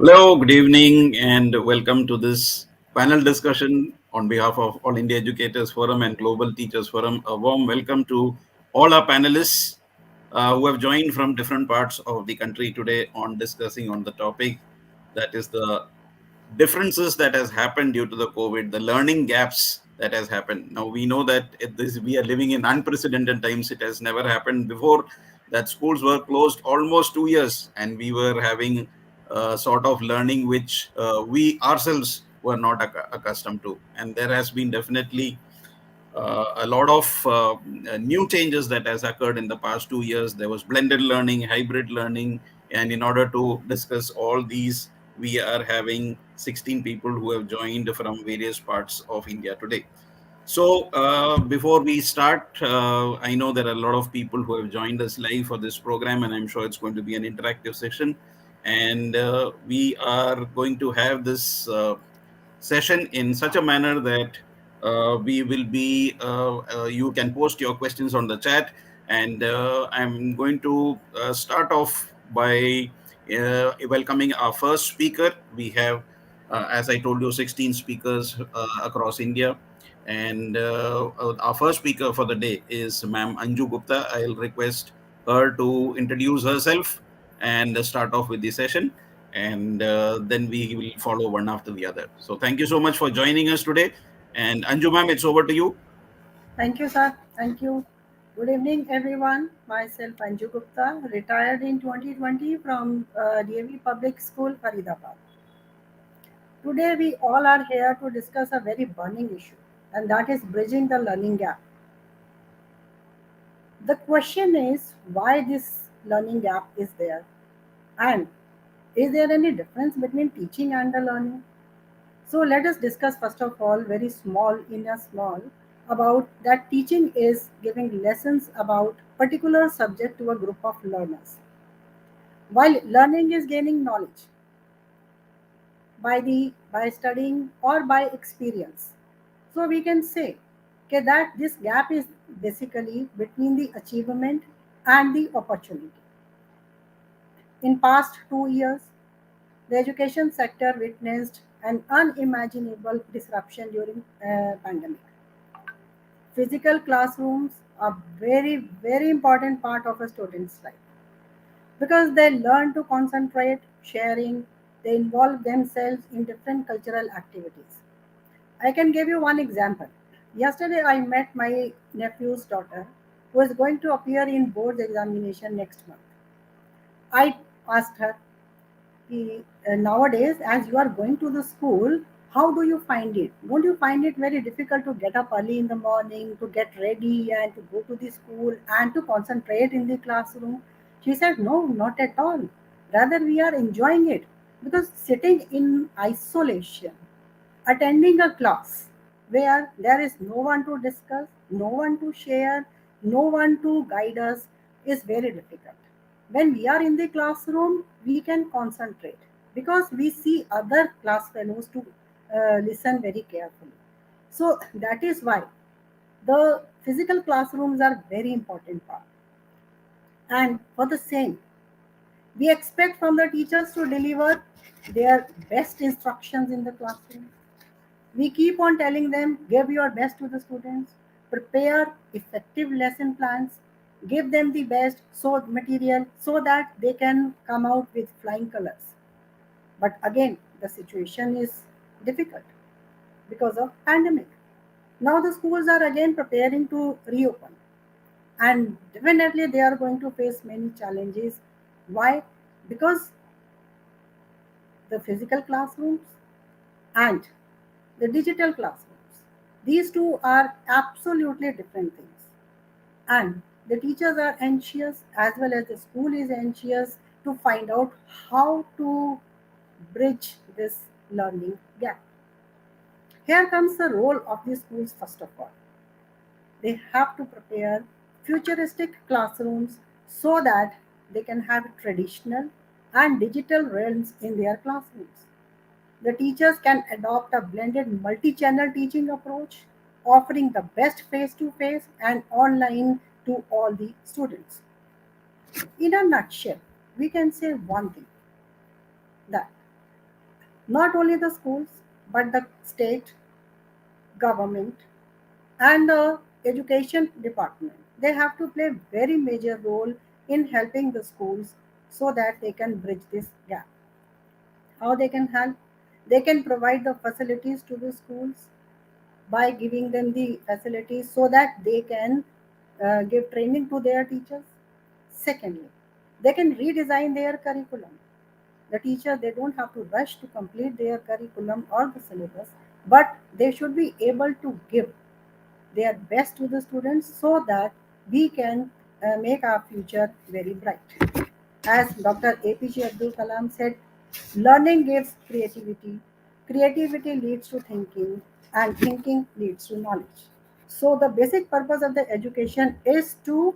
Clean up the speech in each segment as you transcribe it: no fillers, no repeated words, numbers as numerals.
Hello, good evening, and welcome to this panel discussion on behalf of All India Educators Forum and Global Teachers Forum. A warm welcome to all our panelists who have joined from different parts of the country today on discussing on the topic that is the differences that has happened due to the COVID, the learning gaps that has happened. Now we know that we are living in unprecedented times. It has never happened before that schools were closed almost 2 years, and we were having sort of learning which we ourselves were not accustomed to. And there has been definitely a lot of new changes that has occurred in the past 2 years. There was blended learning, hybrid learning, and in order to discuss all these, we are having 16 people who have joined from various parts of India today. So before we start, I know there are a lot of people who have joined us live for this program, and I'm sure it's going to be an interactive session. And we are going to have this session in such a manner that we will be you can post your questions on the chat, and I'm going to start off by welcoming our first speaker. We have, as I told you, 16 speakers across India, and our first speaker for the day is Ma'am Anju Gupta. I'll request her to introduce herself and start off with the session, and then we will follow one after the other. So thank you so much for joining us today. And Anju ma'am, it's over to you. Thank you, sir. Thank you. Good evening, everyone. Myself, Anju Gupta, retired in 2020 from DAV Public School, Faridabad. Today, we all are here to discuss a very burning issue, and that is bridging the learning gap. The question is why this learning gap is there, and is there any difference between teaching and the learning? So let us discuss first of all, very small in a small, about that teaching is giving lessons about particular subject to a group of learners, while learning is gaining knowledge by studying or by experience. So we can say okay, that this gap is basically between the achievement and the opportunity. In past 2 years, the education sector witnessed an unimaginable disruption during pandemic. Physical classrooms are very important part of a student's life because they learn to concentrate, sharing, they involve themselves in different cultural activities. I can give you one example. Yesterday I met my nephew's daughter who is going to appear in board examination next month. I asked her, nowadays as you are going to the school, how do you find it? Don't you find it very difficult to get up early in the morning, to get ready and to go to the school and to concentrate in the classroom? She said, no, not at all. Rather, we are enjoying it because sitting in isolation, attending a class where there is no one to discuss, no one to share, no one to guide us is very difficult. When we are in the classroom, we can concentrate because we see other class fellows to listen very carefully. So that is why the physical classrooms are very important part. And for the same, we expect from the teachers to deliver their best instructions in the classroom. We keep on telling them, give your best to the students, prepare effective lesson plans, give them the best so material so that they can come out with flying colors. But again, the situation is difficult because of pandemic. Now the schools are again preparing to reopen, and definitely they are going to face many challenges. Why? Because the physical classrooms and the digital classrooms. These two are absolutely different things. And the teachers are anxious as well as the school is anxious to find out how to bridge this learning gap. Here comes the role of the schools first of all. They have to prepare futuristic classrooms so that they can have traditional and digital realms in their classrooms. The teachers can adopt a blended multi-channel teaching approach, offering the best face-to-face and online to all the students. In a nutshell, we can say one thing that Not only the schools, but the state, government, and the education department. They have to play very major role in helping the schools so that they can bridge this gap. How they can help? They can provide the facilities to the schools by giving them the facilities so that they can give training to their teachers. Secondly, they can redesign their curriculum. The teacher, they don't have to rush to complete their curriculum or the syllabus, but they should be able to give their best to the students so that we can make our future very bright. As Dr. APJ Abdul Kalam said, learning gives creativity, creativity leads to thinking, and thinking leads to knowledge. So, the basic purpose of the education is to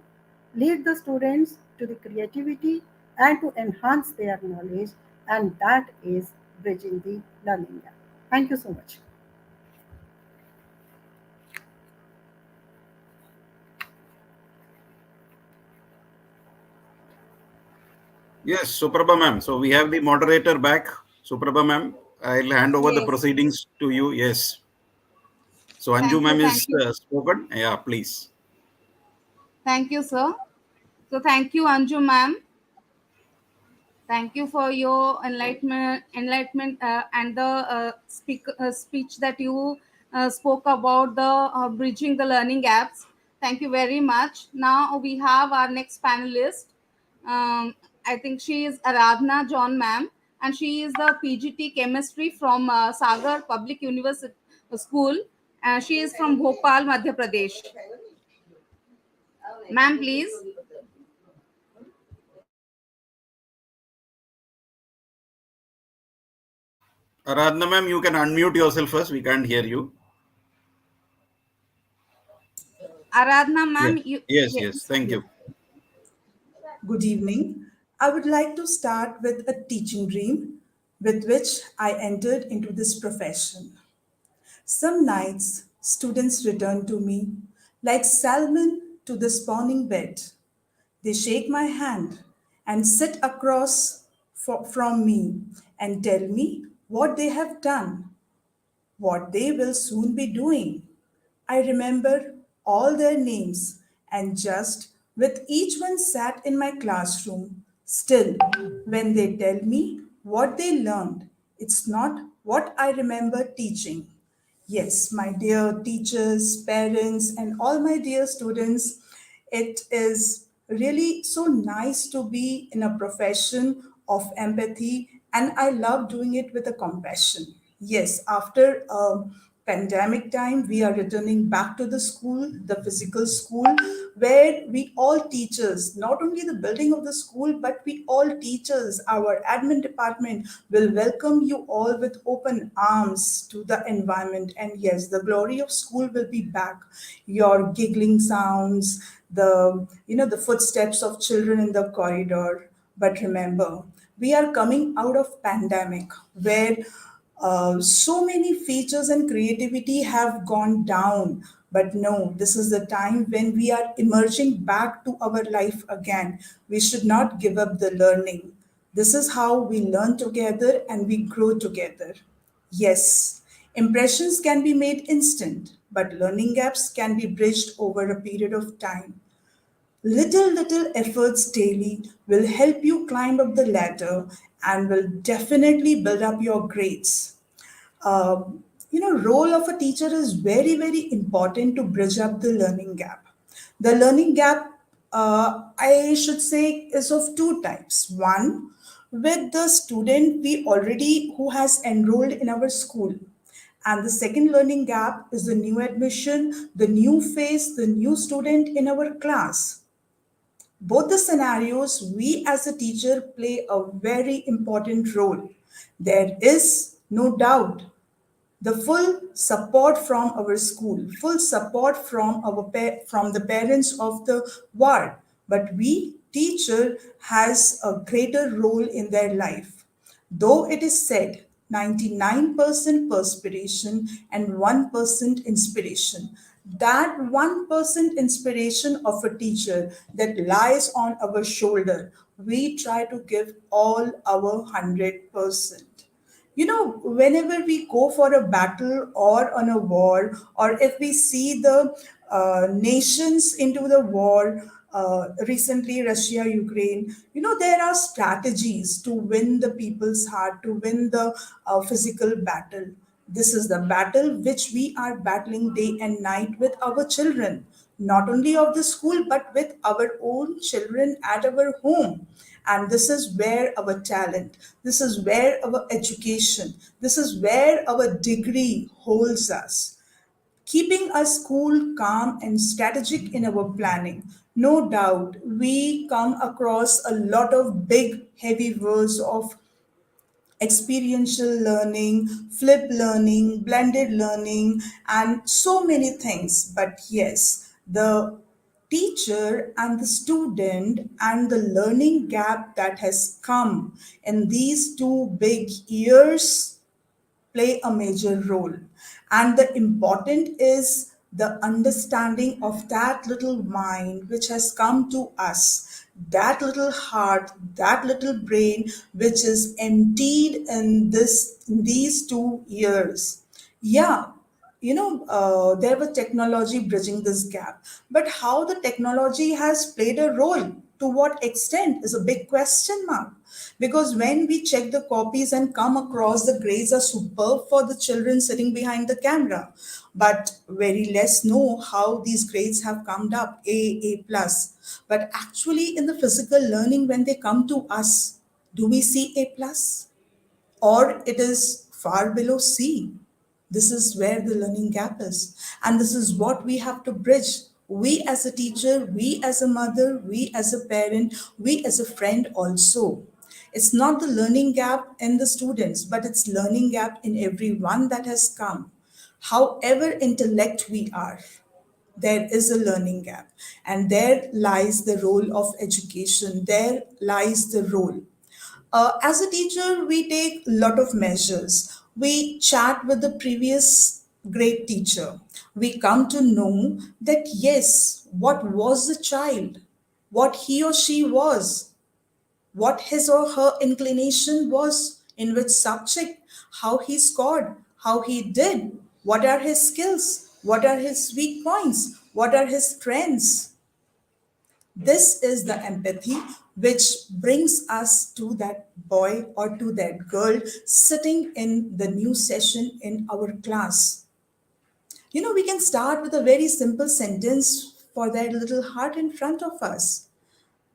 lead the students to the creativity and to enhance their knowledge, and that is bridging the learning gap. Thank you so much. Yes, Suprabha ma'am. So we have the moderator back. Suprabha ma'am, I'll hand over the Yes. proceedings to you. Yes. So Anju Thank you. ma'am Thank is you. spoken. Yeah, please. Thank you, sir. So thank you, Anju ma'am. Thank you for your enlightenment, and the speech that you spoke about the bridging the learning gaps. Thank you very much. Now we have our next panelist. I think she is Aradhna John ma'am, and she is the PGT chemistry from Sagar Public University School. She is from Bhopal, Madhya Pradesh. Ma'am, please. Aradhana ma'am, you can unmute yourself first. We can't hear you. Aradhana Yeah. ma'am, you Yes, yes. yes. Thank Yeah. you. Good evening. I would like to start with a teaching dream with which I entered into this profession. Some nights, students return to me like salmon to the spawning bed. They shake my hand and sit across from me and tell me what they have done, what they will soon be doing. I remember all their names and just with each one sat in my classroom. Still, when they tell me what they learned, it's not what I remember teaching. Yes, my dear teachers, parents, and all my dear students, it is really so nice to be in a profession of empathy, and I love doing it with a compassion. Yes, after a pandemic time, we are returning back to the school, the physical school, where we all teachers, not only the building of the school, but we all teachers, our admin department will welcome you all with open arms to the environment. And yes, the glory of school will be back. Your giggling sounds, the footsteps of children in the corridor. But remember, we are coming out of pandemic where so many features and creativity have gone down. But no, this is the time when we are emerging back to our life again. We should not give up the learning. This is how we learn together and we grow together. Yes, impressions can be made instant, but learning gaps can be bridged over a period of time. Little efforts daily will help you climb up the ladder and will definitely build up your grades. Role of a teacher is very important to bridge up the learning gap. The learning gap, I should say, is of two types. One, with the student we already who has enrolled in our school, and the second learning gap is the new admission, the new face, the new student in our class. Both the scenarios, we as a teacher play a very important role. There is no doubt the full support from our school, full support from from the parents of the ward, but we teacher has a greater role in their life. Though it is said 99% perspiration and 1% inspiration, that 1% inspiration of a teacher that lies on our shoulder, we try to give all our 100%. Whenever we go for a battle or on a war, or if we see the nations into the war, recently Russia, Ukraine, there are strategies to win the people's heart, to win the physical battle. This is the battle which we are battling day and night with our children, not only of the school, but with our own children at our home. And this is where our talent, this is where our education, this is where our degree holds us, keeping us cool, calm, and strategic in our planning. No doubt, we come across a lot of big, heavy words of experiential learning, flip learning, blended learning, and so many things. But yes, the teacher and the student and the learning gap that has come in these 2 big years play a major role. And the important is the understanding of that little mind which has come to us, that little heart, that little brain which is emptied in these 2 years. Yeah, there was technology bridging this gap, but how the technology has played a role, to what extent, is a big question mark. Because when we check the copies and come across the grades are superb for the children sitting behind the camera, but very less know how these grades have come up, A plus. But actually, in the physical learning, when they come to us, do we see A plus? Or it is far below C. This is where the learning gap is. And this is what we have to bridge. We as a teacher, we as a mother, we as a parent, we as a friend also. It's not the learning gap in the students, but it's learning gap in everyone that has come. However intellect we are, there is a learning gap. And there lies the role of education. There lies the role. As a teacher, we take a lot of measures. We chat with the previous great teacher. We come to know that yes, what was the child, what he or she was, what his or her inclination was, in which subject, how he scored, how he did, what are his skills, what are his weak points, what are his strengths. This is the empathy which brings us to that boy or to that girl sitting in the new session in our class. We can start with a very simple sentence for that little heart in front of us.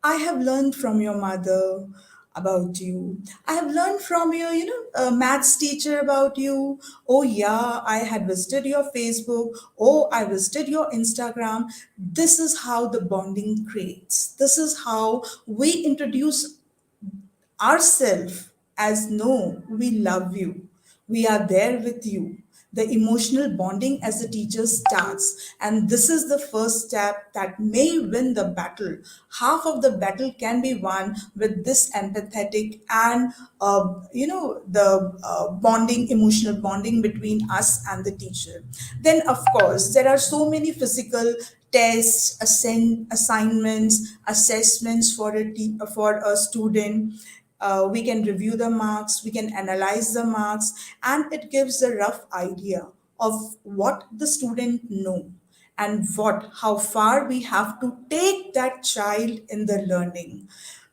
I have learned from your mother about you. I have learned from your, maths teacher about you. Oh, yeah, I had visited your Facebook. Oh, I visited your Instagram. This is how the bonding creates. This is how we introduce ourselves as no, we love you. We are there with you. The emotional bonding as a teacher starts, and this is the first step that may win the battle. Half of the battle can be won with this empathetic and the bonding, emotional bonding between us and the teacher. Then, of course, there are so many physical tests, assignments, assessments for for a student. We can review the marks, we can analyze the marks, and it gives a rough idea of what the student know and how far we have to take that child in the learning.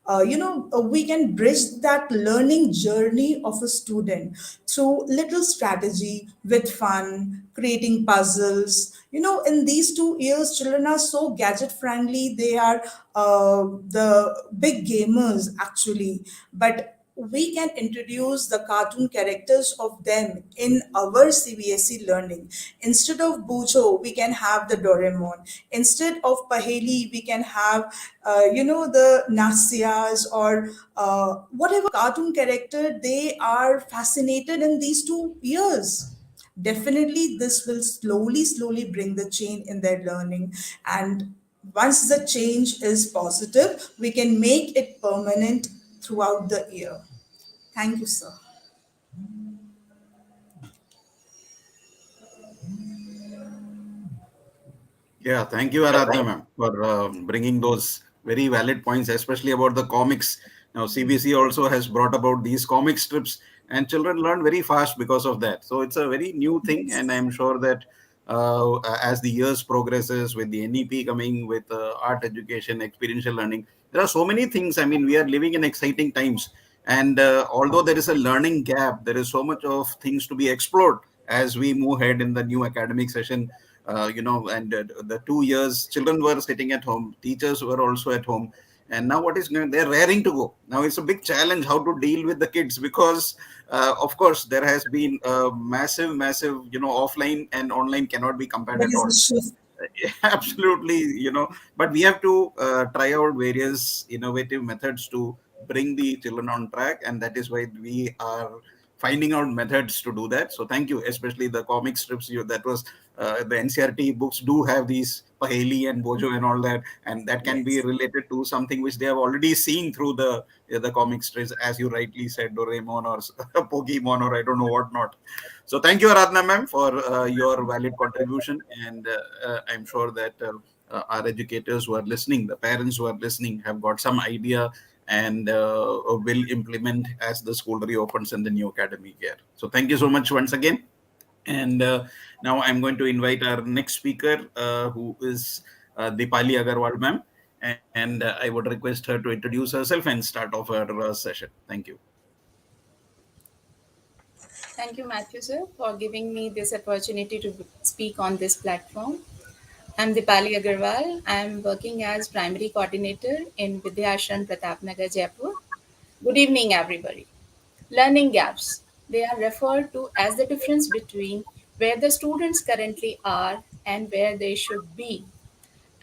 We can bridge that learning journey of a student through little strategy with fun, creating puzzles. In these 2 years, children are so gadget friendly. They are the big gamers actually. But we can introduce the cartoon characters of them in our CBSE learning. Instead of Bujo, we can have the Doraemon. Instead of Paheli, we can have, the Nasias or whatever cartoon character they are fascinated in these 2 years. Definitely, this will slowly bring the change in their learning. And once the change is positive, we can make it permanent throughout the year. Thank you, sir. Yeah, thank you, Aradhya ma'am, for bringing those very valid points, especially about the comics. Now, CBC also has brought about these comic strips and children learn very fast because of that. So it's a very new thing, and I'm sure that as the years progresses with the NEP coming, with art education, experiential learning, there are so many things. I mean, we are living in exciting times, and although there is a learning gap, there is so much of things to be explored as we move ahead in the new academic session. And the 2 years children were sitting at home, teachers were also at home, and now what is going, they're raring to go. Now it's a big challenge how to deal with the kids, because of course there has been a massive, offline and online cannot be compared There at is all. a shift. Absolutely, but we have to try out various innovative methods to bring the children on track, and that is why we are finding out methods to do that. So thank you, especially the comic strips. That was the NCRT books do have these Paheli and Bojo and all that, and that can be Yes. related to something which they have already seen through the comic strips, as you rightly said, Doraemon or Pokemon or I don't know what not. So thank you, Aradhana ma'am, for your valid contribution, and I'm sure that our educators who are listening, the parents who are listening, have got some idea and will implement as the school reopens in the new academic year. So thank you so much once again. And now I'm going to invite our next speaker, who is Dipali Agarwal ma'am. And I would request her to introduce herself and start off her session. Thank you. Thank you, Matthew, sir, for giving me this opportunity to speak on this platform. I'm Dipali Agarwal. I'm working as primary coordinator in Vidyashram Pratapnagar, Jaipur. Good evening, everybody. Learning gaps. They are referred to as the difference between where the students currently are and where they should be.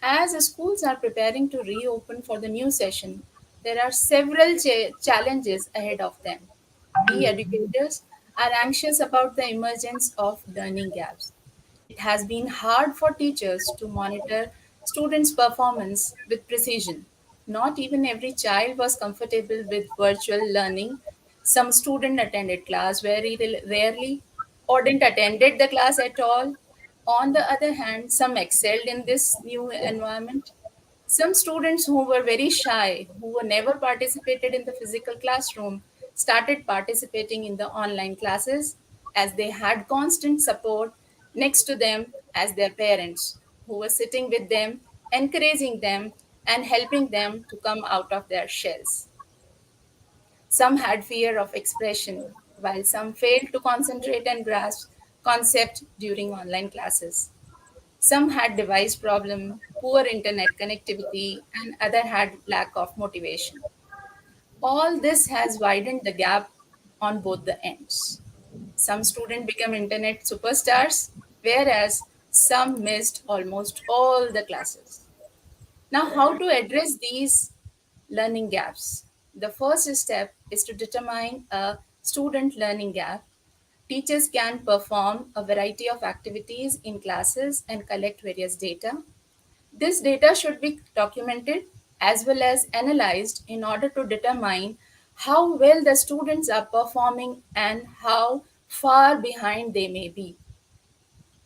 As the schools are preparing to reopen for the new session, there are several challenges ahead of them. We educators are anxious about the emergence of learning gaps. It has been hard for teachers to monitor students' performance with precision. Not even every child was comfortable with virtual learning. Some students attended class very rarely or didn't attended the class at all. On the other hand, some excelled in this new environment. Some students who were very shy, who were never participated in the physical classroom, started participating in the online classes as they had constant support next to them as their parents, who were sitting with them, encouraging them, and helping them to come out of their shells. Some had fear of expression, while some failed to concentrate and grasp concept during online classes. Some had device problem, poor internet connectivity, and other had lack of motivation. All this has widened the gap on both the ends. Some students become internet superstars, whereas some missed almost all the classes. Now, how to address these learning gaps? The first step is to determine a student learning gap. Teachers can perform a variety of activities in classes and collect various data. This data should be documented as well as analyzed in order to determine how well the students are performing and how far behind they may be.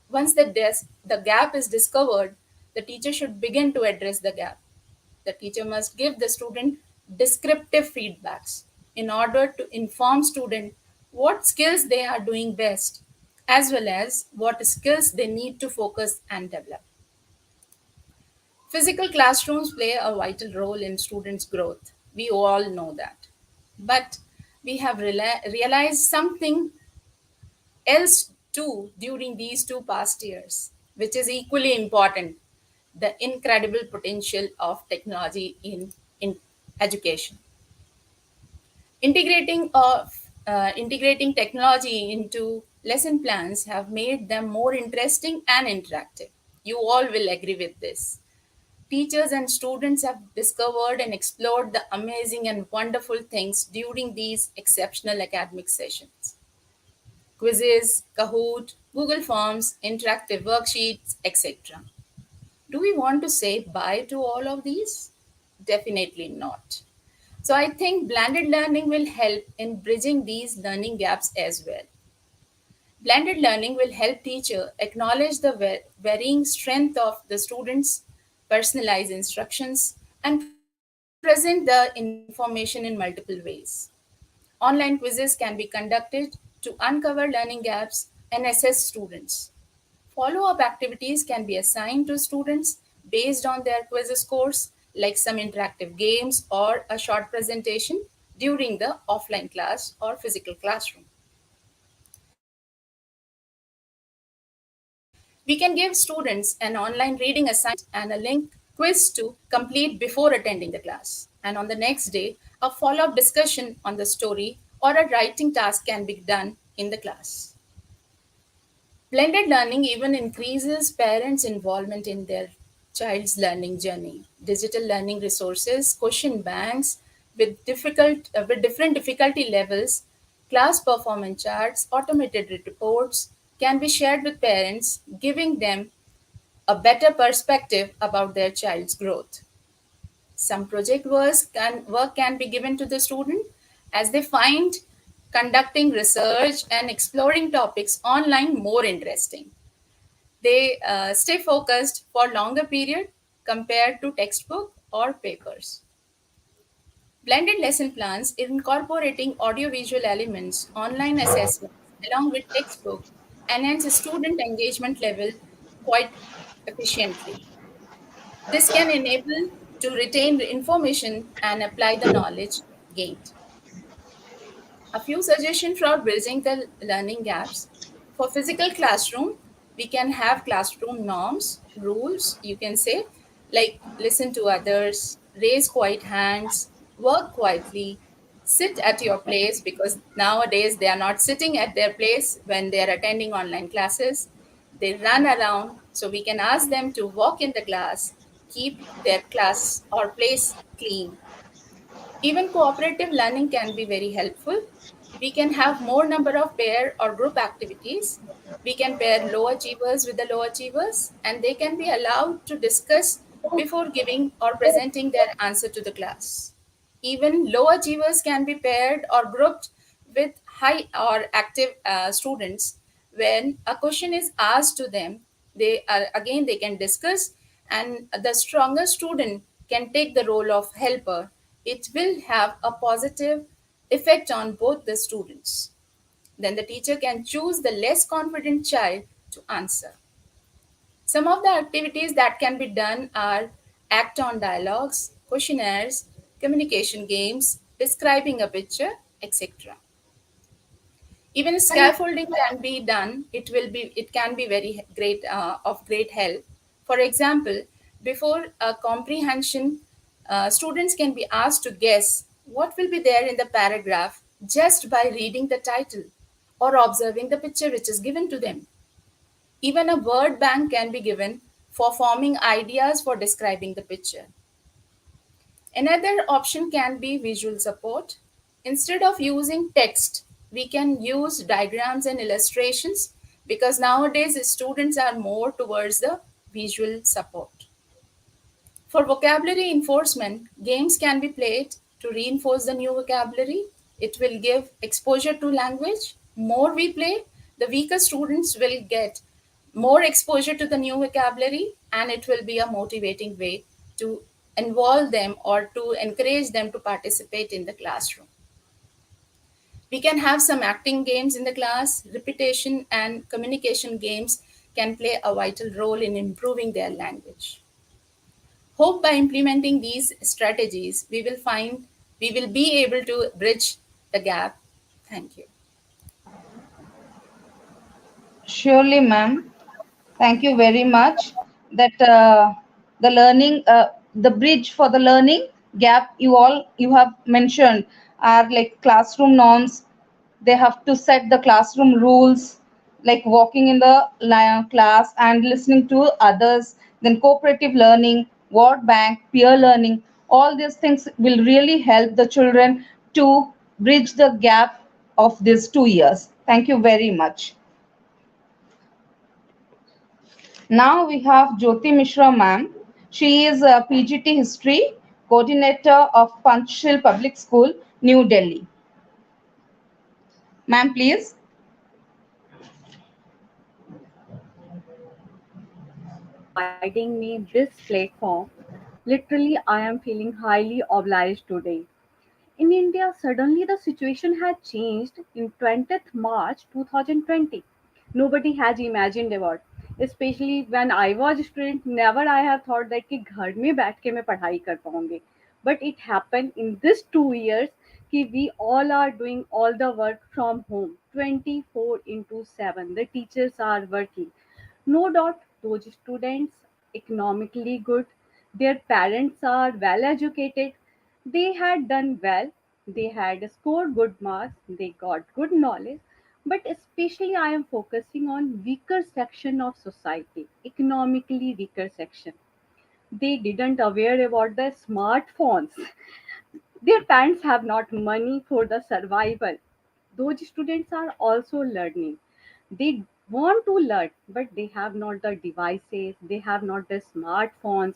Once the gap is discovered, the teacher should begin to address the gap. The teacher must give the student descriptive feedbacks in order to inform student what skills they are doing best as well as what skills they need to focus and develop. Physical classrooms play a vital role in students' growth. We all know that. But we have realized something else too during these two past years, which is equally important: the incredible potential of technology in education. Integrating technology into lesson plans have made them more interesting and interactive. You all will agree with this. Teachers and students have discovered and explored the amazing and wonderful things during these exceptional academic sessions. Quizzes, Kahoot, Google Forms, interactive worksheets, etc. Do we want to say bye to all of these? Definitely not. So I think blended learning will help in bridging these learning gaps as well. Blended learning will help teacher acknowledge the varying strength of the students, personalize instructions, and present the information in multiple ways. Online quizzes can be conducted to uncover learning gaps and assess students. Follow up activities can be assigned to students based on their quiz scores, like some interactive games or a short presentation during the offline class or physical classroom. We can give students an online reading assignment and a link quiz to complete before attending the class. And on the next day, a follow up discussion on the story or a writing task can be done in the class. Blended learning even increases parents' involvement in their child's learning journey. Digital learning resources, question banks with different difficulty levels, class performance charts, automated reports can be shared with parents, giving them a better perspective about their child's growth. Some work can be given to the student as they find conducting research and exploring topics online more interesting. They stay focused for longer period compared to textbook or papers. Blended lesson plans incorporating audiovisual elements, online assessments along with textbook enhance student engagement level quite efficiently. This can enable to retain the information and apply the knowledge gained. A few suggestions for bridging the learning gaps. For physical classroom, we can have classroom norms, rules, you can say, like listen to others, raise quiet hands, work quietly, sit at your place because nowadays they are not sitting at their place when they are attending online classes. They run around, so we can ask them to walk in the class, keep their class or place clean. Even cooperative learning can be very helpful. We can have more number of pair or group activities. We can pair low achievers with the low achievers and they can be allowed to discuss before giving or presenting their answer to the class. Even low achievers can be paired or grouped with high or active students. When a question is asked to them, they can discuss, and the stronger student can take the role of helper. It will have a positive effect on both the students. Then the teacher can choose the less confident child to answer. Some of the activities that can be done are act on dialogues, questionnaires, communication games, describing a picture, etc. Even scaffolding can be done. It can be very great of great help. For example, before a comprehension, students can be asked to guess what will be there in the paragraph just by reading the title or observing the picture which is given to them. Even a word bank can be given for forming ideas for describing the picture. Another option can be visual support. Instead of using text, we can use diagrams and illustrations because nowadays students are more towards the visual support. For vocabulary enforcement, games can be played to reinforce the new vocabulary. It will give exposure to language. More we play, the weaker students will get more exposure to the new vocabulary, and it will be a motivating way to involve them or to encourage them to participate in the classroom. We can have some acting games in the class. Repetition and communication games can play a vital role in improving their language. Hope by implementing these strategies, we will be able to bridge the gap. Thank you. Surely, ma'am. Thank you very much. That the bridge for the learning gap you have mentioned are like classroom norms. They have to set the classroom rules, like walking in the class and listening to others. Then cooperative learning, word bank, peer learning. All these things will really help the children to bridge the gap of these 2 years. Thank you very much. Now we have Jyoti Mishra ma'am. She is a PGT History Coordinator of Panchshil Public School, New Delhi. Ma'am, please. Providing me this platform. Literally, I am feeling highly obliged today. In India, suddenly the situation had changed in 20th March 2020. Nobody has imagined about. Especially when I was a student, never I have thought that कि घर में बैठ के मैं पढ़ाई कर पाऊंगी. But it happened in this 2 years कि we all are doing all the work from home 24 into 7. The teachers are working. No doubt, those students economically good, their parents are well educated, they had done well, they had scored good marks, they got good knowledge. But especially I am focusing on weaker section of society, economically weaker section. They didn't aware about the smartphones. Their parents have not money for the survival. Those students are also learning. They want to learn, but they have not the devices, they have not the smartphones,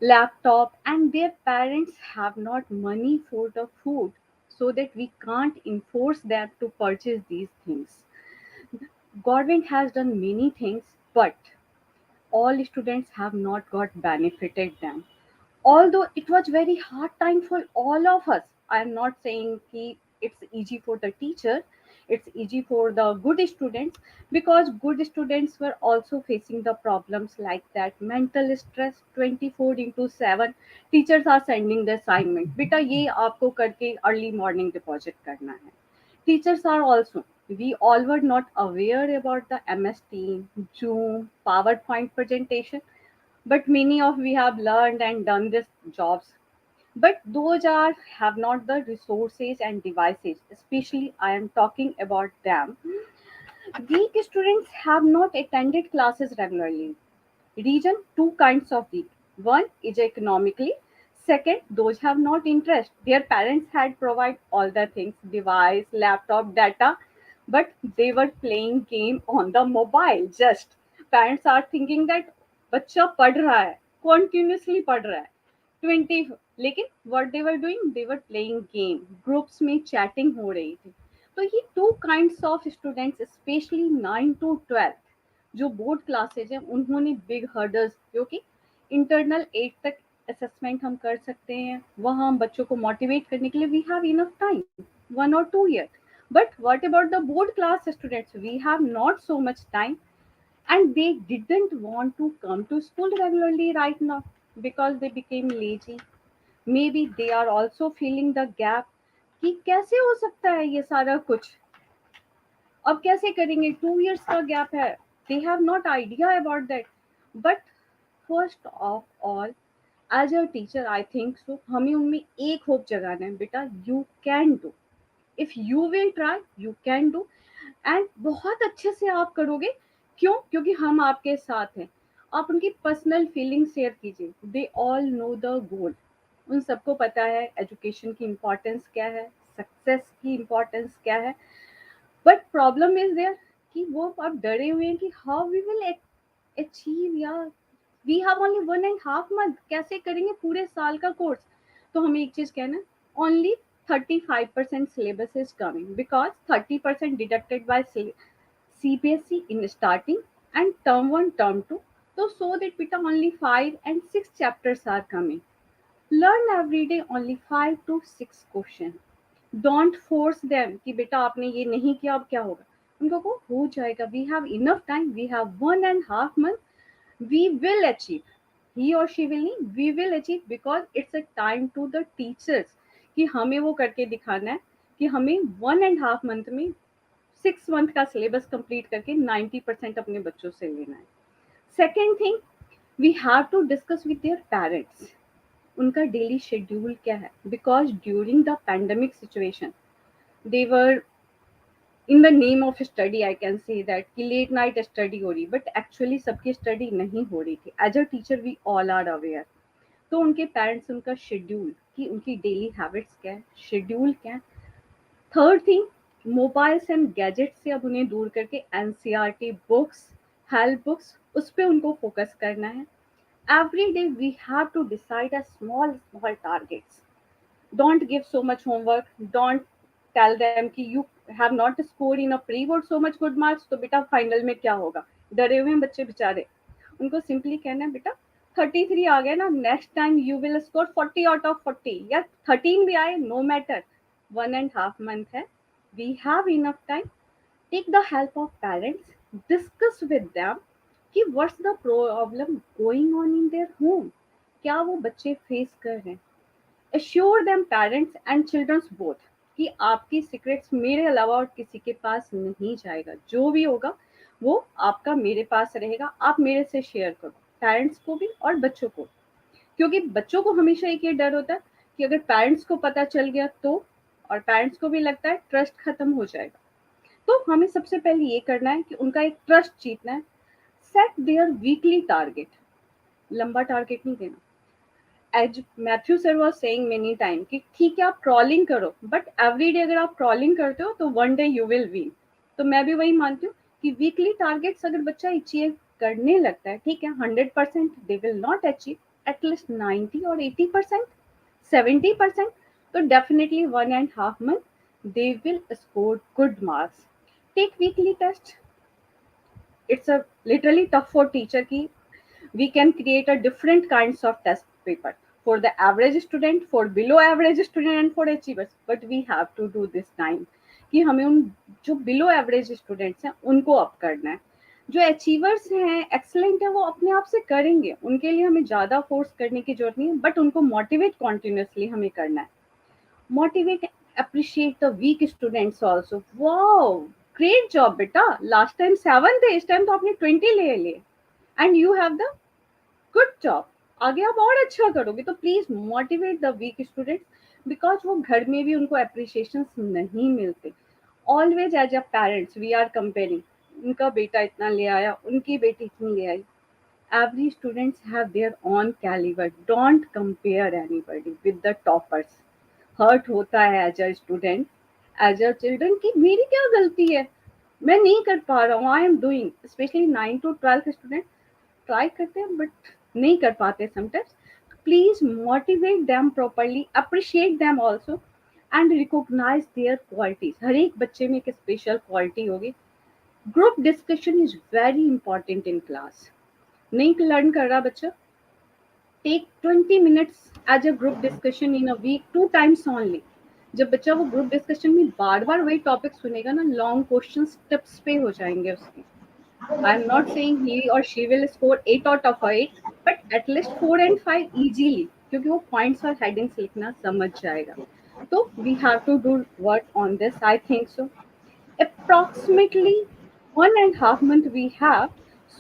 laptop, and their parents have not money for the food, so that we can't enforce them to purchase these things. Government has done many things, but all students have not got benefited them. Although it was very hard time for all of us. I'm not saying ki it's easy for the teacher, it's easy for the good students, because good students were also facing the problems like that mental stress 24 into 7. Teachers are sending the assignment, beta ye aapko karke early morning deposit karna hai. Teachers are also, we all were not aware about the MS Team, Zoom, PowerPoint presentation, but many of we have learned and done these jobs. But those are have not the resources and devices. Especially, I am talking about them. Weak students have not attended classes regularly. Reason two kinds of weak. One is economically. Second, those have not interest. Their parents had provide all the things, device, laptop, data, but they were playing game on the mobile. Just parents are thinking that बच्चा पढ़ रहा है, continuously पढ़ रहा है. 20 लेकिन what they were doing, they were playing game, groups में chatting हो रही थी. तो ये two kinds of students specially 9 to 12 जो बोर्ड क्लासेज हैं उन्होंने बिग हर्डल्स, क्योंकि इंटरनल 8 तक असेसमेंट हम कर सकते हैं, वहाँ हम बच्चों को मोटिवेट करने के लिए we have enough time 1 or 2 years. But what about the board class students, we have not so much time, and they didn't want to come to school regularly right now because they became lazy. Maybe they are also feeling the gap कि कैसे हो सकता है ये सारा कुछ, अब कैसे करेंगे, 2 years का गैप है. They have not idea about that. But first of all, as a teacher I think so हमें उनमें एक होप जगाना है, बेटा you can do, if you will try you can do, and बहुत अच्छे से आप करोगे. क्यों? क्योंकि हम आपके साथ हैं. आप उनकी पर्सनल फीलिंग शेयर कीजिए. They all know the goal. उन सबको पता है एजुकेशन की इम्पोर्टेंस क्या है, सक्सेस की इम्पोर्टेंस क्या है. बट प्रॉब्लम इज देयर कि वो अब डरे हुए हैं कि हाउ वी विल अचीव, या वी हैव ओनली 1.5 month, कैसे करेंगे पूरे साल का कोर्स. तो हमें एक चीज कहना है, only 35% syllabus is coming because 30% deducted by CBSE in starting and term 1 term 2. So that beta only 5 and 6 chapters are coming. Learn every day only 5 to 6 questions. Don't force them कि बेटा आपने ये नहीं किया अब क्या होगा. उनको को हो जाएगा, we have enough time, we have 1.5 month, we will achieve. He और शी विल नहीं, we will achieve, because it's a time to the teachers कि हमें वो करके दिखाना है कि हमें 1.5 month में 6 month का सिलेबस कंप्लीट करके 90% अपने बच्चों से लेना है. Second thing, we have to discuss with their parents उनका डेली शेड्यूल क्या है, because during the pandemic situation they were in the name of study, I can say that कि लेट नाइट स्टडी हो रही, बट एक्चुअली सबकी study नहीं हो रही थी. As a teacher we all are aware. तो उनके पेरेंट्स उनका शेड्यूल कि उनकी डेली हैबिट्स क्या है, शेड्यूल क्या है. Third thing, mobiles and gadget से अब उन्हें दूर करके एनसीईआरटी बुक्स, हेल्प बुक्स, उस पर उनको फोकस करना है. Every day we have to decide a small targets. Don't give so much homework. Don't tell them कि you have not scored in a pre-board so much good marks, तो बेटा final में क्या होगा. डरे हुए हैं बच्चे बेचारे. उनको सिंपली कहना है बेटा 33 आ गया ना, next time you will score 40 out of 40 या 13 भी आए नो मैटर, 1.5 month है, we have enough time. Take the help of parents, discuss with them कि what's the problem going on in their home, क्या वो बच्चे फेस कर रहे हैं. Assure them, parents and children both, कि आपकी सीक्रेट्स मेरे अलावा और किसी के पास नहीं जाएगा. जो भी होगा वो आपका मेरे पास रहेगा, आप मेरे से शेयर करो, पेरेंट्स को भी और बच्चों को. क्योंकि बच्चों को हमेशा एक ये डर होता है कि अगर पेरेंट्स को पता चल गया तो, और पेरेंट्स को भी लगता है ट्रस्ट खत्म हो जाएगा. तो हमें सबसे पहले ये करना है कि उनका एक ट्रस्ट जीतना है. सेट देयर वीकली टारगेट, लंबा टारगेट नहीं देना. As Matthew sir was saying many time कि ठीक है आप क्रॉलिंग करो, बट एवरी डे अगर आप क्रॉलिंग करते हो तो one day you will win. तो मैं भी वही मानती हूँ कि वीकली टारगेट्स अगर बच्चा अचीव करने लगता है, ठीक है 100% they will not achieve, at least 90 और 80%, 70%, तो definitely 1.5 month they will score good marks. Take weekly test. It's a literally tough for teacher ki we can create a different kinds of test paper for the average student, for below average student and for achievers. But we have to do this time कि हमें उन जो below average students हैं उनको up करना है. जो achievers हैं, एक्सलेंट है, वो अपने आप से करेंगे, उनके लिए हमें ज़्यादा फोर्स करने की जरूरत नहीं है, बट उनको मोटिवेट कॉन्टिन्यूसली हमें करना है. Motivate, appreciate the weak students also. Wow, great job beta, last time 7 थे, इस टाइम तो आपने 20 ले लिए, and you have the good job. आगे आप और अच्छा करोगे. तो please motivate the weak students, because वो घर में भी उनको अप्रिसिएशन नहीं मिलते. Always as a parents we are comparing, उनका बेटा इतना ले आया, उनकी बेटी इतनी ले आई. Every students have their own caliber. Don't compare anybody with the toppers. Hurt होता है as a student, as a children कि मेरी क्या गलती है, मैं नहीं कर पा रहा हूँ, I am doing. Specially 9 to 12 student try करते हैं बट नहीं कर पाते sometimes. Please motivate them properly, appreciate them also, and recognise their qualities. हर एक बच्चे में एक स्पेशल क्वालिटी होगी. Group discussion is very important in class. नहीं लर्न कर रहा बच्चा, take 20 minutes as a group discussion in a week 2 times only. जब बच्चा वो ग्रुप डिस्कशन में बार बार वही टॉपिक सुनेगा ना, लॉन्ग क्वेश्चन टिप्स पे हो जाएंगे उसके. I am not saying he और she will score 8 out of 8, but at least 4 and 5 easily, क्योंकि वो पॉइंट्स और हेडिंग्स लिखना समझ जाएगा. तो we have to do work on this, I think so. Approximately 1.5 month we have,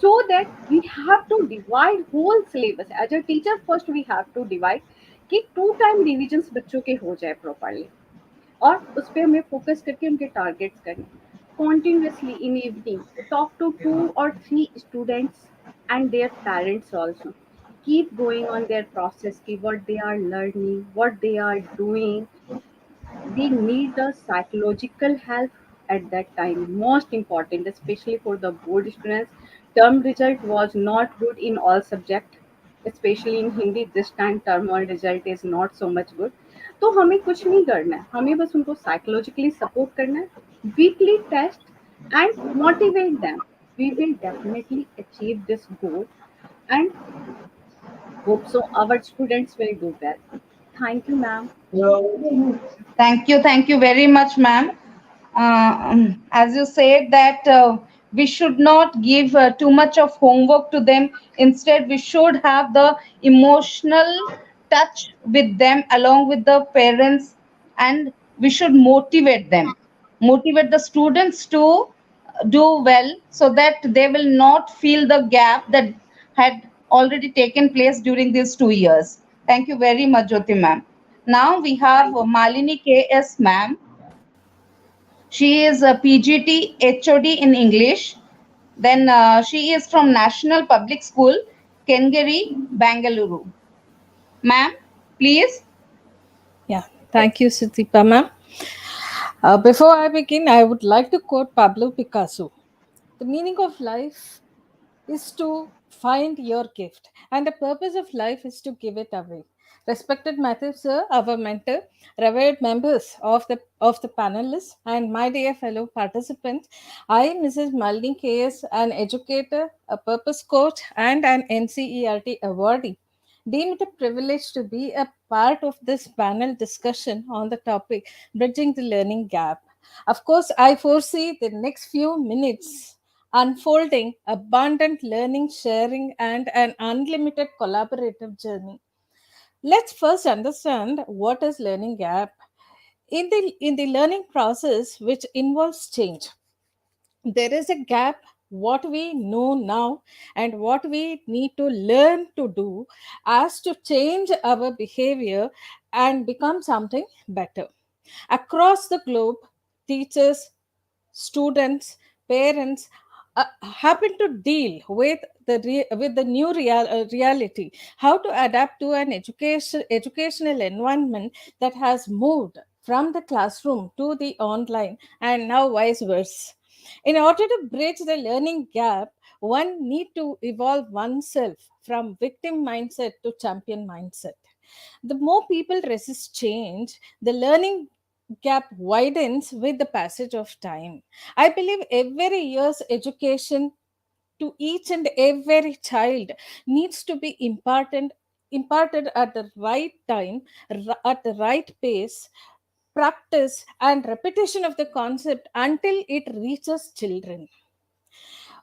so that we have to divide whole syllabus. As a teacher first we have to divide कि 2 time revisions बच्चों के हो जाए properly, और उस पर हमें focus करके उनके टारगेट्स करने. Continuously in evening talk to 2 or 3 students and their parents also. Keep going on their process ki what they are learning, what they are doing. They need the psychological help at that time, most important, especially for the board students. Term result was not good in all subject, especially in Hindi. This time term one result is not so much good. तो हमें कुछ नहीं करना है, हमें बस उनको psychologically support करना है, weekly test and motivate them. We will definitely achieve this goal, and hope so our students will do well. Thank you, ma'am. Thank you very much, ma'am. As you said that we should not give too much of homework to them. Instead, we should have the emotional touch with them along with the parents, and we should motivate them, motivate the students to do well, so that they will not feel the gap that had already taken place during these 2 years. Thank you very much, Jyoti ma'am. Now we have Thank you. Malini KS ma'am. She is a PGT HOD in English. Then she is from National Public School, Kengeri, Bangalore. Ma'am, please. Yeah, thank you, Sutipa ma'am. Before I begin, I would like to quote Pablo Picasso. The meaning of life is to find your gift, and the purpose of life is to give it away. Respected Matthew sir, our mentor, revered members of the panelists, and my dear fellow participants, I, Mrs. Malini KS, an educator, a purpose coach, and an NCERT awardee, deem it a privilege to be a part of this panel discussion on the topic bridging the learning gap. Of course, I foresee the next few minutes unfolding abundant learning, sharing, and an unlimited collaborative journey. Let's first understand what is learning gap. In the learning process, which involves change, there is a gap what we know now and what we need to learn to do as to change our behavior and become something better. Across the globe, teachers, students, parents happen to deal with with the new reality, how to adapt to an educational environment that has moved from the classroom to the online and now vice versa. In order to bridge the learning gap, one need to evolve oneself from victim mindset to champion mindset. The more people resist change, the learning gap widens with the passage of time. I believe every year's education to each and every child needs to be imparted at the right time, at the right pace, practice and repetition of the concept until it reaches children.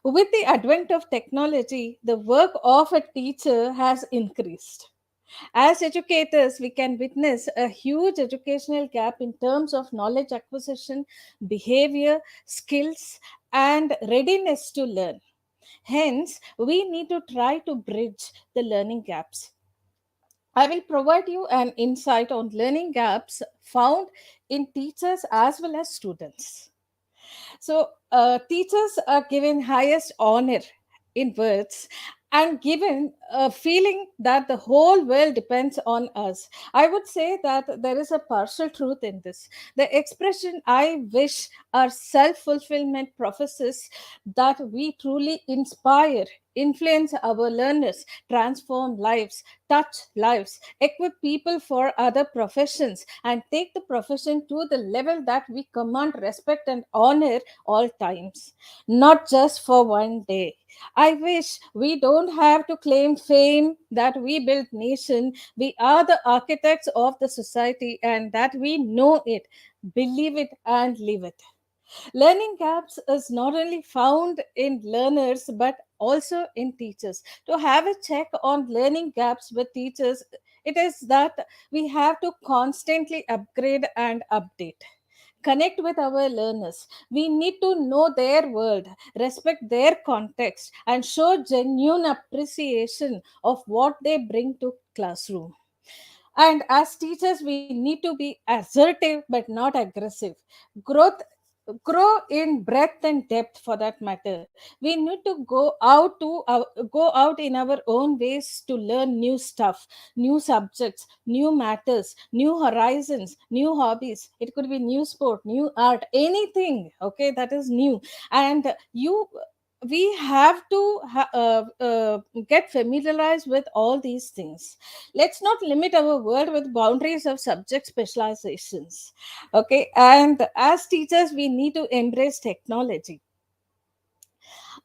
With the advent of technology, the work of a teacher has increased. As educators, we can witness a huge educational gap in terms of knowledge acquisition, behavior, skills, and readiness to learn. Hence, we need to try to bridge the learning gaps. I will provide you an insight on learning gaps found in teachers as well as students. So, teachers are given highest honor in words and given a feeling that the whole world depends on us. I would say that there is a partial truth in this. The expression I wish our self fulfillment professes that we truly inspire, influence our learners, transform lives, touch lives, equip people for other professions, and take the profession to the level that we command respect and honor all times, not just for one day. I wish we don't have to claim fame that we built nation. We are the architects of the society and that we know it, believe it and live it. Learning gaps is not only found in learners but also in teachers. To have a check on learning gaps with teachers, it is that we have to constantly upgrade and update. Connect with our learners. We need to know their world, respect their context, and show genuine appreciation of what they bring to classroom. And as teachers, we need to be assertive but not aggressive. Growth grow in breadth and depth for that matter. We need to go out in our own ways to learn new stuff, new subjects, new matters, new horizons, new hobbies. It could be new sport, new art, anything, okay, that is new. And you we have to get familiarized with all these things. Let's not limit our world with boundaries of subject specializations. Okay, and as teachers, we need to embrace technology.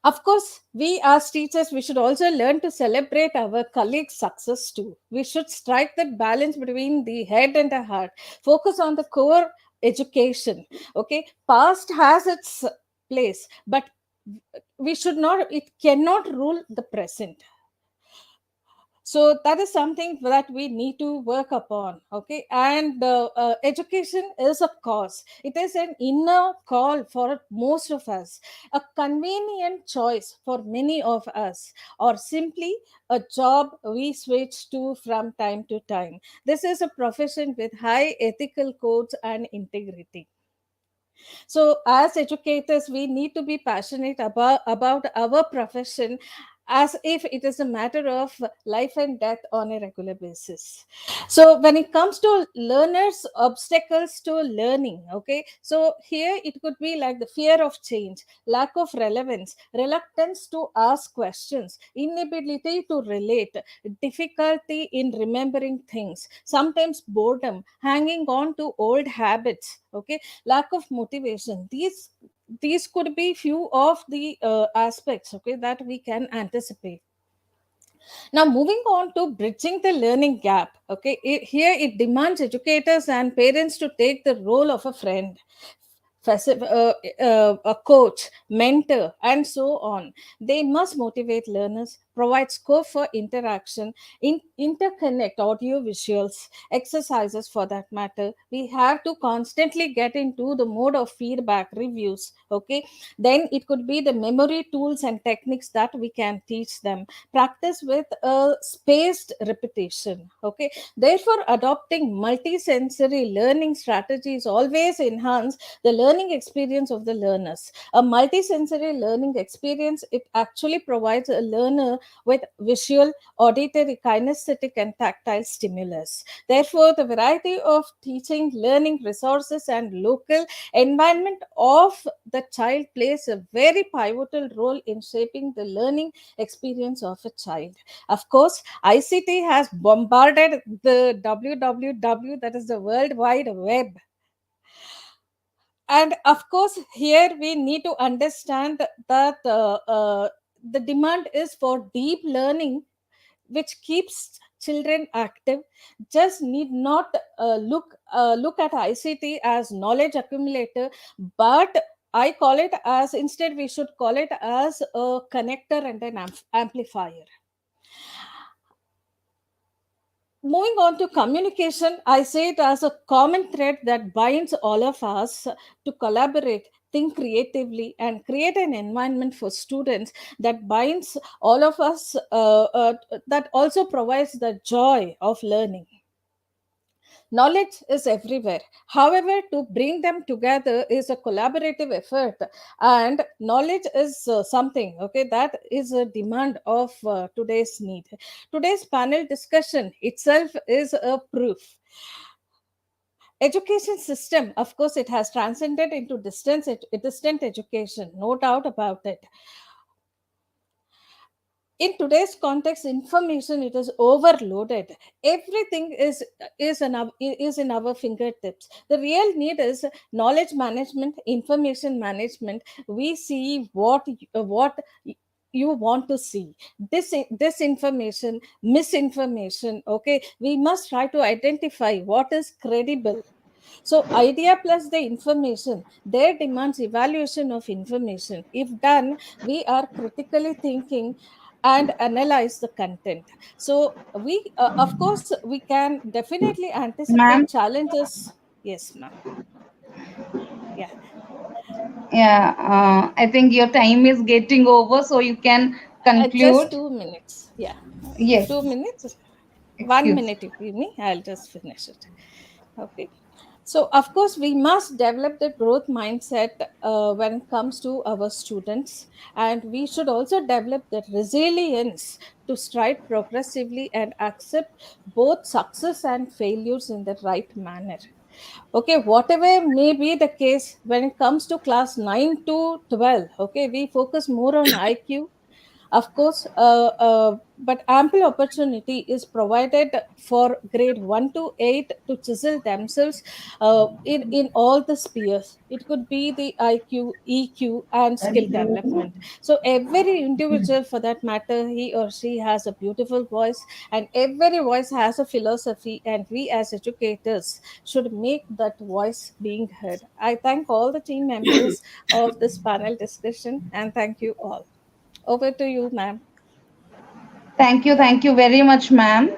Of course, we as teachers, we should also learn to celebrate our colleagues' success too. We should strike that balance between the head and the heart. Focus on the core education. Okay, past has its place, but we should not. It cannot rule the present. So that is something that we need to work upon. Okay, and education is a cause. It is an inner call for most of us, a convenient choice for many of us, or simply a job we switch to from time to time. This is a profession with high ethical codes and integrity. So as educators, we need to be passionate about our profession as if it is a matter of life and death on a regular basis. So when it comes to learners obstacles to learning, okay, so here it could be like the fear of change, lack of relevance, reluctance to ask questions, inability to relate, difficulty in remembering things, sometimes boredom, hanging on to old habits, okay, lack of motivation. These could be few of the aspects, okay, that we can anticipate. Now, moving on to bridging the learning gap. Okay, here it demands educators and parents to take the role of a friend, a coach, mentor, and so on. They must motivate learners, provide scope for interaction, interconnect audio visuals, exercises for that matter. We have to constantly get into the mode of feedback reviews. Okay, then it could be the memory tools and techniques that we can teach them. Practice with a spaced repetition. Okay, therefore, adopting multisensory learning strategies always enhance the learning experience of the learners. A multisensory learning experience, it actually provides a learner with visual, auditory, kinesthetic, and tactile stimulus. Therefore, the variety of teaching, learning resources, and local environment of the child plays a very pivotal role in shaping the learning experience of a child. Of course, ICT has bombarded the www, that is the World Wide Web. And of course, here we need to understand that the demand is for deep learning, which keeps children active. Just need not look at ICT as knowledge accumulator, but I call it as, instead we should call it as a connector and an amplifier. Moving on to communication, I say it as a common thread that binds all of us to collaborate, think creatively, and create an environment for students that binds all of us, that also provides the joy of learning. Knowledge is everywhere. However, to bring them together is a collaborative effort, and knowledge is something, okay, that is a demand of today's need. Today's panel discussion itself is a proof. Education system, of course, it has transcended into distant education, no doubt about it. In today's context, information, it is overloaded. Everything is in our fingertips. The real need is knowledge management, information management. We see what you want to see. Disinformation, misinformation. Okay, we must try to identify what is credible. So, idea plus the information, there demands evaluation of information. If done, we are critically thinking and analyze the content. So, of course, we can definitely Ma'am, anticipate challenges. Yes, ma'am. Yeah. yeah, I think your time is getting over, so you can Just conclude. 2 minutes. Yeah. Yes, 2 minutes. One excuse. minute, you give me. I'll just finish it. Okay. So, of course, we must develop the growth mindset when it comes to our students, and we should also develop the resilience to stride progressively and accept both success and failures in the right manner. Okay, whatever may be the case, when it comes to class 9 to 12, okay, we focus more on IQ, of course, but ample opportunity is provided for grade 1 to 8 to chisel themselves in all the spheres. It could be the IQ, EQ, and skill development. So, every individual, for that matter, he or she has a beautiful voice, and every voice has a philosophy, and we as educators should make that voice being heard. I thank all the team members of this panel discussion, and thank you all. Over to you, ma'am. Thank you very much, ma'am.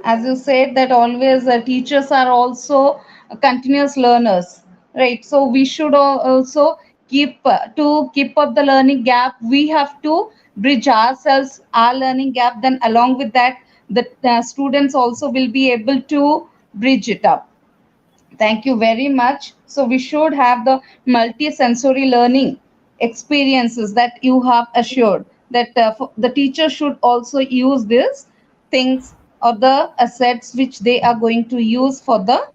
As you said, that always teachers are also continuous learners, right? So we should also keep up the learning gap. We have to bridge ourselves, our learning gap. Then along with that, the students also will be able to bridge it up. Thank you very much. So we should have the multi-sensory learning experiences that you have assured that the teacher should also use these things or the assets which they are going to use for the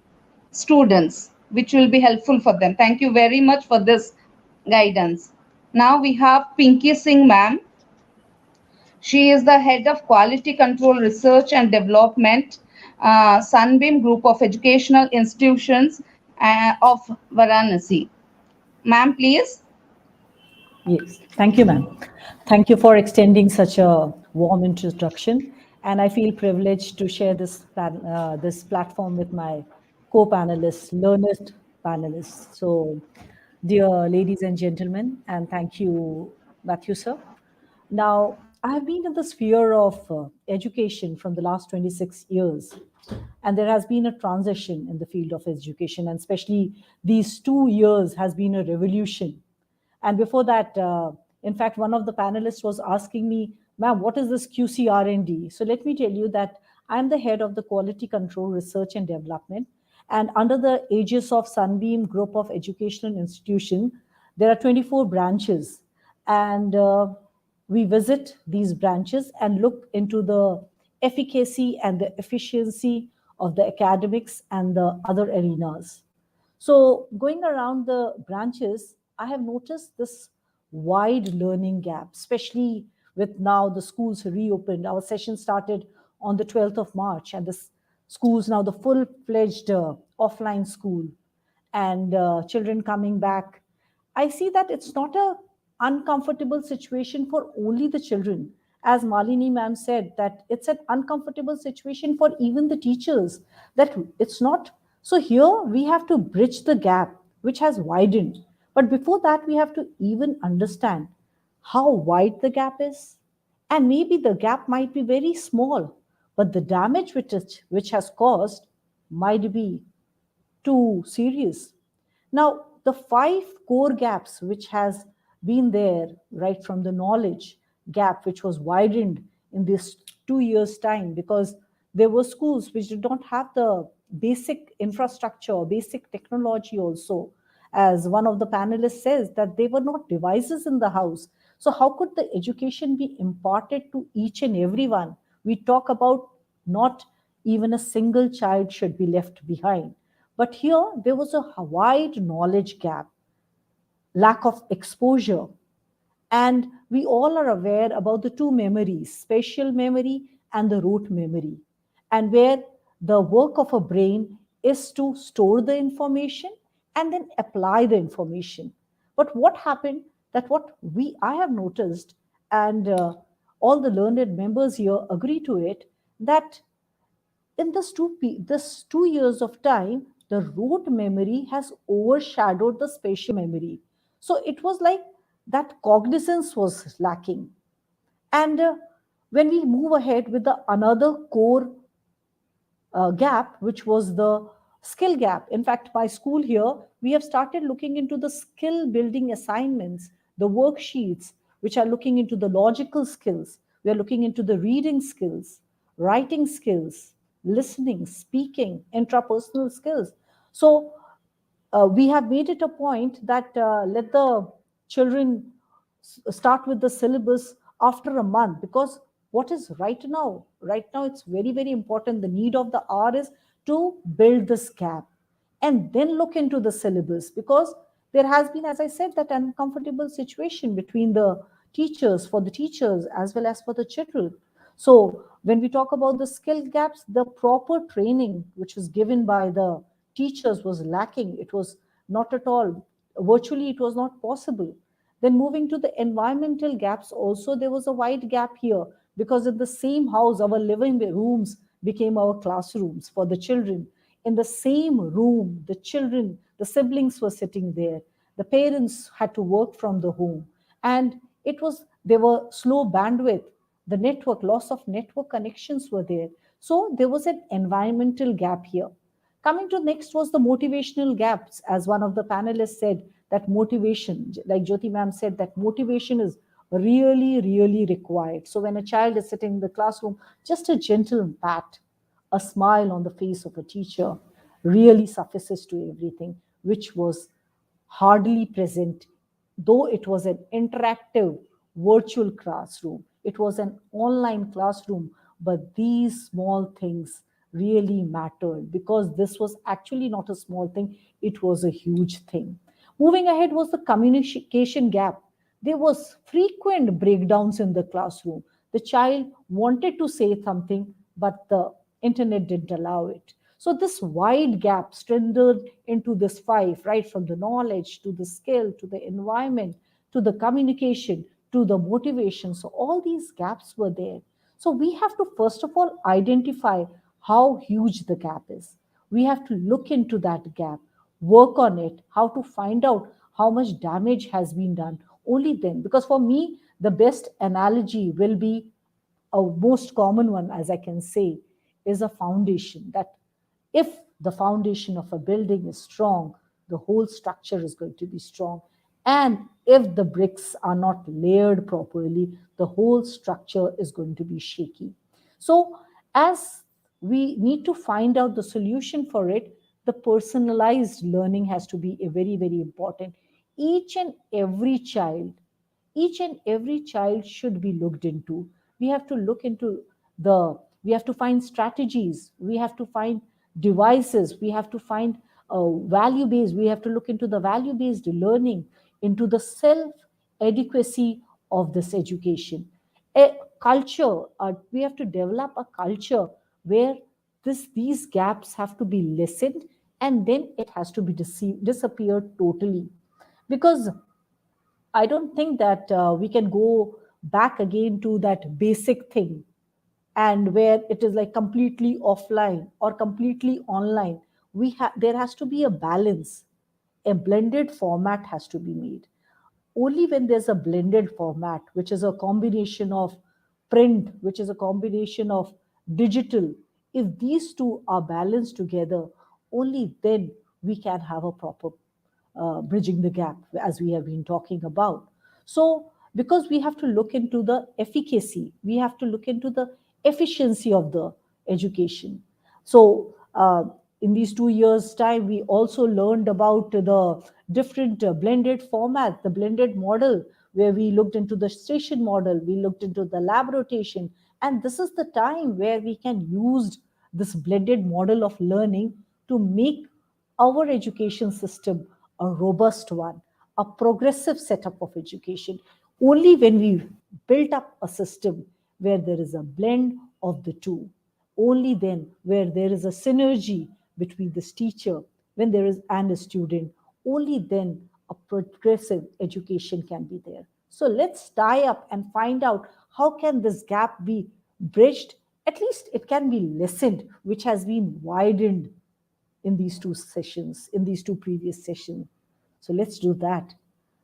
students, which will be helpful for them. Thank you very much for this guidance. Now we have Pinky Singh ma'am. She is the head of quality control research and development, Sunbeam Group of Educational Institutions of Varanasi. Ma'am, please. Yes, thank you, ma'am. Thank you for extending such a warm introduction. and I feel privileged to share this platform with my co-panelists, learned panelists. So, dear ladies and gentlemen, and thank you, Matthew, sir. Now, I have been in the sphere of education from the last 26 years, and there has been a transition in the field of education, and especially these 2 years has been a revolution. And before that, in fact, one of the panelists was asking me, ma'am, what is this QCR&D? So let me tell you that I'm the head of the Quality Control Research and Development. And under the aegis of Sunbeam Group of Educational Institution, there are 24 branches. And we visit these branches and look into the efficacy and the efficiency of the academics and the other arenas. So, going around the branches, I have noticed this wide learning gap, especially with now the schools reopened. Our session started on the 12th of March, and the schools now the full fledged offline school and children coming back. I see that it's not a uncomfortable situation for only the children. As Malini ma'am said, that it's an uncomfortable situation for even the teachers, that it's not. So here we have to bridge the gap, which has widened. But before that, we have to even understand how wide the gap is. And maybe the gap might be very small, but the damage which has caused might be too serious. Now, the five core gaps which has been there right from the knowledge gap, which was widened in this 2 years' time, because there were schools which did not have the basic infrastructure, basic technology also. As one of the panelists says, that they were not devices in the house. So how could the education be imparted to each and everyone? We talk about not even a single child should be left behind. But here there was a wide knowledge gap, lack of exposure. And we all are aware about the two memories, spatial memory and the rote memory, and where the work of a brain is to store the information and then apply the information. But what happened that what I have noticed, and all the learned members here agree to it, that in this 2 years of time, the rote memory has overshadowed the spatial memory. So it was like that cognizance was lacking. And when we move ahead with the another core gap, which was the skill gap. In fact, my school here, we have started looking into the skill building assignments, the worksheets, which are looking into the logical skills. We are looking into the reading skills, writing skills, listening, speaking, intrapersonal skills. So we have made it a point that let the children start with the syllabus after a month, because what is right now it's very very important, the need of the hour is to build this gap and then look into the syllabus, because there has been, as I said, that uncomfortable situation between the teachers, for the teachers as well as for the children. So when we talk about the skill gaps, the proper training which was given by the teachers was lacking. It was not at all, virtually it was not possible. Then moving to the environmental gaps also, there was a wide gap here, because in the same house, our living rooms became our classrooms for the children. In the same room, the children, the siblings were sitting there. The parents had to work from the home. And there were slow bandwidth, the network, loss of network connections were there. So there was an environmental gap here. Coming to next was the motivational gaps, as one of the panelists said, that motivation, like Jyoti ma'am said, that motivation is really, really required. So when a child is sitting in the classroom, just a gentle pat, a smile on the face of a teacher really suffices to everything, which was hardly present, though it was an interactive virtual classroom. It was an online classroom, but these small things really mattered, because this was actually not a small thing, it was a huge thing. Moving ahead was the communication gap. There was frequent breakdowns in the classroom. The child wanted to say something, but the internet didn't allow it. So this wide gap strengthened into this five, right from the knowledge to the skill to the environment to the communication to the motivation. So all these gaps were there. So we have to first of all identify how huge the gap is. We have to look into that gap, work on it, how to find out how much damage has been done. Only then, because for me, the best analogy will be a most common one, as I can say, is a foundation. That if the foundation of a building is strong, the whole structure is going to be strong. And if the bricks are not layered properly, the whole structure is going to be shaky. So, as we need to find out the solution for it, the personalized learning has to be a very, very important. Each and every child each and every child should be looked into. We have to look into the we have to find strategies, we have to find devices, we have to find value based we have to look into the value based learning, into the self adequacy of this education. A culture, we have to develop a culture where these gaps have to be lessened, and then it has to be disappeared totally. Because I don't think that we can go back again to that basic thing, and where it is like completely offline or completely online. There has to be a balance. A blended format has to be made. Only when there's a blended format, which is a combination of print, which is a combination of digital, if these two are balanced together, only then we can have a proper bridging the gap, as we have been talking about. So, because we have to look into the efficacy, we have to look into the efficiency of the education. So, in these 2 years' time, we also learned about the different blended format, the blended model, where we looked into the station model, we looked into the lab rotation, and this is the time where we can use this blended model of learning to make our education system a robust one, a progressive setup of education. Only when we built up a system where there is a blend of the two, only then where there is a synergy between this teacher, when there is and a student, only then a progressive education can be there. So let's tie up and find out how can this gap be bridged. At least it can be lessened, which has been widened in these two sessions, in these two previous sessions. So let's do that.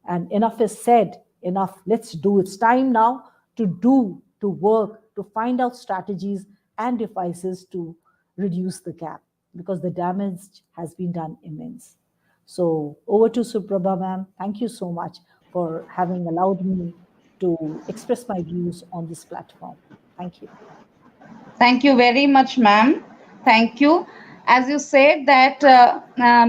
And enough is said, enough. Let's do. It's time now to do, to work, to find out strategies and devices to reduce the gap, because the damage has been done immense. So over to Suprabha ma'am. Thank you so much for having allowed me to express my views on this platform. Thank you. Thank you very much, ma'am. Thank you. As you said that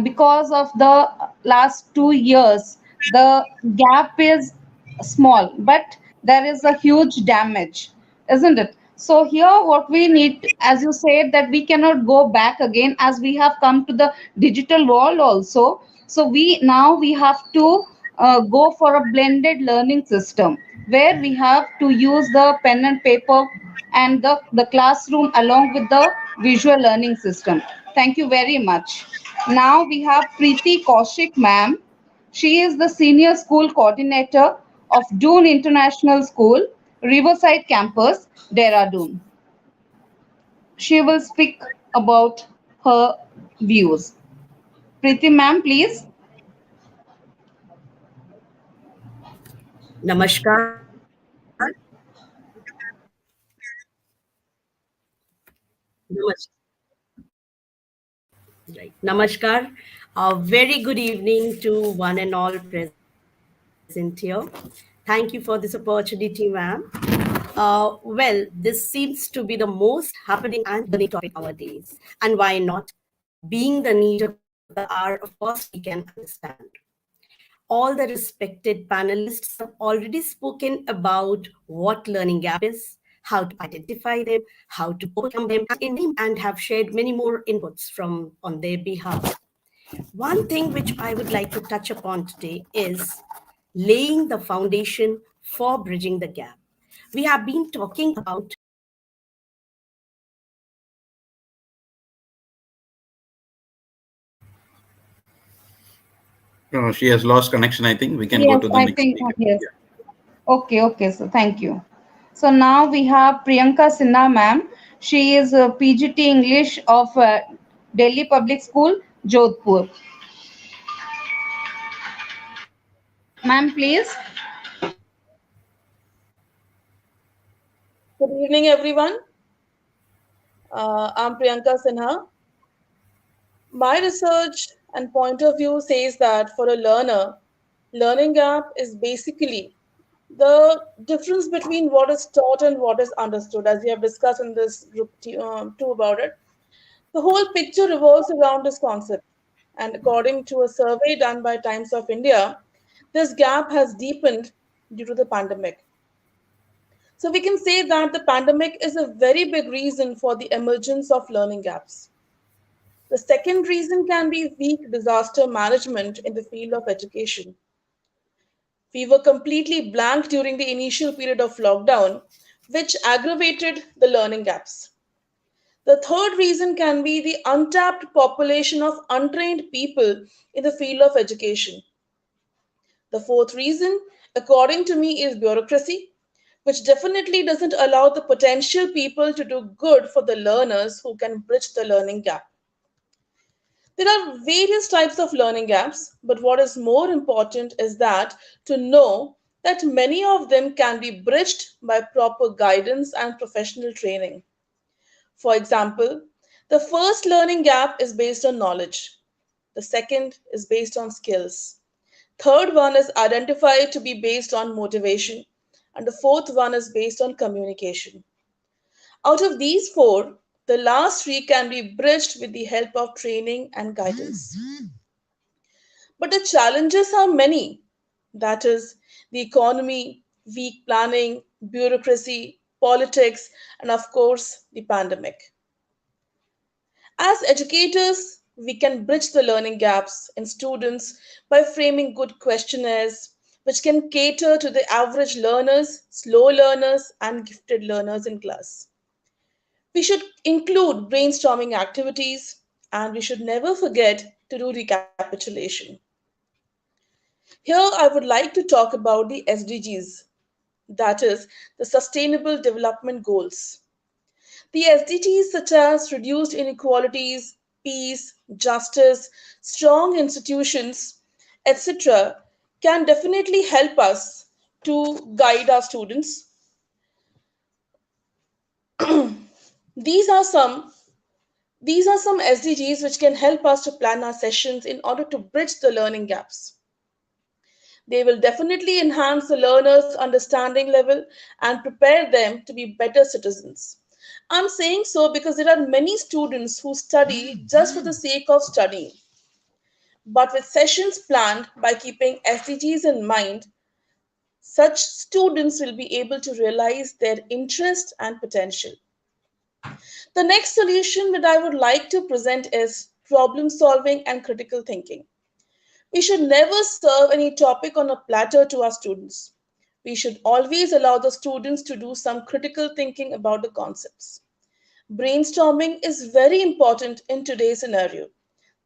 because of the last 2 years, the gap is small, but there is a huge damage, isn't it? So here, what we need, as you said, that we cannot go back again, as we have come to the digital world also. So we have to go for a blended learning system where we have to use the pen and paper and the classroom along with the visual learning system. Thank you very much. Now we have Preeti Kaushik ma'am. She is the senior school coordinator of Doon International School, Riverside Campus, Dehradun. She will speak about her views. Preeti ma'am, please. Namaskar. Namas- right. Namaskar. A very good evening to one and all present here. Thank you for this opportunity, ma'am. Well, this seems to be the most happening and burning topic nowadays. And why not? Being the need of the hour, of course, we can understand. All the respected panelists have already spoken about what learning gap is, how to identify them, how to overcome them, and have shared many more inputs from on their behalf. One thing which I would like to touch upon today is laying the foundation for bridging the gap. We have been talking about She has lost connection. I think we can go Yes, to the I next think, speaker. yes. Yeah. Okay, okay, so thank you. So now we have Priyanka Sinha ma'am. She is a PGT English of Delhi Public School, Jodhpur. Ma'am, please. Good evening, everyone. I'm Priyanka Sinha. My research and point of view says that for a learner, learning gap is basically the difference between what is taught and what is understood, as we have discussed in this group too about it. The whole picture revolves around this concept. And according to a survey done by Times of India, this gap has deepened due to the pandemic. So we can say that the pandemic is a very big reason for the emergence of learning gaps. The second reason can be weak disaster management in the field of education. We were completely blank during the initial period of lockdown, which aggravated the learning gaps. The third reason can be the untapped population of untrained people in the field of education. The fourth reason, according to me, is bureaucracy, which definitely doesn't allow the potential people to do good for the learners who can bridge the learning gap. There are various types of learning gaps, but what is more important is that to know that many of them can be bridged by proper guidance and professional training. For example, the first learning gap is based on knowledge. The second is based on skills. Third one is identified to be based on motivation. And the fourth one is based on communication. Out of these four, the last three can be bridged with the help of training and guidance. But the challenges are many. That is, the economy, weak planning, bureaucracy, politics, and of course, the pandemic. As educators, we can bridge the learning gaps in students by framing good questionnaires, which can cater to the average learners, slow learners, and gifted learners in class. We should include brainstorming activities, and we should never forget to do recapitulation. Here, I would like to talk about the SDGs, that is, the Sustainable Development Goals. The SDGs, such as reduced inequalities, peace, justice, strong institutions, etc., can definitely help us to guide our students. These are some these are some SDGs which can help us to plan our sessions in order to bridge the learning gaps. They will definitely enhance the learner's understanding level and prepare them to be better citizens. I'm saying so because there are many students who study just for the sake of studying. But with sessions planned by keeping SDGs in mind, such students will be able to realize their interest and potential. The next solution that I would like to present is problem solving and critical thinking. We should never serve any topic on a platter to our students. We should always allow the students to do some critical thinking about the concepts. Brainstorming is very important in today's scenario.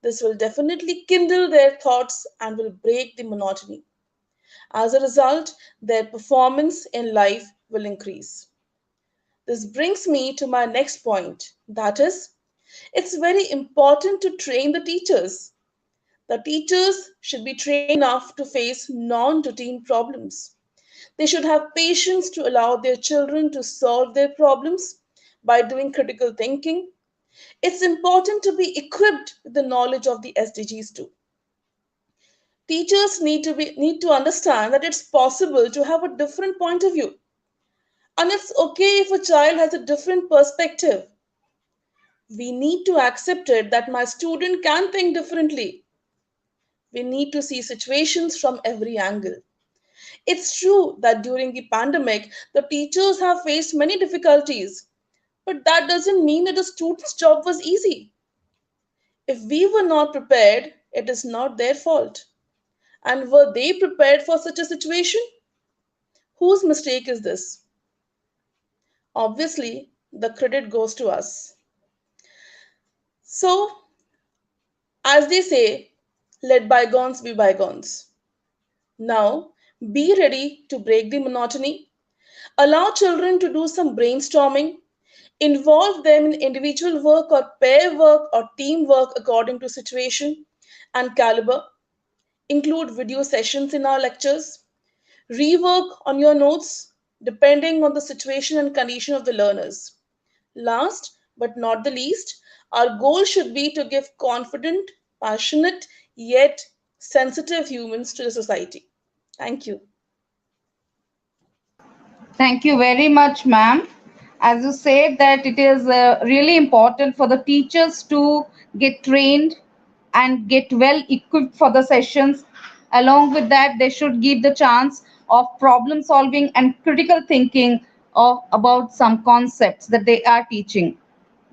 This will definitely kindle their thoughts and will break the monotony. As a result, their performance in life will increase. This brings me to my next point, that is, it's very important to train the teachers. The teachers should be trained enough to face non routine problems. They should have patience to allow their children to solve their problems by doing critical thinking. It's important to be equipped with the knowledge of the SDGs too. Teachers need to understand that it's possible to have a different point of view. And it's okay if a child has a different perspective. We need to accept it that my student can think differently. We need to see situations from every angle. It's true that during the pandemic, the teachers have faced many difficulties, but that doesn't mean that the student's job was easy. If we were not prepared, it is not their fault. And were they prepared for such a situation? Whose mistake is this? Obviously, the credit goes to us. So, as they say, let bygones be bygones. Now, be ready to break the monotony. Allow children to do some brainstorming, involve them in individual work or pair work or teamwork according to situation and caliber, include video sessions in our lectures, rework on your notes depending on the situation and condition of the learners. Last but not the least, our goal should be to give confident, passionate, yet sensitive humans to the society. Thank you. Thank you very much, ma'am. As you said, that it is really important for the teachers to get trained and get well equipped for the sessions. Along with that, they should give the chance of problem solving and critical thinking of about some concepts that they are teaching.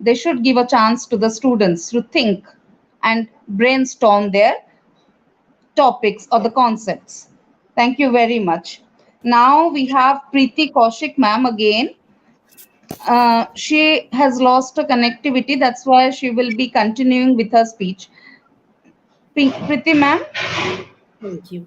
They should give a chance to the students to think and brainstorm their topics or the concepts. Thank you very much. Now we have Preeti Kaushik ma'am again. She has lost her connectivity. That's why she will be continuing with her speech. Preeti ma'am? Thank you.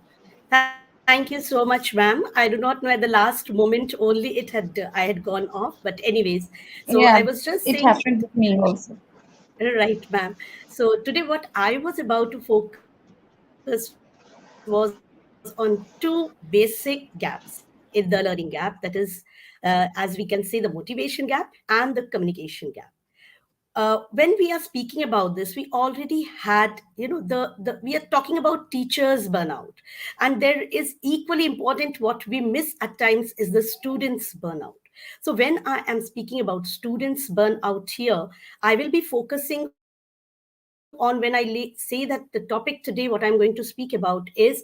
Thank you so much, ma'am. I do not know at the last moment only I had gone off, but anyways, so Yeah, I was just it saying, happened with me also. right, ma'am. So today what I was about to focus was on two basic gaps in the learning gap. That is, as we can say, the motivation gap and the communication gap. When we are speaking about this, we already had, the we are talking about teachers burnout, and there is equally important what we miss at times is the students burnout. So when I am speaking about students burnout here, I will be focusing on when I say that the topic today, what I'm going to speak about is,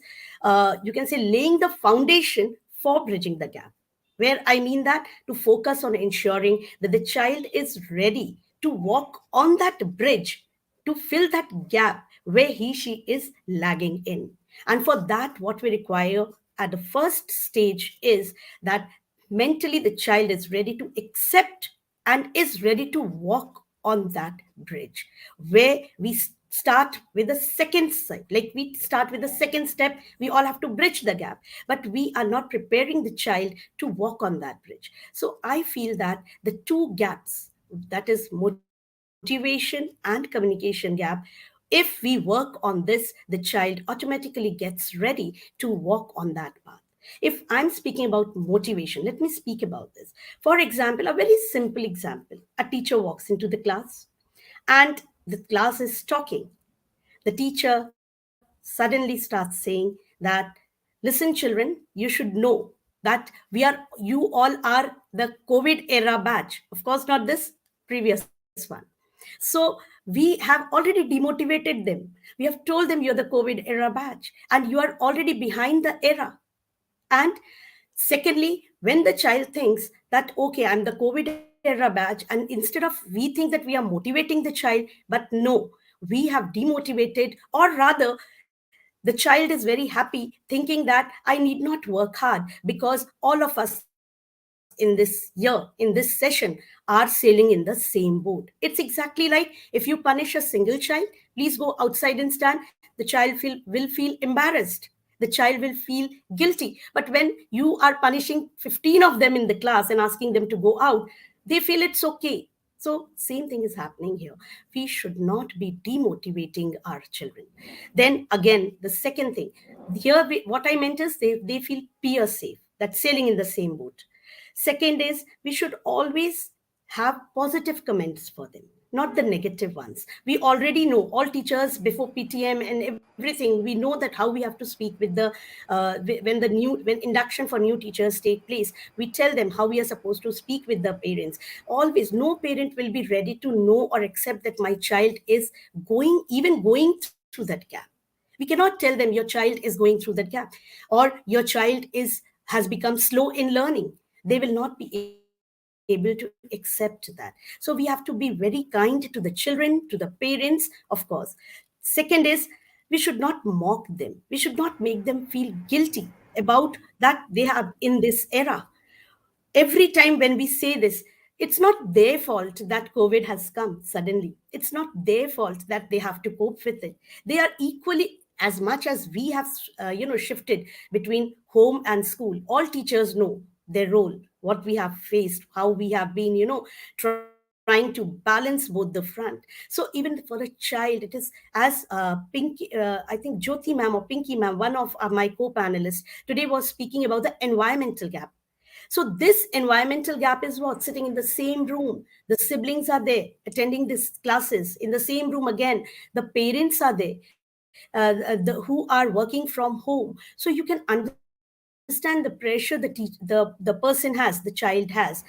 you can say, laying the foundation for bridging the gap, where I mean that to focus on ensuring that the child is ready to walk on that bridge to fill that gap where he she is lagging in. And for that, what we require at the first stage is that mentally the child is ready to accept and is ready to walk on that bridge, where we start with the second side, like we start with the second step, we all have to bridge the gap, but we are not preparing the child to walk on that bridge. So I feel that the two gaps, that is motivation and communication gap, if we work on this, the child automatically gets ready to walk on that path. If I'm speaking about motivation, let me speak about this. For example, a very simple example: a teacher walks into the class and the class is talking. The teacher suddenly starts saying that, listen children, you should know that you all are the COVID era batch, of course not this previous one. So we have already demotivated them. We have told them you're the COVID era batch and you are already behind the era. And secondly, when the child thinks that, okay, I'm the COVID era batch, and instead of we think that we are motivating the child, but no, we have demotivated, or rather, the child is very happy thinking that I need not work hard because all of us in this year, in this session, are sailing in the same boat. It's exactly like if you punish a single child, please go outside and stand, the child will feel embarrassed. The child will feel guilty. But when you are punishing 15 of them in the class and asking them to go out, they feel it's okay. So, same thing is happening here. We should not be demotivating our children. Then, again, the second thing here, what I meant is they feel peer safe, that's sailing in the same boat. Second is we should always have positive comments for them, not the negative ones. We already know, all teachers before PTM and everything, we know that how we have to speak with the when induction for new teachers take place. We tell them how we are supposed to speak with the parents. Always, no parent will be ready to know or accept that my child is going through that gap. We cannot tell them your child is going through that gap, or your child is has become slow in learning. They will not be able to accept that. So we have to be very kind to the children, to the parents, of course. Second is, we should not mock them. We should not make them feel guilty about that they are in this era. Every time when we say this, it's not their fault that COVID has come suddenly. It's not their fault that they have to cope with it. They are equally, as much as we have shifted between home and school. All teachers know their role, what we have faced, how we have been, trying to balance both the front. So even for a child, it is as Pinky, I think Jyoti ma'am or Pinky ma'am, one of my co-panelists today was speaking about the environmental gap. So this environmental gap is what? Sitting in the same room. The siblings are there attending these classes. In the same room again, the parents are there, who are working from home. So you can understand the pressure the person has, the child has.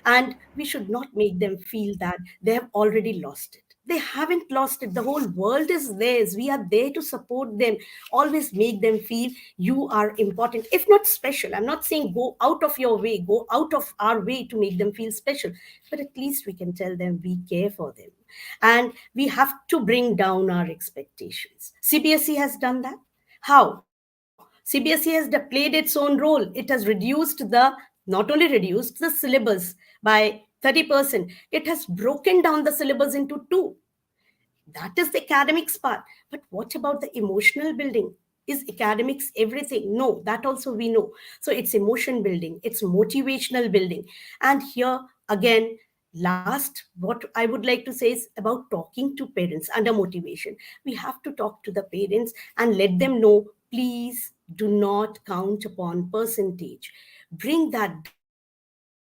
And we should not make them feel that they have already lost it. They haven't lost it. The whole world is theirs. We are there to support them. Always make them feel you are important, if not special. I'm not saying go out of your way, go out of our way to make them feel special, but at least we can tell them we care for them. And we have to bring down our expectations. CBSE has done that. How? CBSE has played its own role. It has reduced not only reduced the syllabus by 30%, it has broken down the syllabus into two. That is the academics part. But what about the emotional building? Is academics everything? No, that also we know. So it's emotion building, it's motivational building. And here again, last, what I would like to say is about talking to parents under motivation. We have to talk to the parents and let them know, please do not count upon percentage. Bring that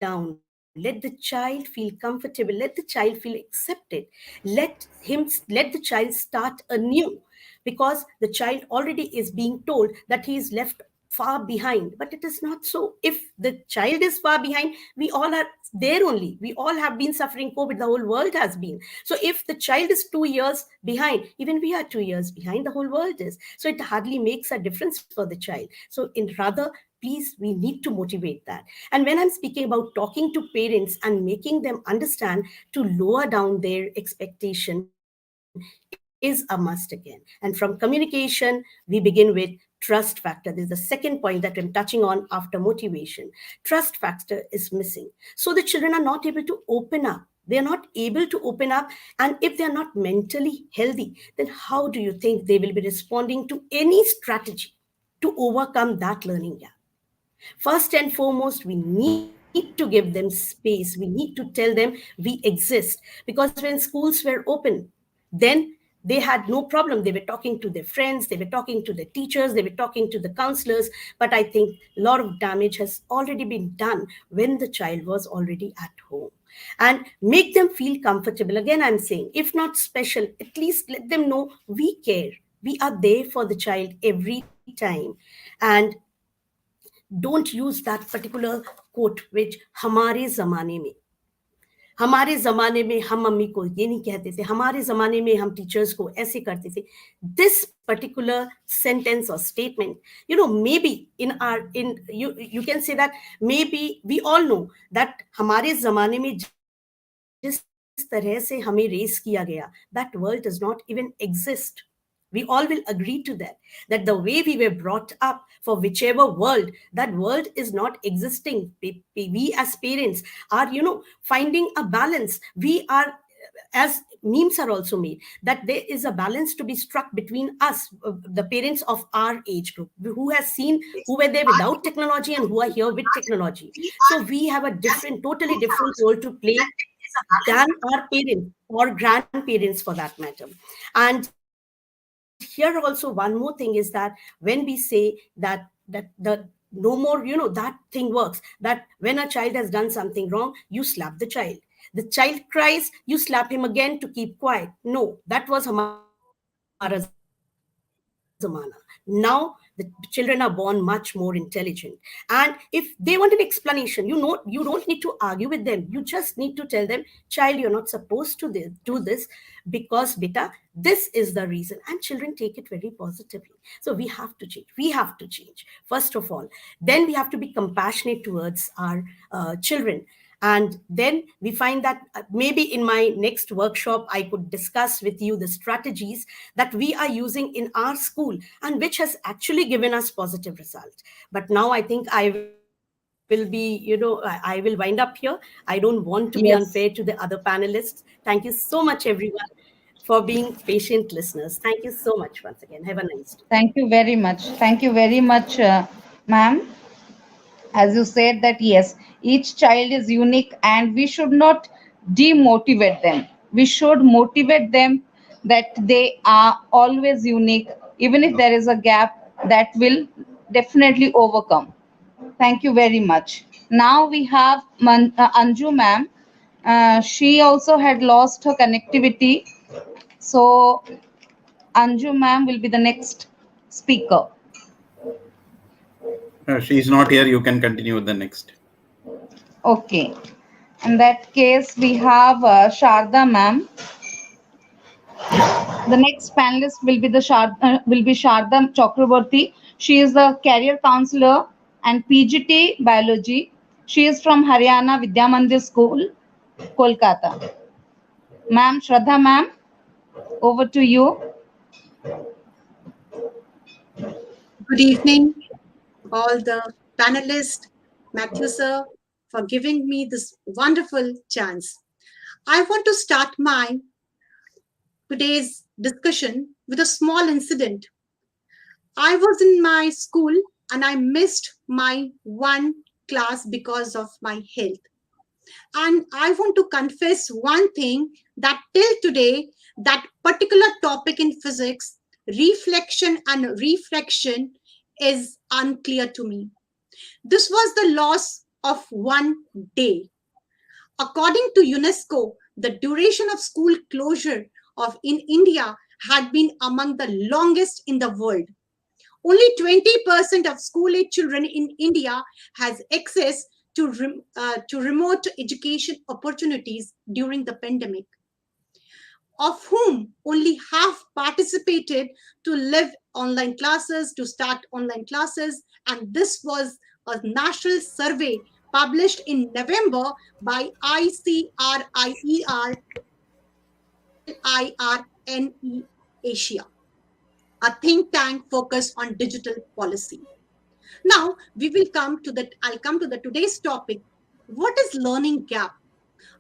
down. Let the child feel comfortable. Let the child feel accepted. Let the child start anew, because the child already is being told that he is left far behind. But it is not so. If the child is far behind, we all are there only. We all have been suffering COVID, the whole world has been. So if the child is 2 years behind, even we are 2 years behind, the whole world is. So it hardly makes a difference for the child. So in rather, please, we need to motivate that. And when I'm speaking about talking to parents and making them understand to lower down their expectation is a must again. And from communication, we begin with trust factor. This is the second point that I'm touching on after motivation. Trust factor is missing. So the children are not able to open up. They are not able to open up. And if they are not mentally healthy, then how do you think they will be responding to any strategy to overcome that learning gap? First and foremost, we need to give them space. We need to tell them we exist. Because when schools were open, then they had no problem. They were talking to their friends, they were talking to the teachers, they were talking to the counselors. But I think a lot of damage has already been done when the child was already at home. And make them feel comfortable. Again, I'm saying, if not special, at least let them know we care. We are there for the child every time. And don't use that particular quote which हमारे ज़माने में, हमारे ज़माने में हम mummy को ये नहीं कहते थे, हमारे ज़माने में हम टीचर्स को ऐसे करते थे. This particular sentence or statement, maybe you can say that maybe we all know that हमारे ज़माने में जिस तरह से हमें रेस किया गया, that world does not even exist. We all will agree to that the way we were brought up for whichever world, that world is not existing. We as parents are, finding a balance. We are, as memes are also made, that there is a balance to be struck between us, the parents of our age group, who were there without technology and who are here with technology. So we have a totally different role to play than our parents or grandparents for that matter. And here also one more thing is that when we say that the no more, that thing works, that when a child has done something wrong, you slap the child. The child cries, you slap him again to keep quiet. No, that was Hamara Zamana. Now the children are born much more intelligent. And if they want an explanation, you don't need to argue with them. You just need to tell them, child, you're not supposed to do this because, beta, this is the reason. And children take it very positively. So we have to change. We have to change, first of all. Then we have to be compassionate towards our children. And then we find that maybe in my next workshop, I could discuss with you the strategies that we are using in our school and which has actually given us positive results. But now I think I will be, I will wind up here. I don't want to be unfair to the other Yes. panelists. Thank you so much, everyone, for being patient listeners. Thank you so much once again. Have a nice day. Thank you very much. Thank you very much, ma'am. as you said, that yes, each child is unique and we should not demotivate them. We should motivate them that they are always unique. Even if there is a gap, that will definitely overcome. Thank you very much. Now we have Anju ma'am. She also had lost her connectivity. So Anju ma'am will be the next speaker. She's not here. You can continue with the next. Okay. In that case, we have Sharda ma'am. The next panelist will be Sharda Chakraborty. She is the career counselor and PGT biology. She is from Haryana Vidya Mandir School, Kolkata. Ma'am, Shraddha ma'am, over to you. Good evening, all the panelists, Matthew sir, for giving me this wonderful chance. I want to start my today's discussion with a small incident. I was in my school and I missed my one class because of my health. And I want to confess one thing, that till today, that particular topic in physics, reflection and refraction, is unclear to me. This was the loss of one day. According to UNESCO, the duration of school closure of in India had been among the longest in the world. Only 20% of school-age children in India has access to remote education opportunities during the pandemic, of whom only half participated to live online classes, to start online classes. And this was a national survey published in November by ICRIER LIRNE Asia, a think tank focused on digital policy. Now I'll come to the today's topic. What is learning gap?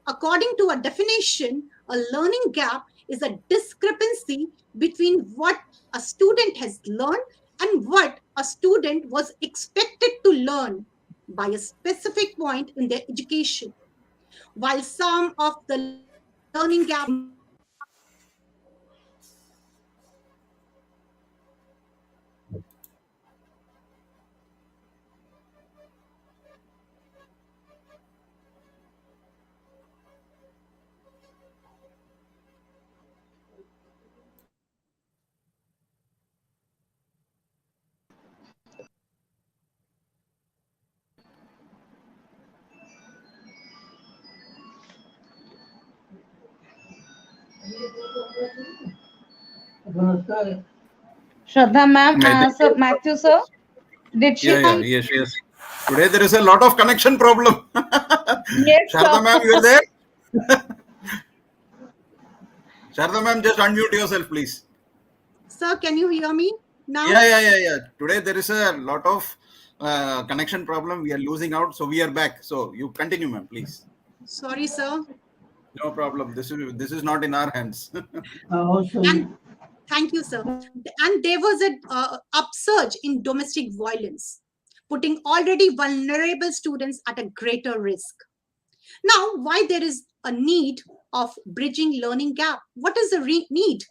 According to a definition, a learning gap is a discrepancy between what a student has learned and what a student was expected to learn by a specific point in their education. While some of the learning gap might be obvious, others are subtle and often invisible. One example is Shraddha ma'am, I think. sir, Matthew sir, did she Yeah, yeah, come? yes, yes. Today there is a lot of connection problem. Yes, sir. Sharda ma'am, you are there? Sharda ma'am, just unmute yourself, please. Sir, can you hear me now? Yeah, yeah, yeah, yeah. Today there is a lot of connection problem. We are losing out, so we are back. So you continue, ma'am, please. Sorry, sir. No problem. This is not in our hands. And thank you, sir. And there was an upsurge in domestic violence, putting already vulnerable students at a greater risk. Now, why there is a need of bridging learning gap? What is the need?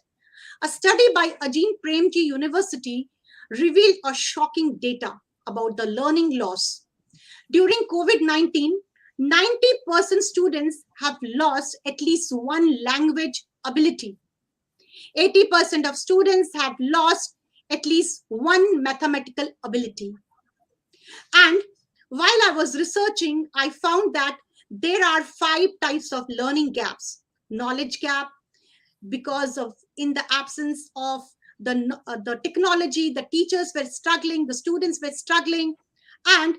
A study by Ajin Premji University revealed a shocking data about the learning loss. During COVID-19, 90% students have lost at least one language ability. 80% of students have lost at least one mathematical ability. And while I was researching, I found that there are 5 types of learning gaps. Knowledge gap, because of in the absence of the technology, the teachers were struggling, the students were struggling, and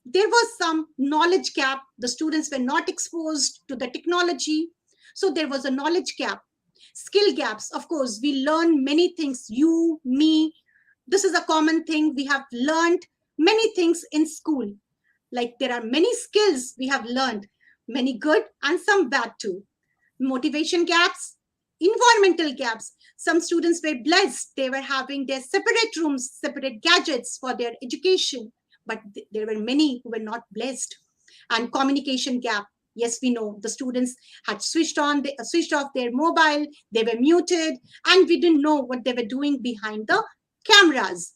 there was some knowledge gap. The students were not exposed to the technology, so there was a knowledge gap. Skill gaps, of course, we learn many things, you, me, this is a common thing. We have learned many things in school, like there are many skills we have learned, many good and some bad too. Motivation gaps, environmental gaps. Some students were blessed, they were having their separate rooms, separate gadgets for their education, but there were many who were not blessed. And communication gap. Yes, we know the students had switched off their mobile, they were muted, and we didn't know what they were doing behind the cameras.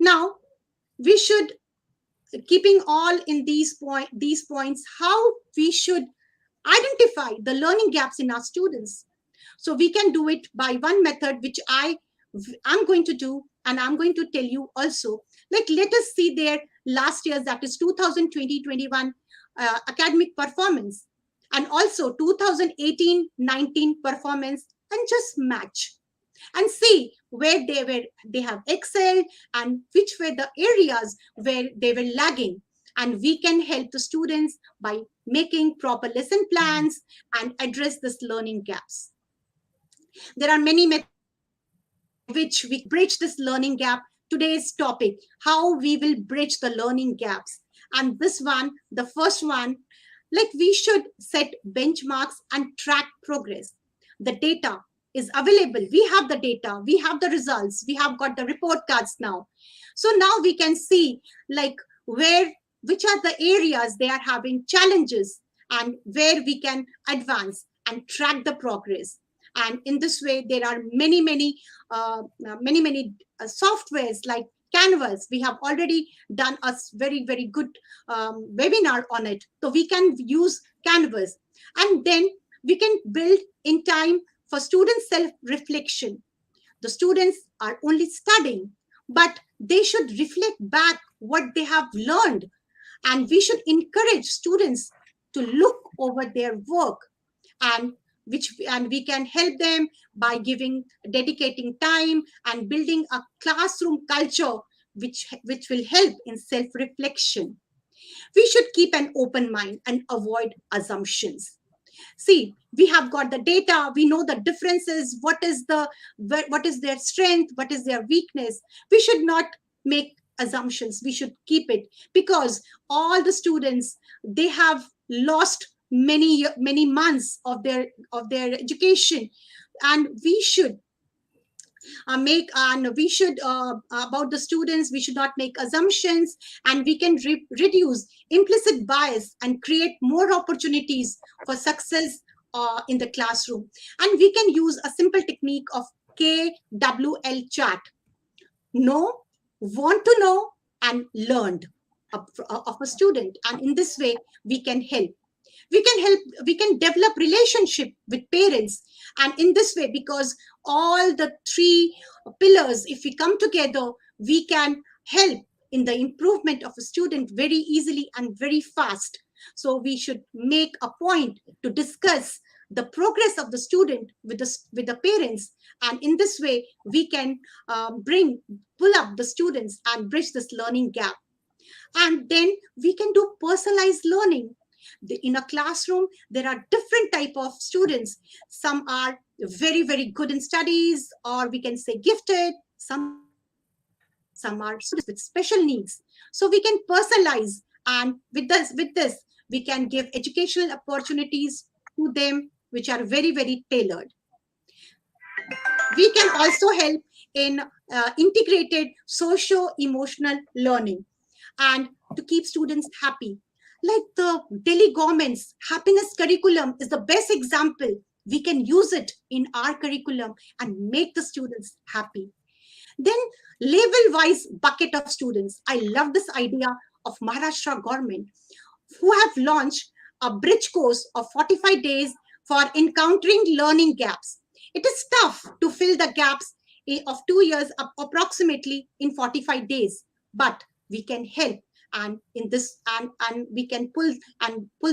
Now, we should, keeping all in these points, how we should identify the learning gaps in our students. So we can do it by one method, which I'm going to do, and I'm going to tell you also. Like, let us see their last year's, that is 2020-21 academic performance, and also 2018-19 performance, and just match and see where they have excelled and which were the areas where they were lagging. And we can help the students by making proper lesson plans and address this learning gaps. There are many methods by which we bridge this learning gap. Today's topic, how we will bridge the learning gaps. And this one, the first one, like, we should set benchmarks and track progress. The data is available. We have the data, we have the results, we have got the report cards now. So now we can see, like, which are the areas they are having challenges, and where we can advance and track the progress. And in this way, there are many softwares like Canvas. We have already done a very, very good webinar on it. So we can use Canvas, and then we can build in time for student self-reflection. The students are only studying, but they should reflect back what they have learned. And we should encourage students to look over their work, and we can help them by dedicating time and building a classroom culture which will help in self-reflection. We should keep an open mind and avoid assumptions. See, we have got the data, we know the differences, what is their strength, what is their weakness. We should not make assumptions, we should keep it, because all the students, they have lost many months of their education. And we should make and we should about the students, we should not make assumptions, and we can reduce implicit bias and create more opportunities for success in the classroom. And we can use a simple technique of KWL chart: know, want to know, and learned of a student. And in this way, we can help. We can develop relationship with parents. And in this way, because all the three pillars, if we come together, we can help in the improvement of a student very easily and very fast. So we should make a point to discuss the progress of the student with the parents. And in this way, we can pull up the students and bridge this learning gap. And then we can do personalized learning. In a classroom, there are different type of students. Some are very, very good in studies, or we can say gifted. Some are students with special needs. So we can personalize, and with this we can give educational opportunities to them which are very, very tailored. We can also help in integrated socio-emotional learning, and to keep students happy. Like the Delhi government's happiness curriculum is the best example. We can use it in our curriculum and make the students happy. Then level-wise bucket of students. I love this idea of Maharashtra government, who have launched a bridge course of 45 days for encountering learning gaps. It is tough to fill the gaps of 2 years approximately in 45 days, but we can help, and in this and we can pull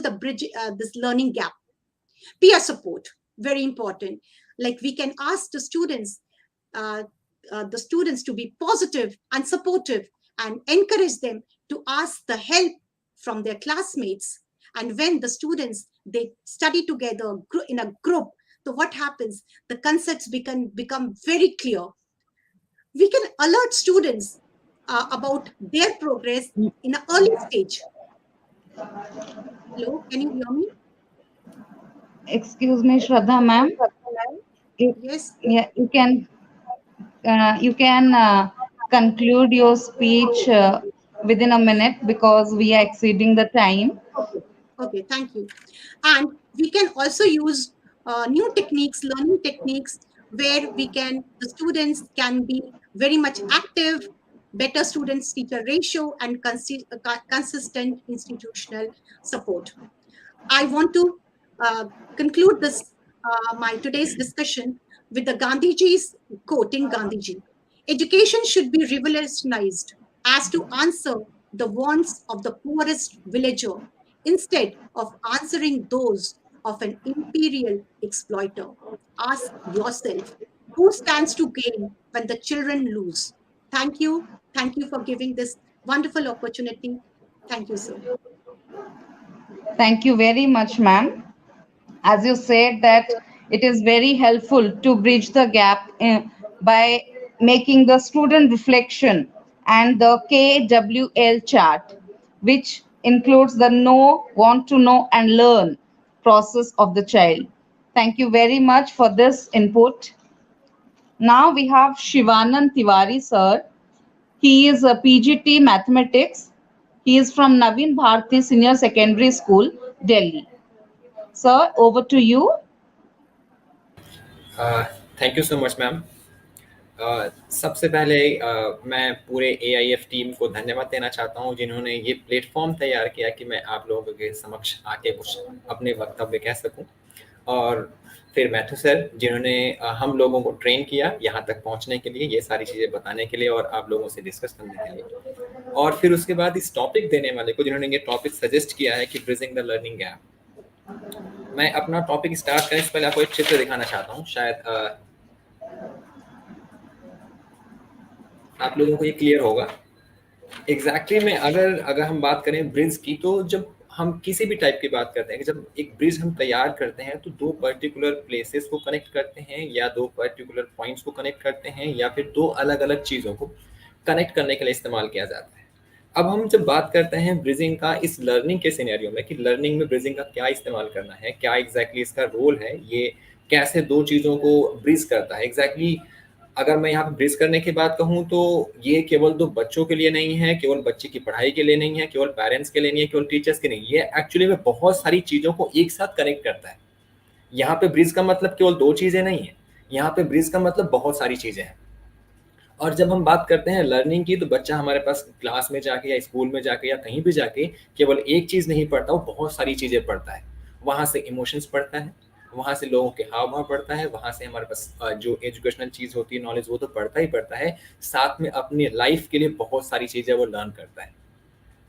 the bridge, this learning gap. Peer support, very important. Like, we can ask uh, the students to be positive and supportive, and encourage them to ask the help from their classmates. And when the students, they study together in a group, so what happens, the concepts become very clear. We can alert students about their progress in an early stage. Hello, can you hear me? Excuse me, Shraddha ma'am. You, Yes. yeah, you can conclude your speech within a minute because we are exceeding the time. Okay, okay, thank you. And we can also use new techniques, learning techniques, where the students can be very much active, better students teacher ratio, and consistent institutional support. I want to uh, conclude this my today's discussion with the Gandhiji's quoting Gandhiji. Education should be revolutionized as to answer the wants of the poorest villager instead of answering those of an imperial exploiter. Ask yourself, who stands to gain when the children lose? Thank you. Thank you for giving this wonderful opportunity. Thank you, sir. Thank you very much, ma'am. As you said that it is very helpful to bridge the gap by making the student reflection and the KWL chart, which includes the know, want to know, and learn process of the child. Thank you very much for this input. Now we have Shivanand Tiwari, sir. He is a PGT Mathematics. He is from Naveen Bharati Senior Secondary School, Delhi. Sir, over to you. Thank you so much ma'am. सबसे पहले मैं पूरे AIF team को धन्यवाद देना चाहता हूं जिन्होंने ये प्लेटफॉर्म तैयार किया कि मैं आप लोगों के समक्ष आके कुछ अपने वक्तव्य कह सकूं, और फिर मैथ्यू सर जिन्होंने हम लोगों को ट्रेन किया यहाँ तक पहुँचने के लिए, ये सारी चीज़ें बताने के लिए और आप लोगों से डिस्कस करने के लिए, और फिर उसके बाद इस टॉपिक देने वाले को जिन्होंने ये टॉपिक सजेस्ट किया है कि ब्रिजिंग द लर्निंग गैप। मैं अपना टॉपिक स्टार्ट करने से पहले आपको एक चित्र दिखाना चाहता हूँ, शायद आप लोगों को ये क्लियर होगा। एग्जैक्टली में अगर हम बात करें ब्रिज की, तो जब हम किसी भी टाइप की बात करते हैं कि जब एक ब्रिज हम तैयार करते हैं तो दो पर्टिकुलर प्लेसेस को कनेक्ट करते हैं या दो पर्टिकुलर पॉइंट्स को कनेक्ट करते हैं या फिर दो अलग अलग चीज़ों को कनेक्ट करने के लिए इस्तेमाल किया जाता है। अब हम जब बात करते हैं ब्रिजिंग का इस लर्निंग के सिनेरियो में कि लर्निंग में ब्रिजिंग का क्या इस्तेमाल करना है, क्या एग्जैक्टली इसका रोल है, ये कैसे दो चीज़ों को ब्रिज करता है एग्जैक्टली। अगर मैं यहाँ पे ब्रिज करने की बात कहूँ तो ये केवल दो बच्चों के लिए नहीं है, केवल बच्चे की पढ़ाई के लिए नहीं है, केवल पेरेंट्स के लिए नहीं है, केवल टीचर्स के नहीं, ये एक्चुअली में बहुत सारी चीज़ों को एक साथ कनेक्ट करता है। यहाँ पे ब्रिज का मतलब केवल दो चीज़ें नहीं है, यहाँ पे ब्रिज का मतलब बहुत सारी चीज़ें हैं। और जब हम बात करते हैं लर्निंग की, तो बच्चा हमारे पास क्लास में जाके या स्कूल में जाके या कहीं भी जाके केवल एक चीज़ नहीं पढ़ता, वो बहुत सारी चीज़ें पढ़ता है। वहाँ से इमोशंस पढ़ता है, वहाँ से लोगों के हाव भाव पढ़ता है, वहाँ से हमारे पास जो एजुकेशनल चीज़ होती है, नॉलेज, वो तो पढ़ता ही पढ़ता है, साथ में अपनी लाइफ के लिए बहुत सारी चीज़ें वो लर्न करता है।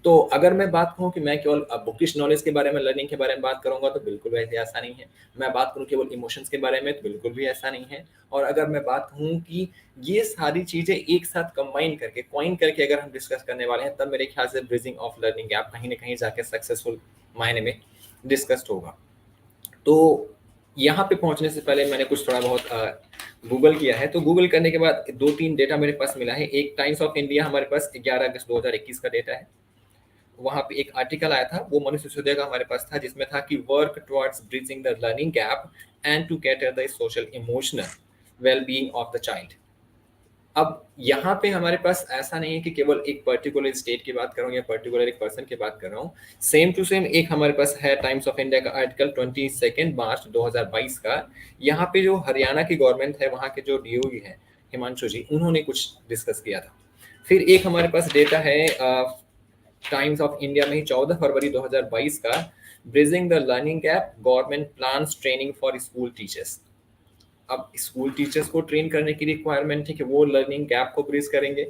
तो अगर मैं बात कहूँ कि मैं केवल बुकिश नॉलेज के बारे में, लर्निंग के बारे में बात करूँगा तो बिल्कुल वैसे ऐसा नहीं है। मैं बात करूँ केवल इमोशंस के बारे में तो बिल्कुल भी ऐसा नहीं है। और अगर मैं बात कहूँ कि ये सारी चीज़ें एक साथ कंबाइन करके, कॉइन करके अगर हम डिस्कस करने वाले हैं, तब मेरे ख्याल से ब्रिजिंग ऑफ लर्निंग गैप कहीं ना कहीं जाके सक्सेसफुल मायने में डिस्कस्ड होगा। तो यहाँ पे पहुँचने से पहले मैंने कुछ थोड़ा बहुत गूगल किया है। तो गूगल करने के बाद दो तीन डेटा मेरे पास मिला है। एक टाइम्स ऑफ इंडिया हमारे पास 11 अगस्त 2021 का डेटा है। वहाँ पे एक आर्टिकल आया था, वो मनुष्य सिसोदिया का हमारे पास था, जिसमें था कि work towards bridging the learning gap and to cater the social emotional well-being of the child. अब यहाँ पे हमारे पास ऐसा नहीं है कि केवल एक पर्टिकुलर स्टेट की बात कर रहा हूँ या पर्टिकुलर एक पर्सन की बात कर रहा हूँ। सेम टू सेम एक हमारे पास है टाइम्स ऑफ इंडिया का आर्टिकल 22 मार्च 2022 का। यहाँ पे जो हरियाणा की गवर्नमेंट है, वहाँ के जो DOE है हिमांशु जी, उन्होंने कुछ डिस्कस किया था। फिर एक हमारे पास डेटा है टाइम्स ऑफ इंडिया में ही 14 फरवरी 2022 का, bridging the learning gap, government plans training for school teachers. अब स्कूल टीचर्स को ट्रेन करने की रिक्वायरमेंट है कि वो लर्निंग गैप को ब्रिज करेंगे।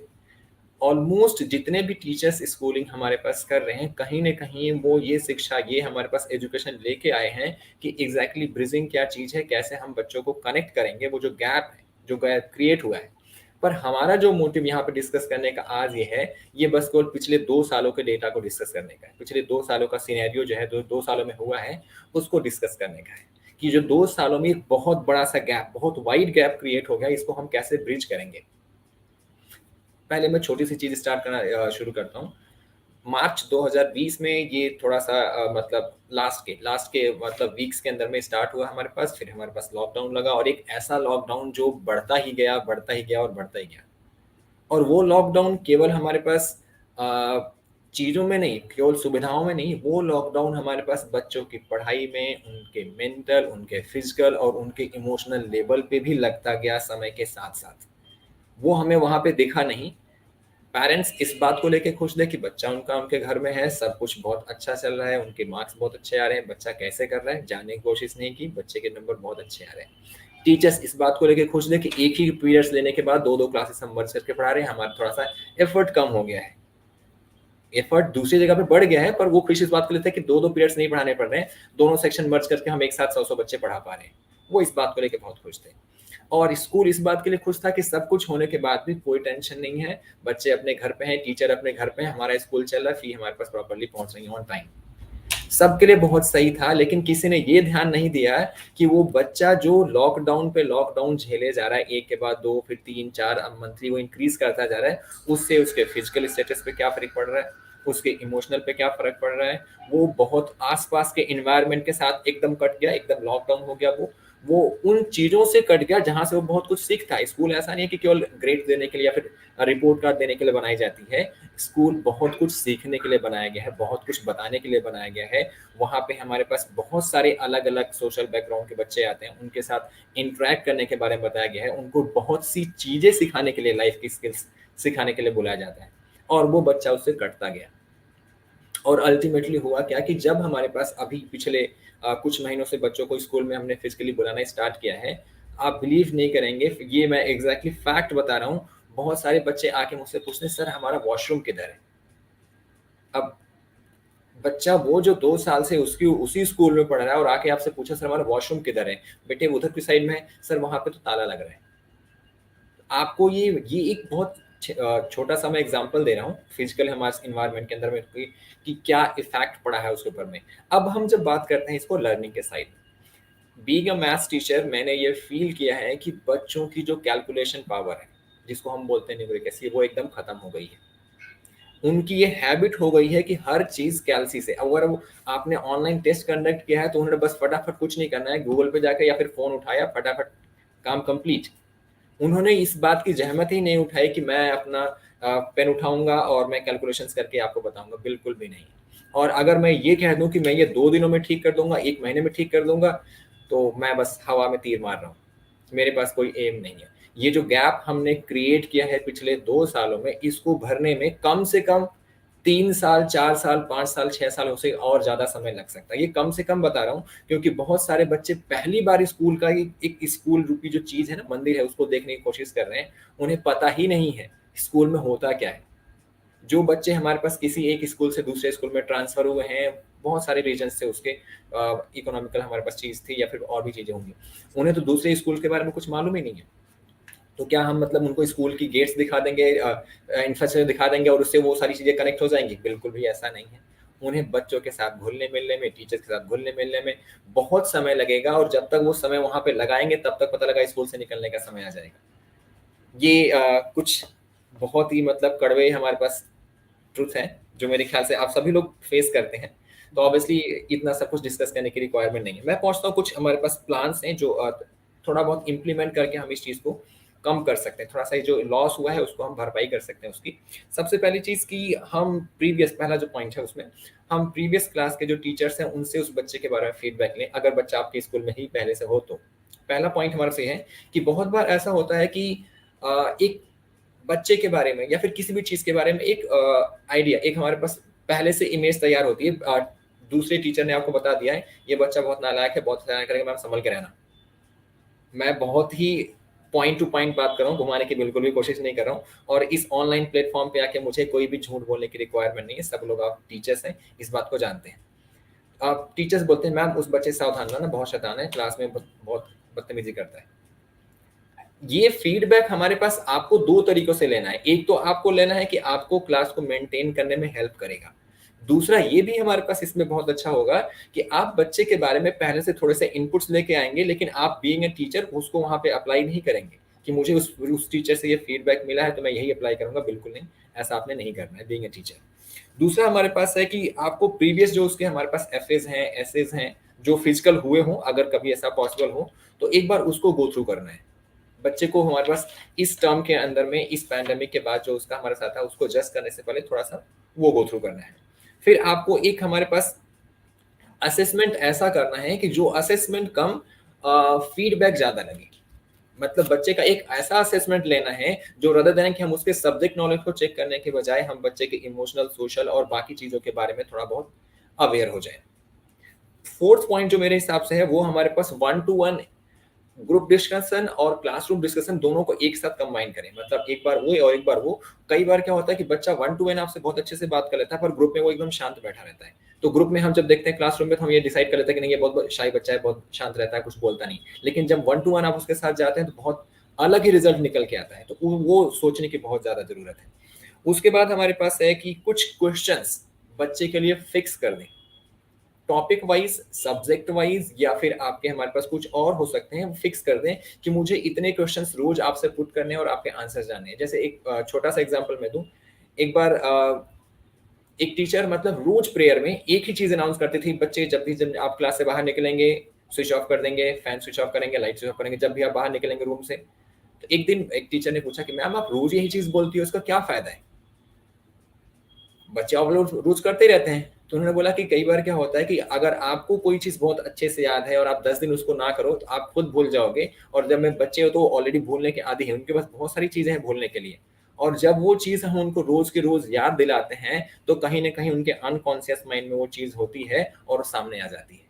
ऑलमोस्ट जितने भी टीचर्स स्कूलिंग हमारे पास कर रहे हैं, कहीं ना कहीं वो ये शिक्षा, ये हमारे पास एजुकेशन लेके आए हैं कि एग्जैक्टली ब्रिजिंग क्या चीज़ है, कैसे हम बच्चों को कनेक्ट करेंगे, वो जो गैप है, जो गैप क्रिएट हुआ है। पर हमारा जो मोटिव यहाँ पे डिस्कस करने का आज ये है, ये बस केवल पिछले 2 सालों के डेटा को डिस्कस करने का है। पिछले 2 सालों का सिनेरियो जो है, 2 सालों में हुआ है, उसको डिस्कस करने का है कि जो 2 सालों में एक बहुत बड़ा सा गैप, बहुत वाइड गैप क्रिएट हो गया, इसको हम कैसे ब्रिज करेंगे। पहले मैं छोटी सी चीज़ स्टार्ट करना शुरू करता हूँ। मार्च 2020 में ये थोड़ा सा मतलब लास्ट के मतलब वीक्स के अंदर में स्टार्ट हुआ हमारे पास। फिर हमारे पास लॉकडाउन लगा, और एक ऐसा लॉकडाउन जो बढ़ता ही गया, बढ़ता ही गया और बढ़ता ही गया। और वो लॉकडाउन केवल हमारे पास चीज़ों में नहीं, केवल सुविधाओं में नहीं, वो लॉकडाउन हमारे पास बच्चों की पढ़ाई में, उनके मेंटल, उनके फिजिकल और उनके इमोशनल लेवल पे भी लगता गया समय के साथ साथ। वो हमें वहाँ पे दिखा नहीं। पेरेंट्स इस बात को लेके खुश थे कि बच्चा उनका उनके घर में है, सब कुछ बहुत अच्छा चल रहा है, उनके मार्क्स बहुत अच्छे आ रहे हैं, बच्चा कैसे कर रहा है जानने की कोशिश नहीं की, बच्चे के नंबर बहुत अच्छे आ रहे हैं। टीचर्स इस बात को लेके खुश थे कि एक ही पीरियड्स लेने के बाद दो दो क्लासेस हम मर्ज करके पढ़ा रहे हैं, हमारा थोड़ा सा एफर्ट कम हो गया है। एफर्ट दूसरी जगह पे बढ़ गया है, पर वो खुश इस बात को लेते हैं कि दो दो पीरियड्स नहीं पढ़ाने पड़ रहे हैं, दोनों सेक्शन मर्ज करके हम एक साथ 100 बच्चे पढ़ा पा रहे हैं। वो इस बात को लेकर बहुत खुश थे। और स्कूल इस बात के लिए खुश था कि सब कुछ होने के बाद भी कोई टेंशन नहीं है, बच्चे अपने घर पे हैं, टीचर अपने घर पे हैं, हमारा स्कूल चल रहा है, फी हमारे पास प्रॉपर्ली पहुंच रही है ऑन टाइम। सबके लिए बहुत सही था, लेकिन किसी ने ये ध्यान नहीं दिया कि वो बच्चा जो लॉकडाउन पे लॉकडाउन झेले जा रहा है, एक के बाद दो, फिर 3 4, अब मंथली वो इंक्रीज करता जा रहा है, उससे उसके फिजिकल स्टेटस पे क्या फर्क पड़ रहा है, उसके इमोशनल पे क्या फर्क पड़ रहा है। वो बहुत आसपास के इन्वायरमेंट के साथ एकदम कट गया, एकदम लॉकडाउन हो गया। वो उन चीजों से कट गया जहां से वो बहुत कुछ सीखता है। स्कूल ऐसा नहीं है कि केवल ग्रेड देने के लिए या फिर रिपोर्ट कार्ड देने के लिए बनाई जाती है। स्कूल बहुत कुछ सीखने के लिए बनाया गया है, बहुत कुछ बताने के लिए बनाया गया है। वहाँ पे हमारे पास बहुत सारे अलग अलग सोशल बैकग्राउंड के बच्चे आते हैं, उनके साथ इंटरेक्ट करने के बारे में बताया गया है, उनको बहुत सी चीजें सिखाने के लिए, लाइफ की स्किल्स सिखाने के लिए बुलाया जाता है, और वो बच्चा उससे कटता गया। और अल्टीमेटली हुआ क्या कि जब हमारे पास अभी पिछले कुछ महीनों से बच्चों को स्कूल में हमने फिजिकली बुलाना स्टार्ट किया है, आप बिलीव नहीं करेंगे, ये मैं एग्जैक्टली फैक्ट बता रहा हूँ। बहुत सारे बच्चे आके मुझसे पूछते सर हमारा वॉशरूम किधर है। अब बच्चा वो जो 2 साल से उसकी उसी स्कूल में पढ़ रहा है और आके आपसे पूछा सर हमारा वॉशरूम किधर है, बेटे उधर की साइड में है सर, वहां पे तो ताला लग रहा है। आपको ये एक बहुत छोटा सा मैं एग्जांपल दे रहा हूँ फिजिकल हमारे इन्वायरमेंट के अंदर में कि क्या इफेक्ट पड़ा है उसके ऊपर में। अब हम जब बात करते हैं इसको लर्निंग के side, being a maths teacher मैंने ये फील किया है कि बच्चों की जो कैलकुलेशन पावर है, जिसको हम बोलते हैं न्यूमेरिकल, वो एकदम खत्म हो गई है। उनकी ये हैबिट हो गई है कि हर चीज कैलसी से, अगर वो आपने ऑनलाइन टेस्ट कंडक्ट किया है तो उन्होंने बस फटाफट कुछ नहीं करना है, गूगल पे जाकर या फिर फोन उठाया फटाफट काम कंप्लीट। उन्होंने इस बात की जहमत ही नहीं उठाई कि मैं अपना पेन उठाऊंगा और मैं कैलकुलेशंस करके आपको बताऊंगा, बिल्कुल भी नहीं। और अगर मैं ये कह दूं कि मैं ये 2 दिनों में ठीक कर दूंगा, 1 महीने में ठीक कर दूंगा, तो मैं बस हवा में तीर मार रहा हूँ, मेरे पास कोई एम नहीं है। ये जो गैप हमने क्रिएट किया है पिछले 2 सालों में, इसको भरने में कम से कम 3 साल, 4 साल, 5 साल, 6 साल से और ज्यादा समय लग सकता है। ये कम से कम बता रहा हूँ क्योंकि बहुत सारे बच्चे पहली बार स्कूल का एक स्कूल रूपी जो चीज है ना, मंदिर है, उसको देखने की कोशिश कर रहे हैं। उन्हें पता ही नहीं है स्कूल में होता क्या है। जो बच्चे हमारे पास किसी एक स्कूल से दूसरे स्कूल में ट्रांसफर हुए हैं, बहुत सारे रीजन से, उसके इकोनॉमिकल हमारे पास चीज थी या फिर और भी चीजें होंगी, उन्हें तो दूसरे स्कूल के बारे में कुछ मालूम ही नहीं है। तो क्या हम मतलब उनको स्कूल की गेट्स दिखा देंगे, इंफ्रास्ट्रक्चर दिखा देंगे और उससे वो सारी चीजें कनेक्ट हो जाएंगी? बिल्कुल भी ऐसा नहीं है। उन्हें बच्चों के साथ घुलने मिलने में, टीचर्स के साथ घुलने मिलने में बहुत समय लगेगा, और जब तक वो समय वहां पे लगाएंगे तब तक पता लगा स्कूल से निकलने का समय आ जाएगा। ये कुछ बहुत ही मतलब कड़वे हमारे पास ट्रुथ है जो मेरे ख्याल से आप सभी लोग फेस करते हैं। तो ऑब्वियसली इतना सब कुछ डिस्कस करने की रिक्वायरमेंट नहीं है। मैं पहुंचता हूँ कुछ हमारे पास प्लान्स हैं जो थोड़ा बहुत इम्प्लीमेंट करके हम इस चीज़ को कम कर सकते हैं, थोड़ा सा जो लॉस हुआ है उसको हम भरपाई कर सकते हैं उसकी। सबसे पहली चीज़ कि हम पहला जो पॉइंट है उसमें हम प्रीवियस क्लास के जो टीचर्स हैं उनसे उस बच्चे के बारे में फीडबैक लें, अगर बच्चा आपके स्कूल में ही पहले से हो तो। पहला पॉइंट हमारा से है कि बहुत बार ऐसा होता है कि एक बच्चे के बारे में या फिर किसी भी चीज के बारे में एक आइडिया, एक हमारे पास पहले से इमेज तैयार होती है। दूसरे टीचर ने आपको बता दिया है ये बच्चा बहुत नालायक है, बहुत नालायक करेगा, मैम संभल के रहना। मैं बहुत ही पॉइंट टू पॉइंट बात कर रहा हूँ, घुमाने की बिल्कुल भी कोशिश नहीं कर रहा हूँ। और इस ऑनलाइन प्लेटफॉर्म पे आके मुझे कोई भी झूठ बोलने की रिक्वायरमेंट नहीं है, सब लोग आप टीचर्स हैं, इस बात को जानते हैं। आप टीचर्स बोलते हैं मैम उस बच्चे से सावधान रहना, बहुत शैतान है, क्लास में बहुत बदतमीजी करता है। ये फीडबैक हमारे पास आपको 2 तरीकों से लेना है। एक तो आपको लेना है कि आपको क्लास को मेंटेन करने में हेल्प करेगा। दूसरा ये भी हमारे पास इसमें बहुत अच्छा होगा कि आप बच्चे के बारे में पहले से थोड़े से इनपुट्स लेके आएंगे, लेकिन आप बीइंग ए टीचर उसको वहां पे अप्लाई नहीं करेंगे कि मुझे उस टीचर से ये फीडबैक मिला है तो मैं यही अप्लाई करूंगा। बिल्कुल नहीं, ऐसा आपने नहीं करना है बीइंग ए टीचर। दूसरा हमारे पास है कि आपको प्रीवियस जो उसके हमारे पास एफएज हैं, एसेज हैं, जो फिजिकल हुए हों, अगर कभी ऐसा पॉसिबल हो तो एक बार उसको गो थ्रू करना है। बच्चे को हमारे पास इस टर्म के अंदर में, इस पैंडेमिक के बाद जो उसका हमारे साथ था, उसको एडजस्ट करने से पहले थोड़ा सा वो गो थ्रू करना है। फिर आपको एक हमारे पास असेसमेंट ऐसा करना है कि जो असेसमेंट कम फीडबैक ज़्यादा लगे। मतलब बच्चे का एक ऐसा असेसमेंट लेना है जो रदर देन कि हम उसके सब्जेक्ट नॉलेज को चेक करने के बजाय हम बच्चे के इमोशनल, सोशल और बाकी चीज़ों के बारे में थोड़ा बहुत अवेयर हो जाए। फोर्थ पॉइंट जो मेरे हिसाब से है वो हमारे पास 1-to-1 ग्रुप डिस्कशन और क्लासरूम डिस्कशन दोनों को एक साथ कंबाइन करें। मतलब एक बार वो और एक बार वो। कई बार क्या होता है कि बच्चा 1-to-1 आपसे बहुत अच्छे से बात कर लेता है, पर ग्रुप में वो एकदम शांत बैठा रहता है। तो ग्रुप में हम जब देखते हैं क्लासरूम में, तो हम ये डिसाइड कर लेते हैं कि नहीं, ये बहुत शाई बच्चा है, बहुत शांत रहता है, कुछ बोलता नहीं। लेकिन जब 1-to-1 आप उसके साथ जाते हैं तो बहुत अलग ही रिजल्ट निकल के आता है। तो वो सोचने की बहुत ज़्यादा ज़रूरत है। उसके बाद हमारे पास है कि कुछ क्वेश्चंस बच्चे के लिए फिक्स कर दें, टॉपिक वाइज, सब्जेक्ट वाइज, या फिर आपके हमारे पास कुछ और हो सकते हैं, फिक्स कर दें कि मुझे इतने क्वेश्चंस रोज आपसे पुट करने हैं और आपके आंसर जानने हैं। जैसे एक छोटा सा एग्जांपल मैं दूं। एक बार एक टीचर मतलब रोज प्रेयर में एक ही चीज अनाउंस करती थी, बच्चे जब आप क्लास से बाहर निकलेंगे स्विच ऑफ कर देंगे, फैन स्विच ऑफ करेंगे, लाइट स्विच ऑफ करेंगे जब भी आप बाहर निकलेंगे रूम से। तो एक दिन एक टीचर ने पूछा कि मैम आप रोज यही चीज बोलती हो, उसका क्या फायदा है? बच्चे आप लोग रोज करते रहते हैं। तो उन्होंने बोला कि कई बार क्या होता है कि अगर आपको कोई चीज बहुत अच्छे से याद है और आप 10 दिन उसको ना करो तो आप खुद भूल जाओगे। और जब में बच्चे हो तो ऑलरेडी भूलने के आदी हैं, उनके पास बहुत सारी चीजें हैं भूलने के लिए। और जब वो चीज हम उनको रोज के रोज याद दिलाते हैं तो कहीं ना कहीं उनके अनकॉन्शियस माइंड में वो चीज होती है और सामने आ जाती है।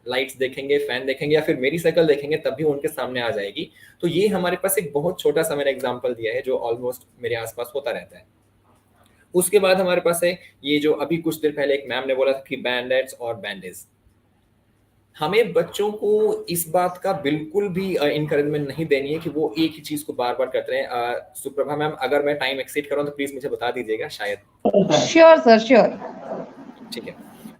लाइट्स देखेंगे, फैन देखेंगे या फिर मेरी शक्ल देखेंगे तब भी उनके सामने आ जाएगी। तो ये हमारे पास एक बहुत छोटा सा मैंने एग्जाम्पल दिया है जो ऑलमोस्ट मेरे आसपास होता रहता है। उसके बाद हमारे पास है ये जो अभी कुछ देर पहले एक मैम ने बोला था कि बैंडेड्स और बैंडेज। हमें बच्चों को इस बात का बिल्कुल भी इनकरेजमेंट नहीं देनी है कि वो एक ही चीज को बार बार करते हैं। सुप्रभा मैम, अगर मैं टाइम एक्सीड कर रहा हूं तो प्लीज मुझे बता दीजिएगा, शायद। Sure sir, sure. ठीक है।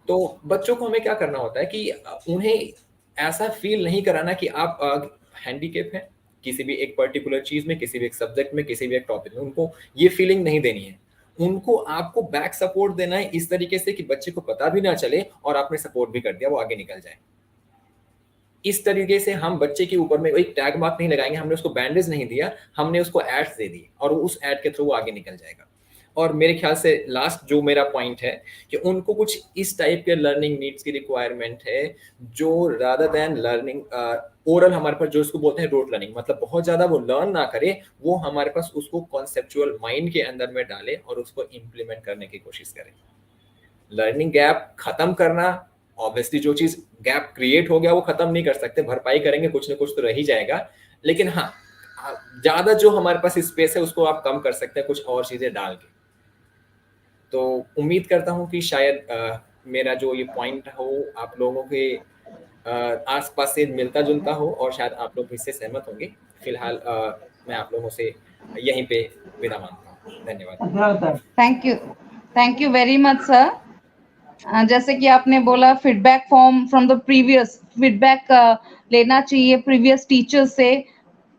तो बच्चों को हमें क्या करना होता है कि उन्हें ऐसा फील नहीं कराना कि आप हैंडीकेप हैं किसी भी एक पर्टिकुलर चीज में, किसी भी एक सब्जेक्ट में, किसी भी एक टॉपिक में। उनको ये फीलिंग नहीं देनी है। उनको आपको बैक सपोर्ट देना है इस तरीके से कि बच्चे को पता भी ना चले और आपने सपोर्ट भी कर दिया, वो आगे निकल जाए। इस तरीके से हम बच्चे के ऊपर में एक टैग मार्क नहीं लगाएंगे, हमने उसको बैंडेज नहीं दिया, हमने उसको एड्स दे दिए और उस एड के थ्रू वो आगे निकल जाएगा। और मेरे ख्याल से लास्ट जो मेरा पॉइंट है कि उनको कुछ इस टाइप के लर्निंग नीड्स की रिक्वायरमेंट है जो रादर देन लर्निंग ओरल हमारे पास जो उसको बोलते हैं रोट लर्निंग, मतलब बहुत ज्यादा वो लर्न ना करे, वो हमारे पास उसको कॉन्सेप्चुअल माइंड के अंदर में डाले और उसको इम्प्लीमेंट करने की कोशिश करें। लर्निंग गैप खत्म करना, ऑब्वियसली जो चीज गैप क्रिएट हो गया वो खत्म नहीं कर सकते, भरपाई करेंगे, कुछ ना कुछ तो रह ही जाएगा। लेकिन हाँ, ज्यादा जो हमारे पास स्पेस है उसको आप कम कर सकते हैं कुछ और चीजें डाल के। तो उम्मीद करता हूँ कि शायद मेरा जो ये पॉइंट हो आप लोगों के आसपास से मिलता जुलता हो और शायद आप लोग इससे सहमत होंगे। फिलहाल मैं आप लोगों से यहीं पे विदा मांगता हूँ। धन्यवाद। Thank you very much sir. जैसे कि आपने बोला feedback form from the previous feedback लेना चाहिए प्रीवियस टीचर्स से,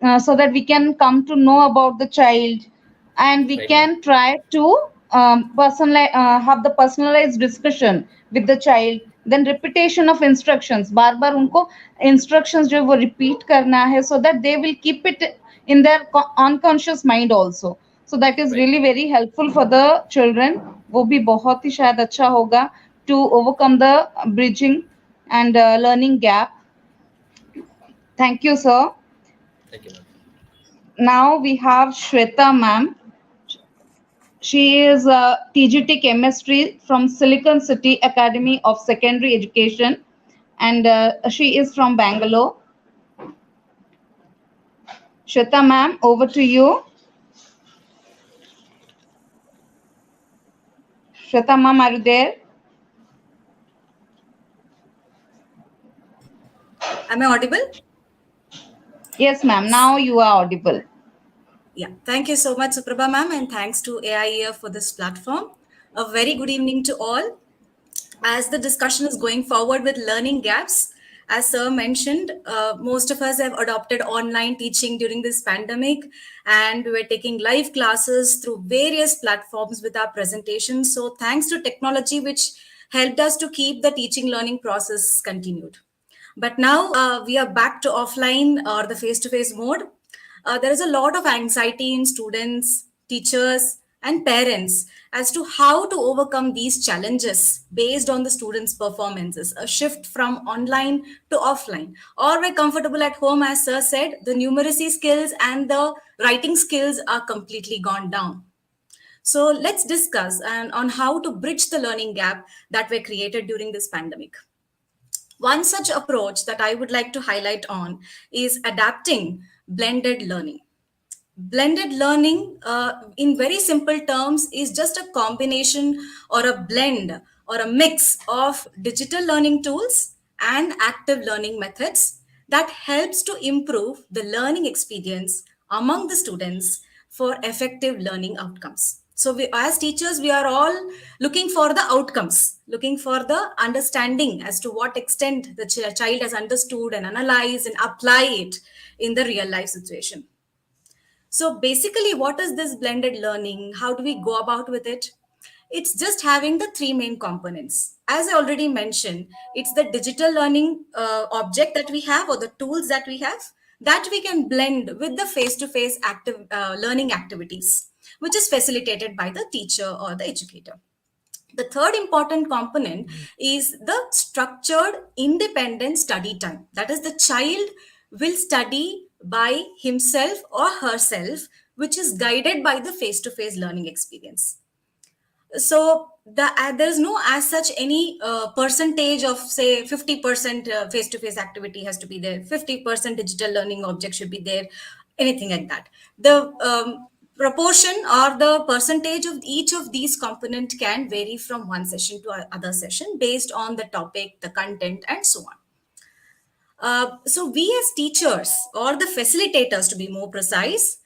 so that we can come to know about the child and we Right, can try to have the personalized discussion with the child. Then repetition of instructions, बार बार उनको instructions जो है वो repeat करना है so that they will keep it in their unconscious mind also. So that is Right. really very helpful for the children. वो भी बहुत ही शायद अच्छा होगा to overcome the bridging and learning gap. Thank you sir. Thank you, ma'am. Now we have Shweta ma'am. She is TGT chemistry from Silicon City Academy of Secondary Education and she is from Bangalore. Shweta ma'am, over to you. Shweta ma'am, are you there? Am I audible? Yes ma'am, now you are audible. Yeah, thank you so much, Suprabha ma'am, and thanks to AIEF for this platform. A very good evening to all. As the discussion is going forward with learning gaps, as Sir mentioned, most of us have adopted online teaching during this pandemic, and we're taking live classes through various platforms with our presentations. So thanks to technology, which helped us to keep the teaching learning process continued. But now we are back to offline or the face-to-face mode. There is a lot of anxiety in students, teachers, and parents as to how to overcome these challenges based on the students' performances, a shift from online to offline. Or we're comfortable at home, as Sir said, the numeracy skills and the writing skills are completely gone down. So let's discuss and on how to bridge the learning gap that were created during this pandemic. One such approach that I would like to highlight on is adapting blended learning. Blended learning, in very simple terms, is just a combination or a blend or a mix of digital learning tools and active learning methods that helps to improve the learning experience among the students for effective learning outcomes. So we, as teachers, we are all looking for the outcomes, looking for the understanding as to what extent the child has understood and analyzed and apply it in the real life situation. So basically, what is this blended learning? How do we go about with it? It's just having the three main components. As I already mentioned, it's the digital learning object that we have or the tools that we have that we can blend with the face-to-face active learning activities, which is facilitated by the teacher or the educator. The third important component is the structured independent study time. That is, the child will study by himself or herself, which is guided by the face to face learning experience. So there is no as such any percentage of say 50% face to face activity has to be there, 50% digital learning object should be there, anything like that. The proportion or the percentage of each of these component can vary from one session to other session based on the topic, the content, and so on. So we as teachers or the facilitators, to be more precise,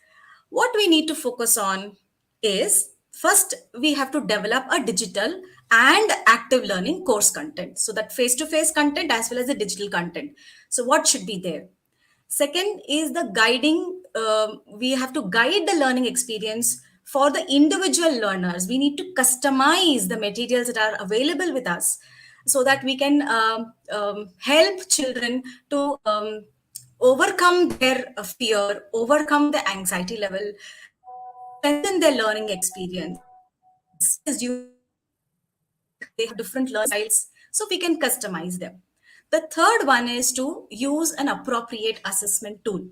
what we need to focus on is first we have to develop a digital and active learning course content. So that face-to-face content as well as the digital content. So what should be there? Second is the guiding. We have to guide the learning experience for the individual learners. We need to customize the materials that are available with us so that we can help children to overcome their fear, overcome the anxiety level, strengthen their learning experience. Is unique, they have different learning styles, so we can customize them. The third one is to use an appropriate assessment tool.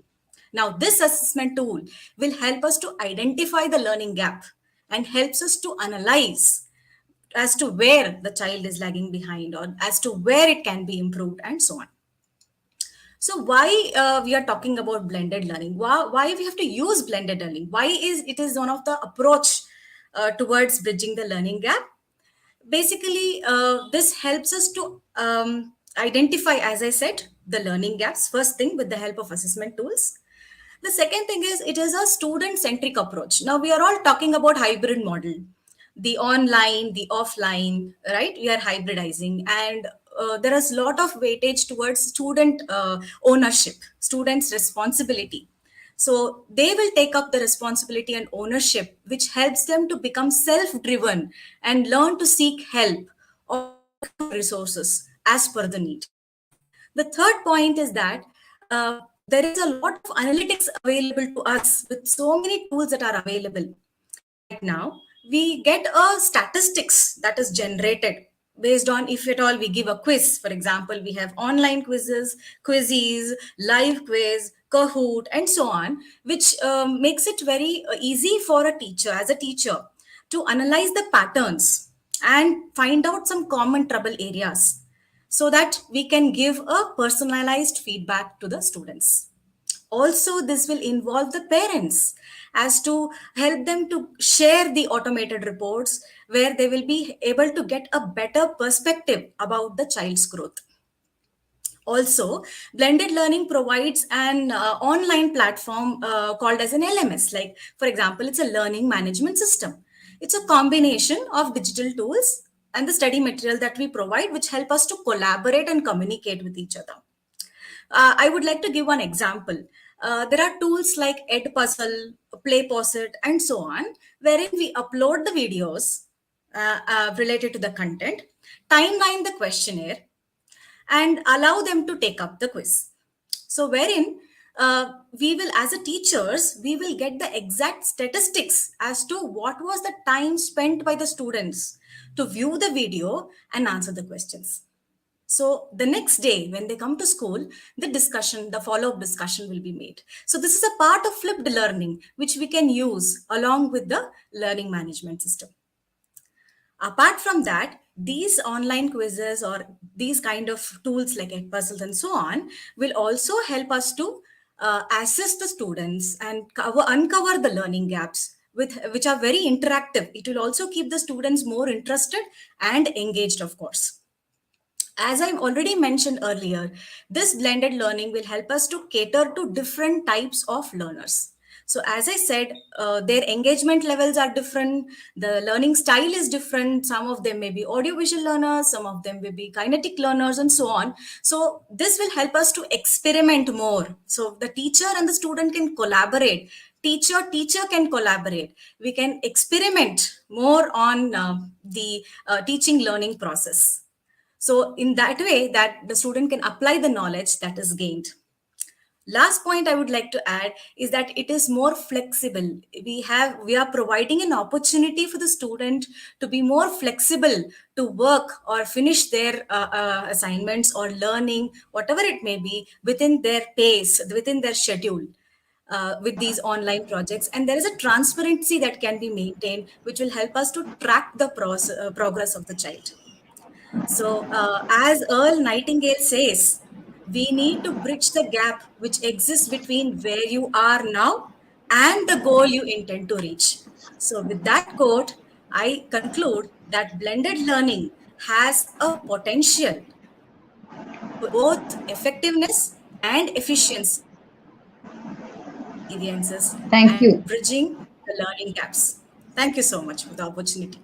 Now, this assessment tool will help us to identify the learning gap and helps us to analyze as to where the child is lagging behind or as to where it can be improved and so on. So why we are talking about blended learning? Why we have to use blended learning? Why is it is one of the approach towards bridging the learning gap? Basically, this helps us to identify, as I said, the learning gaps. First thing, with the help of assessment tools. The second thing is it is a student centric approach. Now we are all talking about hybrid model, the online, the offline, right? We are hybridizing, and there is a lot of weightage towards student ownership, students' responsibility. So they will take up the responsibility and ownership, which helps them to become self driven and learn to seek help or resources as per the need. The third point is that there is a lot of analytics available to us with so many tools that are available right now. We get a statistics that is generated based on if at all we give a quiz. For example, we have online quizzes, quizzes, live quiz, Kahoot, and so on, which makes it very easy for a teacher, as a teacher, to analyze the patterns and find out some common trouble areas so that we can give a personalized feedback to the students. Also, this will involve the parents as to help them to share the automated reports where they will be able to get a better perspective about the child's growth. Also, blended learning provides an online platform called as an LMS. Like, for example, it's a learning management system. It's a combination of digital tools and the study material that we provide, which help us to collaborate and communicate with each other. I would like to give one example. There are tools like Edpuzzle, PlayPosit, and so on, wherein we upload the videos related to the content, timeline the questionnaire, and allow them to take up the quiz. So, wherein we will, as a teachers, we will get the exact statistics as to what was the time spent by the students to view the video and answer the questions. So the next day when they come to school, the follow-up discussion will be made. So this is a part of flipped learning which we can use along with the learning management system. Apart from that, these online quizzes or these kind of tools like Edpuzzles and so on will also help us to assist the students and uncover the learning gaps which are very interactive. It will also keep the students more interested and engaged, of course. As I already mentioned earlier, this blended learning will help us to cater to different types of learners. So, as I said, their engagement levels are different, the learning style is different. Some of them may be audiovisual learners, some of them may be kinetic learners, and so on. So, this will help us to experiment more. So, the teacher and the student can collaborate. Teacher can collaborate. We can experiment more on the teaching learning process. So in that way that the student can apply the knowledge that is gained. Last point I would like to add is that it is more flexible. We are providing an opportunity for the student to be more flexible to work or finish their assignments or learning, whatever it may be, within their pace, within their schedule. With these online projects, and there is a transparency that can be maintained which will help us to track the progress of the child. So, as Earl Nightingale says, we need to bridge the gap which exists between where you are now and the goal you intend to reach. So, with that quote, I conclude that blended learning has a potential to both effectiveness and efficiency experiences Thank and you. bridging the learning gaps. Thank you so much for the opportunity.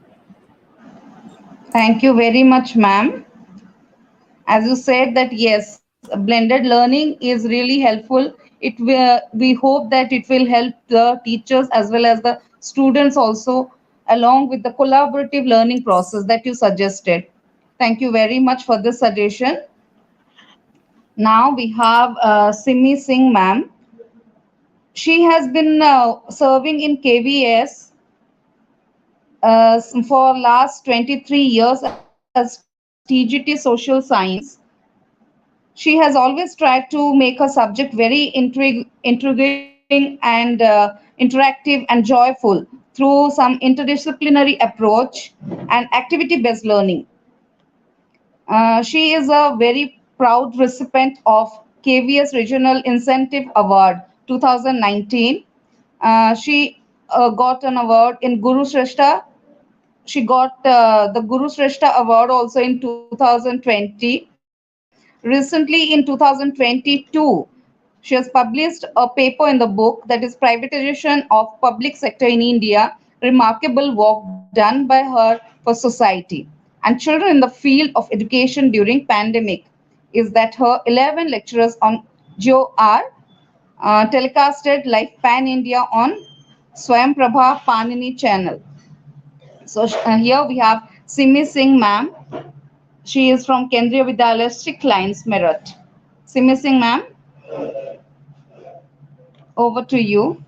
Thank you very much, ma'am. As you said that yes, blended learning is really helpful. We hope that it will help the teachers as well as the students also, along with the collaborative learning process that you suggested. Thank you very much for this suggestion. Now we have Simi Singh ma'am. She has been serving in KVS for last 23 years as TGT Social Science. She has always tried to make her subject very intriguing and interactive and joyful through some interdisciplinary approach and activity-based learning. She is a very proud recipient of KVS Regional Incentive Award 2019. She got an award in Guru Shrestha. She got the Guru Shrestha Award also in 2020. Recently, in 2022, she has published a paper in the book that is Privatization of Public Sector in India, remarkable work done by her for society and children in the field of education during pandemic. Is that her 11 lectures on Geo are telecasted live pan India on Swayam Prabha Panini channel. So here we have Simi Singh ma'am. She is from Kendriya Vidyalaya, Strict Lines, Meerut. Simi Singh ma'am, over to you.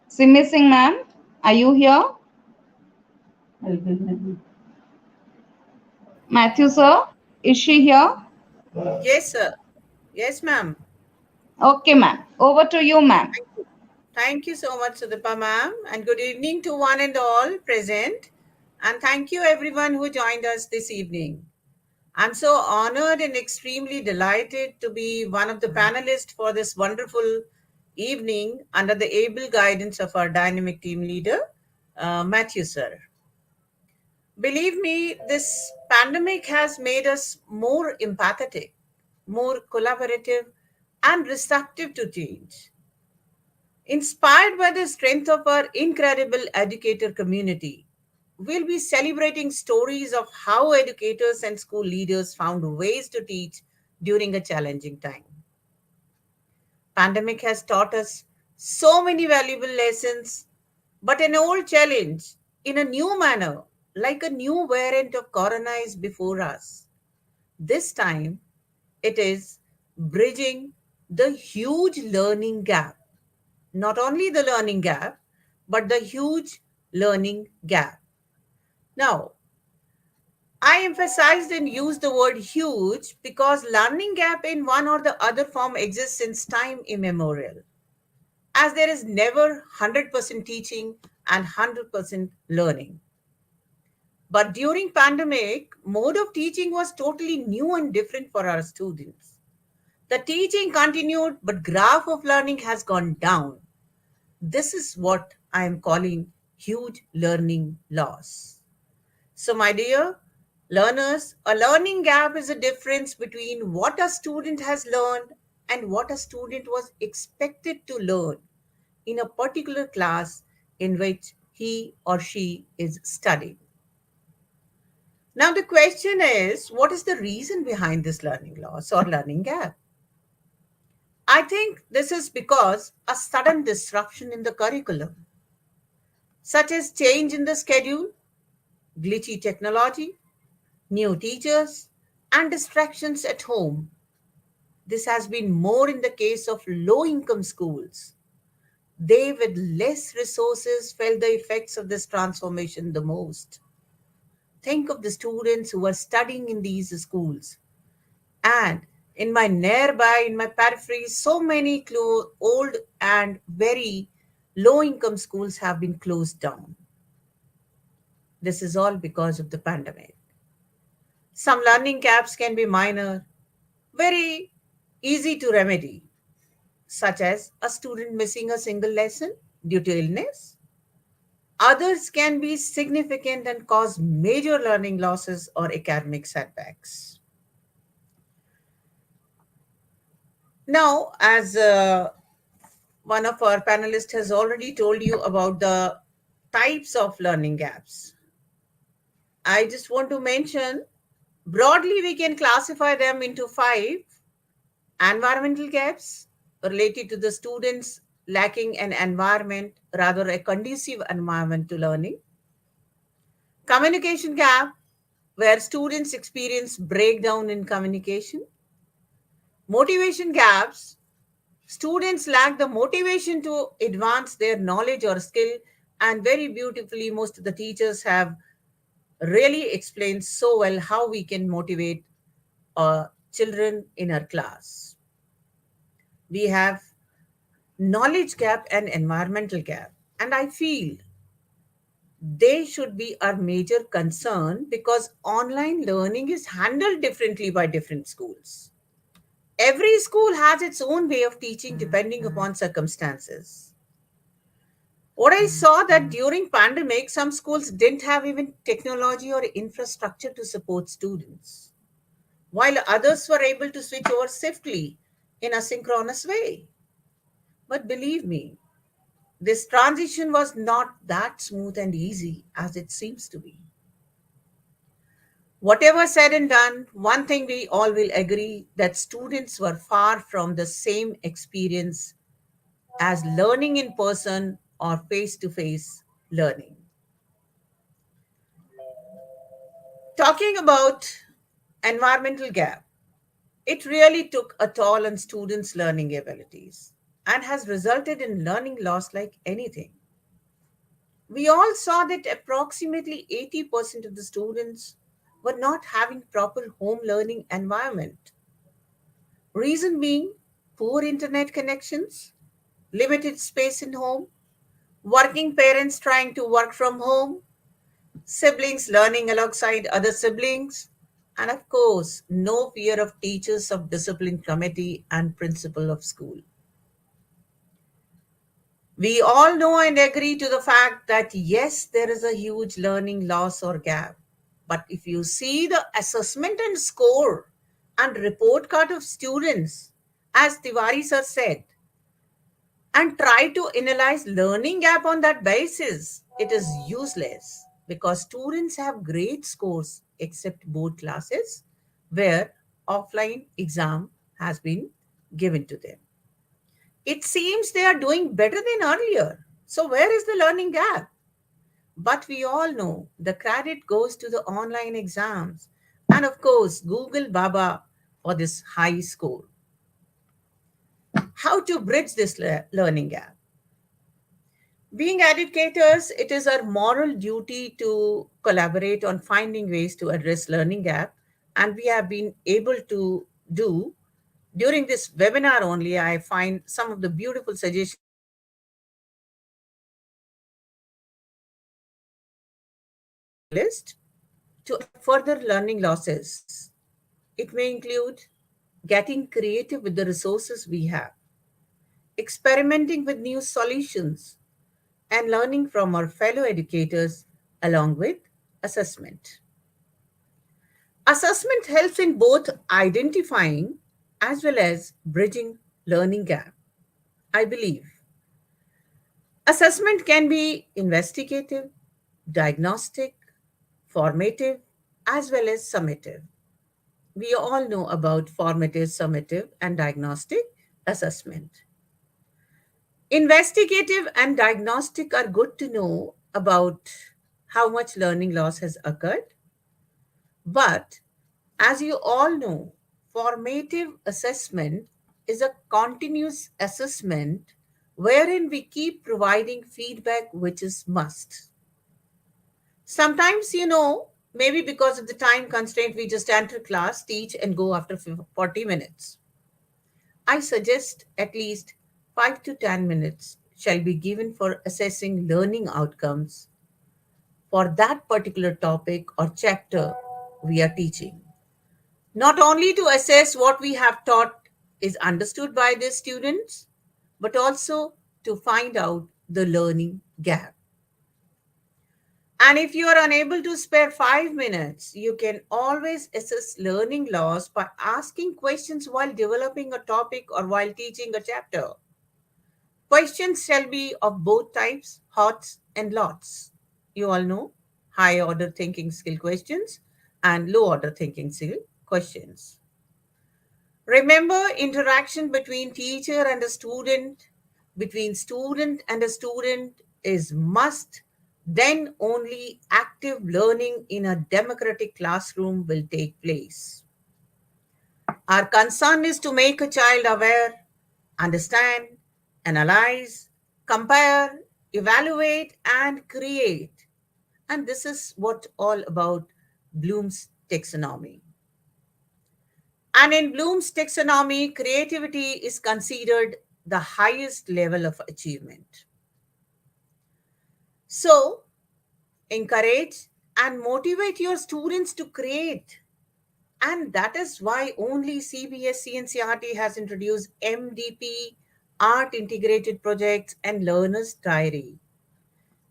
Simi Singh ma'am, are you here? Matthew sir, is she here? Yes, sir. Yes, ma'am. Okay ma'am, over to you ma'am. Thank you. Thank you so much, Sudipa ma'am, and good evening to one and all present. And thank you everyone who joined us this evening. I'm so honored and extremely delighted to be one of the panelists for this wonderful evening under the able guidance of our dynamic team leader, Matthew sir. Believe me, this pandemic has made us more empathetic, more collaborative, and receptive to change. Inspired by the strength of our incredible educator community, we'll be celebrating stories of how educators and school leaders found ways to teach during a challenging time. Pandemic has taught us so many valuable lessons, but an old challenge in a new manner, like a new variant of corona is before us. This time, it is bridging the huge learning gap. Not only the learning gap, but the huge learning gap. Now, I emphasized and used the word huge because learning gap in one or the other form exists since time immemorial, as there is never 100% teaching and 100% learning. But during pandemic, mode of teaching was totally new and different for our students. The teaching continued, but graph of learning has gone down. This is what I am calling huge learning loss. So, my dear learners, a learning gap is a difference between what a student has learned and what a student was expected to learn in a particular class in which he or she is studying. Now, the question is, what is the reason behind this learning loss or learning gap? I think this is because a sudden disruption in the curriculum, such as change in the schedule, glitchy technology, new teachers, and distractions at home. This has been more in the case of low income schools. They, with less resources, felt the effects of this transformation the most. Think of the students who are studying in these schools. And in my periphery, so many old and very low income schools have been closed down. This is all because of the pandemic. Some learning gaps can be minor, very easy to remedy, such as a student missing a single lesson due to illness. Others can be significant and cause major learning losses or academic setbacks. Now, as one of our panelists has already told you about the types of learning gaps, I just want to mention broadly we can classify them into five: environmental gaps related to the students lacking an environment, rather a conducive environment to learning; communication gap, where students experience breakdown in communication; motivation gaps, students lack the motivation to advance their knowledge or skill, and very beautifully, most of the teachers have really explained so well how we can motivate children in our class. We have knowledge gap and environmental gap, and I feel they should be our major concern because online learning is handled differently by different schools. Every school has its own way of teaching depending upon circumstances. What I saw that during pandemic, some schools didn't have even technology or infrastructure to support students, while others were able to switch over swiftly in a synchronous way. But believe me, this transition was not that smooth and easy as it seems to be. Whatever said and done, one thing we all will agree that students were far from the same experience as learning in person or face to face learning. Talking about environmental gap, it really took a toll on students' learning abilities and has resulted in learning loss like anything. We all saw that approximately 80% of the students were not having proper home learning environment. Reason being poor internet connections, limited space in home, working parents trying to work from home, siblings learning alongside other siblings, and of course, no fear of teachers of discipline committee and principal of school. We all know and agree to the fact that yes, there is a huge learning loss or gap. But if you see the assessment and score and report card of students, as Tiwari sir said, and try to analyze learning gap on that basis, it is useless because students have great scores except board classes where offline exam has been given to them. It seems they are doing better than earlier. So, where is the learning gap? But we all know the credit goes to the online exams and of course, Google Baba for this high score. How to bridge this learning gap? Being educators, it is our moral duty to collaborate on finding ways to address learning gap, and we have been able to do during this webinar only. I find some of the beautiful suggestions that we can list to avoid further learning losses. It may include getting creative with the resources we have, experimenting with new solutions, and learning from our fellow educators along with assessment. Assessment helps in both identifying as well as bridging learning gap. I believe assessment can be investigative, diagnostic, formative, as well as summative. We all know about formative, summative, and diagnostic assessment. Investigative and diagnostic are good to know about how much learning loss has occurred, but as you all know, formative assessment is a continuous assessment wherein we keep providing feedback, which is must. Sometimes, maybe because of the time constraint, we just enter class, teach, and go after 40 minutes. I suggest at least 5 to 10 minutes shall be given for assessing learning outcomes for that particular topic or chapter we are teaching. Not only to assess what we have taught is understood by the students, but also to find out the learning gap. And if you are unable to spare 5 minutes, you can always assess learning loss by asking questions while developing a topic or while teaching a chapter. Questions shall be of both types, hots and lots. You all know high order thinking skill questions and low order thinking skill questions. Remember, interaction between teacher and a student, between student and a student is must. Then only active learning in a democratic classroom will take place. Our concern is to make a child aware, understand, analyze, compare, evaluate, and create. And this is what all about Bloom's taxonomy. And in Bloom's taxonomy, creativity is considered the highest level of achievement. So, encourage and motivate your students to create. And that is why only CBSE and CRT has introduced MDP, Art Integrated Projects, and Learner's Diary.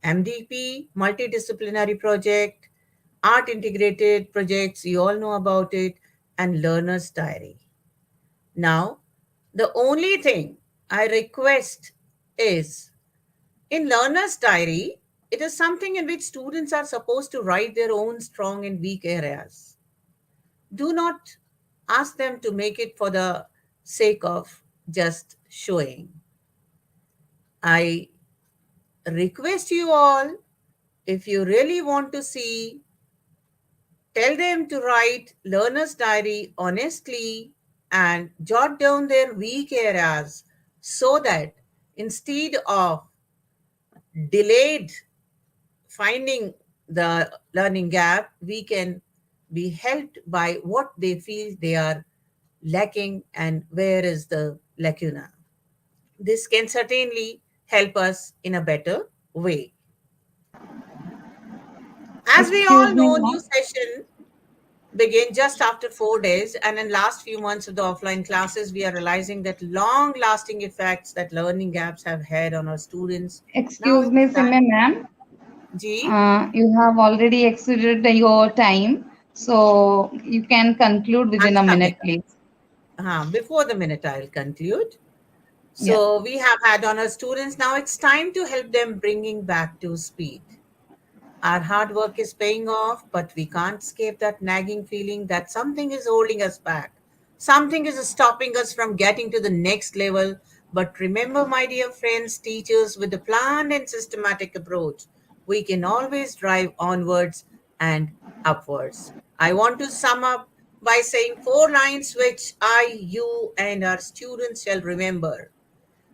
MDP, Multidisciplinary Project, Art Integrated Projects, you all know about it, and Learner's Diary. Now, the only thing I request is in Learner's Diary, it is something in which students are supposed to write their own strong and weak areas. Do not ask them to make it for the sake of just showing. I request you all, if you really want to see, tell them to write Learner's Diary honestly and jot down their weak areas so that instead of delayed finding the learning gap, we can be helped by what they feel they are lacking and where is the lacuna. This can certainly help us in a better way. As we Excuse all me, know, ma'am. new session begin just after 4 days, and in last few months of the offline classes we are realizing that long lasting effects that learning gaps have had on our students. Now Excuse it me, is Sime, time. ma'am. G. You have already exceeded your time, so you can conclude I'm within a just coming minute, please. up. Before the minute I'll conclude. Yeah. So we have had on our students. Now it's time to help them bringing back to speed. Our hard work is paying off, but we can't escape that nagging feeling that something is holding us back. Something is stopping us from getting to the next level. But remember, my dear friends, teachers, with a planned and systematic approach, we can always drive onwards and upwards. I want to sum up by saying four lines which I, you, and our students shall remember.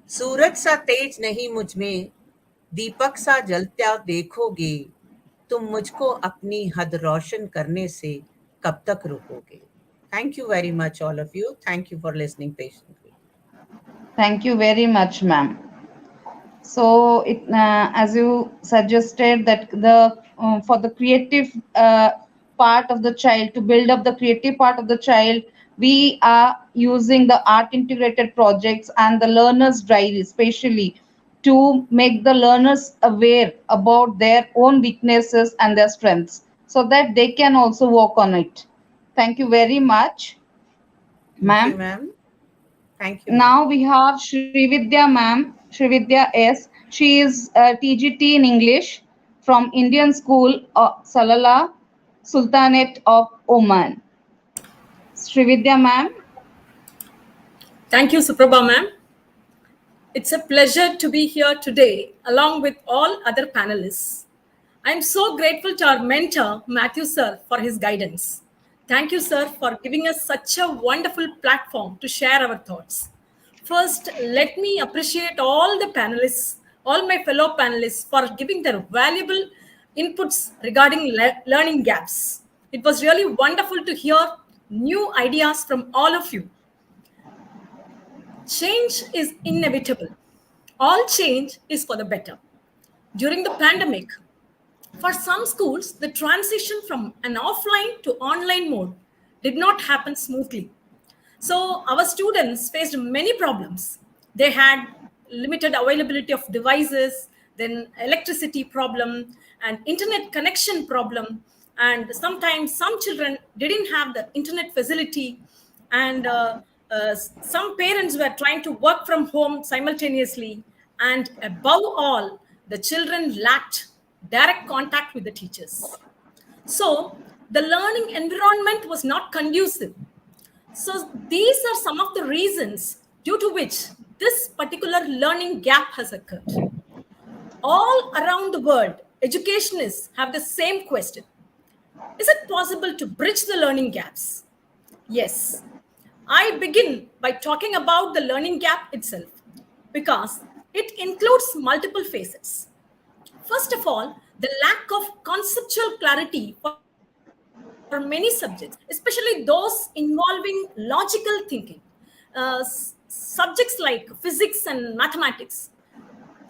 सूरज सा तेज नहीं मुझ में, दीपक सा जलता देखोगे, तुम मुझको अपनी हद रोशन करने से कब तक रोकोगे? Thank you very much, all of you. Thank you for listening patiently. Thank you very much, ma'am. So, as you suggested, that the for the creative part of the child, to build up the creative part of the child, we are using the art integrated projects and the learners diary, especially to make the learners aware about their own weaknesses and their strengths, so that they can also work on it. Thank you very much, Thank you, ma'am. ma'am. Thank you, ma'am. Now we have Srividya ma'am, Srividya S. She is a TGT in English from Indian School of Salalah, Sultanate of Oman. Srividya ma'am. Thank you, Suprabha ma'am. It's a pleasure to be here today along with all other panelists. I'm so grateful to our mentor, Matthew sir, for his guidance. Thank you, sir, for giving us such a wonderful platform to share our thoughts. First, let me appreciate all the panelists, all my fellow panelists for giving their valuable inputs regarding learning gaps. It was really wonderful to hear new ideas from all of you. Change is inevitable. All change is for the better. During the pandemic, for some schools, the transition from an offline to online mode did not happen smoothly. So our students faced many problems. They had limited availability of devices, then electricity problem and internet connection problem. And sometimes some children didn't have the internet facility, and some parents were trying to work from home simultaneously. And above all, the children lacked direct contact with the teachers. So the learning environment was not conducive. So these are some of the reasons due to which this particular learning gap has occurred. All around the world, educationists have the same question. Is it possible to bridge the learning gaps? Yes. I begin by talking about the learning gap itself because it includes multiple facets. First of all, the lack of conceptual clarity for many subjects, especially those involving logical thinking, subjects like physics and mathematics.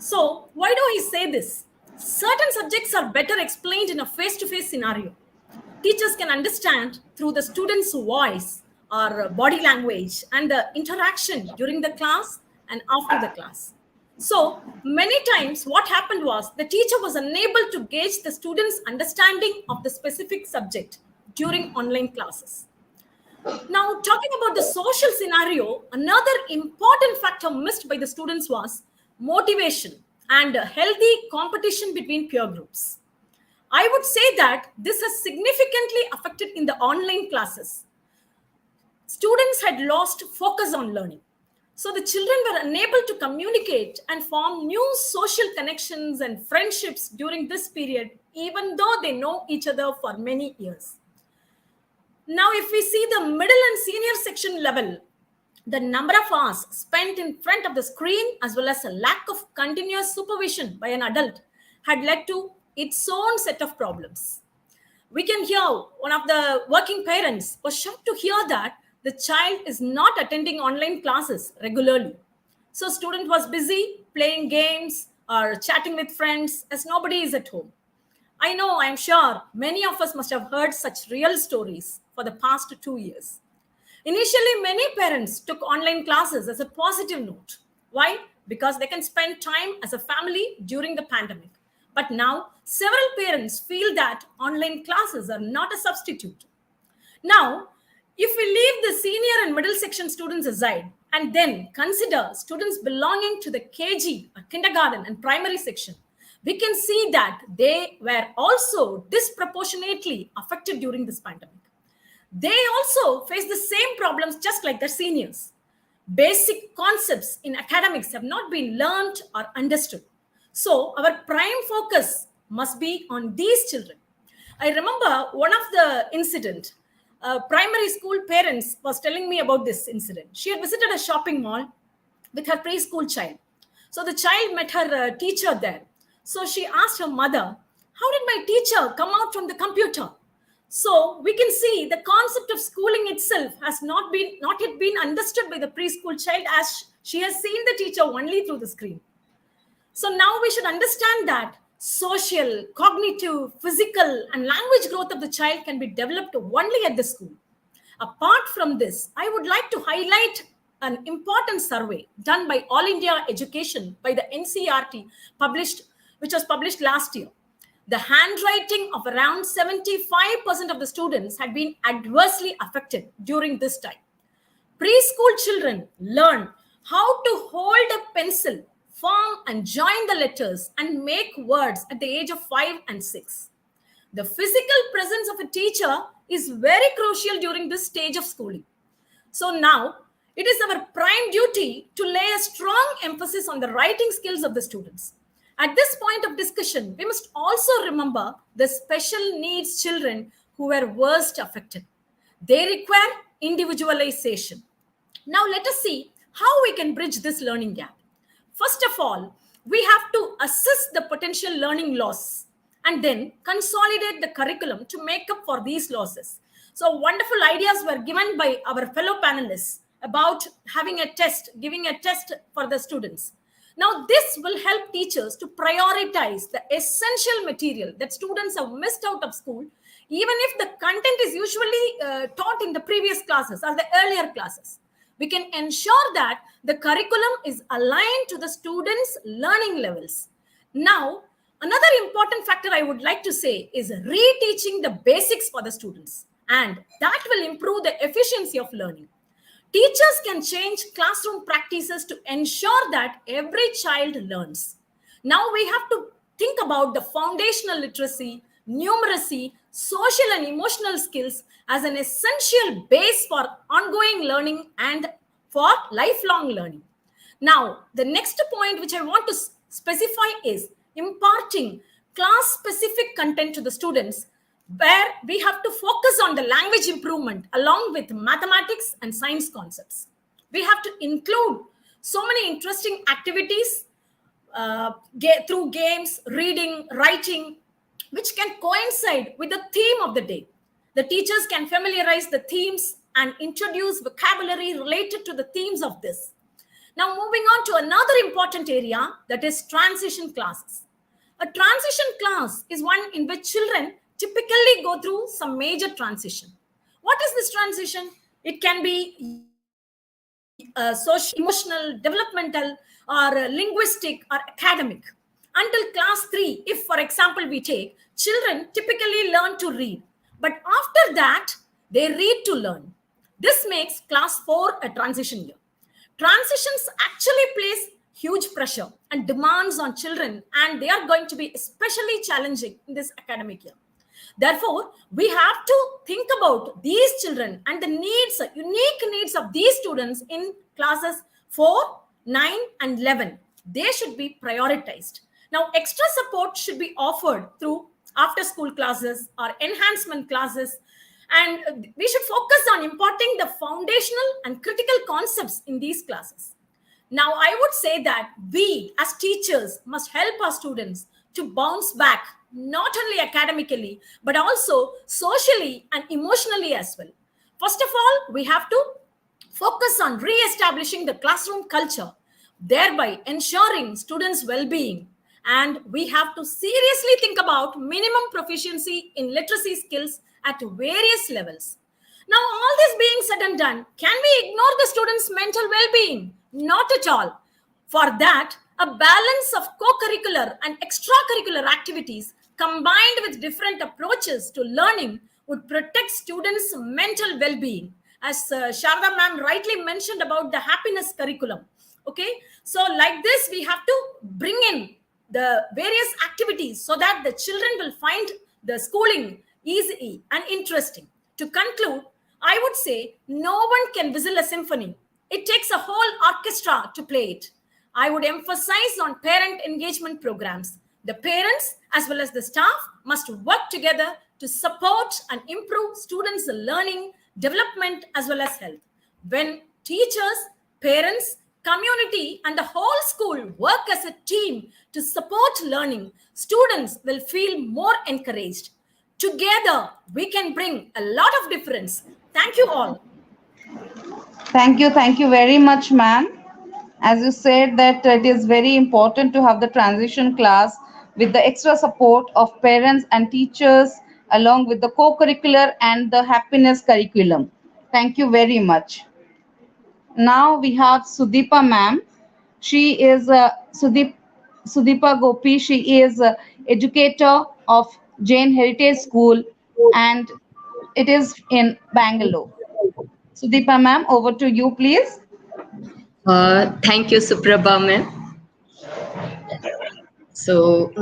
So, why do I say this? Certain subjects are better explained in a face to face scenario. Teachers can understand through the student's voice or body language and the interaction during the class and after the class. So many times, what happened was the teacher was unable to gauge the student's understanding of the specific subject during online classes. Now, talking about the social scenario, another important factor missed by the students was motivation and a healthy competition between peer groups. I would say that this has significantly affected in the online classes. Students had lost focus on learning. So the children were unable to communicate and form new social connections and friendships during this period, even though they know each other for many years. Now, if we see the middle and senior section level, the number of hours spent in front of the screen, as well as a lack of continuous supervision by an adult, had led to its own set of problems. We can hear one of the working parents was shocked to hear that the child is not attending online classes regularly. So student was busy playing games or chatting with friends as nobody is at home. I know, I'm sure many of us must have heard such real stories for the past 2 years. Initially, many parents took online classes as a positive note. Why? Because they can spend time as a family during the pandemic. But now, several parents feel that online classes are not a substitute. Now, if we leave the senior and middle section students aside and then consider students belonging to the KG, or kindergarten and primary section, we can see that they were also disproportionately affected during this pandemic. They also face the same problems just like their seniors. Basic concepts in academics have not been learned or understood. So our prime focus must be on these children. I remember one of the incident. Primary school parents was telling me about this incident. She had visited a shopping mall with her preschool child. So the child met her teacher there. So she asked her mother, "How did my teacher come out from the computer?" So we can see the concept of schooling itself has not yet been understood by the preschool child, as she has seen the teacher only through the screen. So now we should understand that social, cognitive, physical, and language growth of the child can be developed only at the school. Apart from this, I would like to highlight an important survey done by All India Education by the NCRT, which was published last year. The handwriting of around 75% of the students had been adversely affected during this time. Preschool children learn how to hold a pencil, form and join the letters, and make words at the age of 5 and 6. The physical presence of a teacher is very crucial during this stage of schooling. So now it is our prime duty to lay a strong emphasis on the writing skills of the students. At this point of discussion, we must also remember the special needs children who were worst affected. They require individualization. Now let us see how we can bridge this learning gap. First of all, we have to assess the potential learning loss and then consolidate the curriculum to make up for these losses. So wonderful ideas were given by our fellow panelists about having a test, giving a test for the students. Now this will help teachers to prioritize the essential material that students have missed out of school, even if the content is usually taught in the previous classes or the earlier classes. We can ensure that the curriculum is aligned to the students' learning levels. Now, another important factor I would like to say is reteaching the basics for the students, and that will improve the efficiency of learning. Teachers can change classroom practices to ensure that every child learns. Now we have to think about the foundational literacy, numeracy, social and emotional skills as an essential base for ongoing learning and for lifelong learning. Now, the next point which I want to specify is imparting class-specific content to the students, where we have to focus on the language improvement along with mathematics and science concepts. We have to include so many interesting activities through games, reading, writing, which can coincide with the theme of the day. The teachers can familiarize the themes and introduce vocabulary related to the themes of this. Now, moving on to another important area, that is transition classes. A transition class is one in which children typically go through some major transition. What is this transition? It can be social, emotional, developmental, or linguistic, or academic. Until class 3, if for example we take, children typically learn to read. But after that, they read to learn. This makes class 4 a transition year. Transitions actually place huge pressure and demands on children, and they are going to be especially challenging in this academic year. Therefore, we have to think about these children and the needs, unique needs of these students in classes 4, 9, and 11. They should be prioritized. Now, extra support should be offered through after-school classes or enhancement classes, and we should focus on imparting the foundational and critical concepts in these classes. Now, I would say that we as teachers must help our students to bounce back, not only academically, but also socially and emotionally as well. First of all, we have to focus on re-establishing the classroom culture, thereby ensuring students' well-being. And we have to seriously think about minimum proficiency in literacy skills at various levels. Now, all this being said and done, can we ignore the students' mental well-being? Not at all. For that, a balance of co-curricular and extracurricular activities combined with different approaches to learning would protect students' mental well-being. As Sharda ma'am rightly mentioned about the happiness curriculum. Okay, so like this, we have to bring in the various activities so that the children will find the schooling easy and interesting. To conclude, I would say no one can whistle a symphony. It takes a whole orchestra to play it. I would emphasize on parent engagement programs. The parents as well as the staff must work together to support and improve students' learning, development, as well as health. When teachers, parents, community, and the whole school work as a team to support learning, students will feel more encouraged. Together, we can bring a lot of difference. Thank you all. Thank you very much, ma'am. As you said that it is very important to have the transition class with the extra support of parents and teachers along with the co-curricular and the happiness curriculum. Thank you very much. Now we have Sudeepa ma'am. She is Sudeepa Gopi. She is a educator of Jain Heritage School and it is in Bangalore. Sudeepa ma'am, over to you, please. Thank you, Suprabha ma'am. So,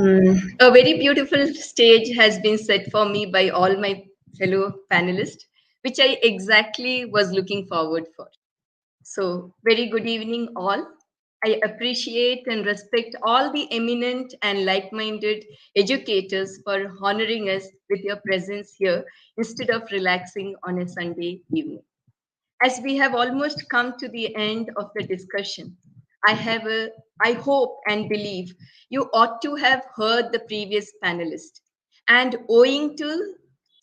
a very beautiful stage has been set for me by all my fellow panelists, which I exactly was looking forward for. So, very good evening, all. I appreciate and respect all the eminent and like minded educators for honoring us with your presence here instead of relaxing on a Sunday evening. As we have almost come to the end of the discussion, I hope and believe you ought to have heard the previous panelist. And owing to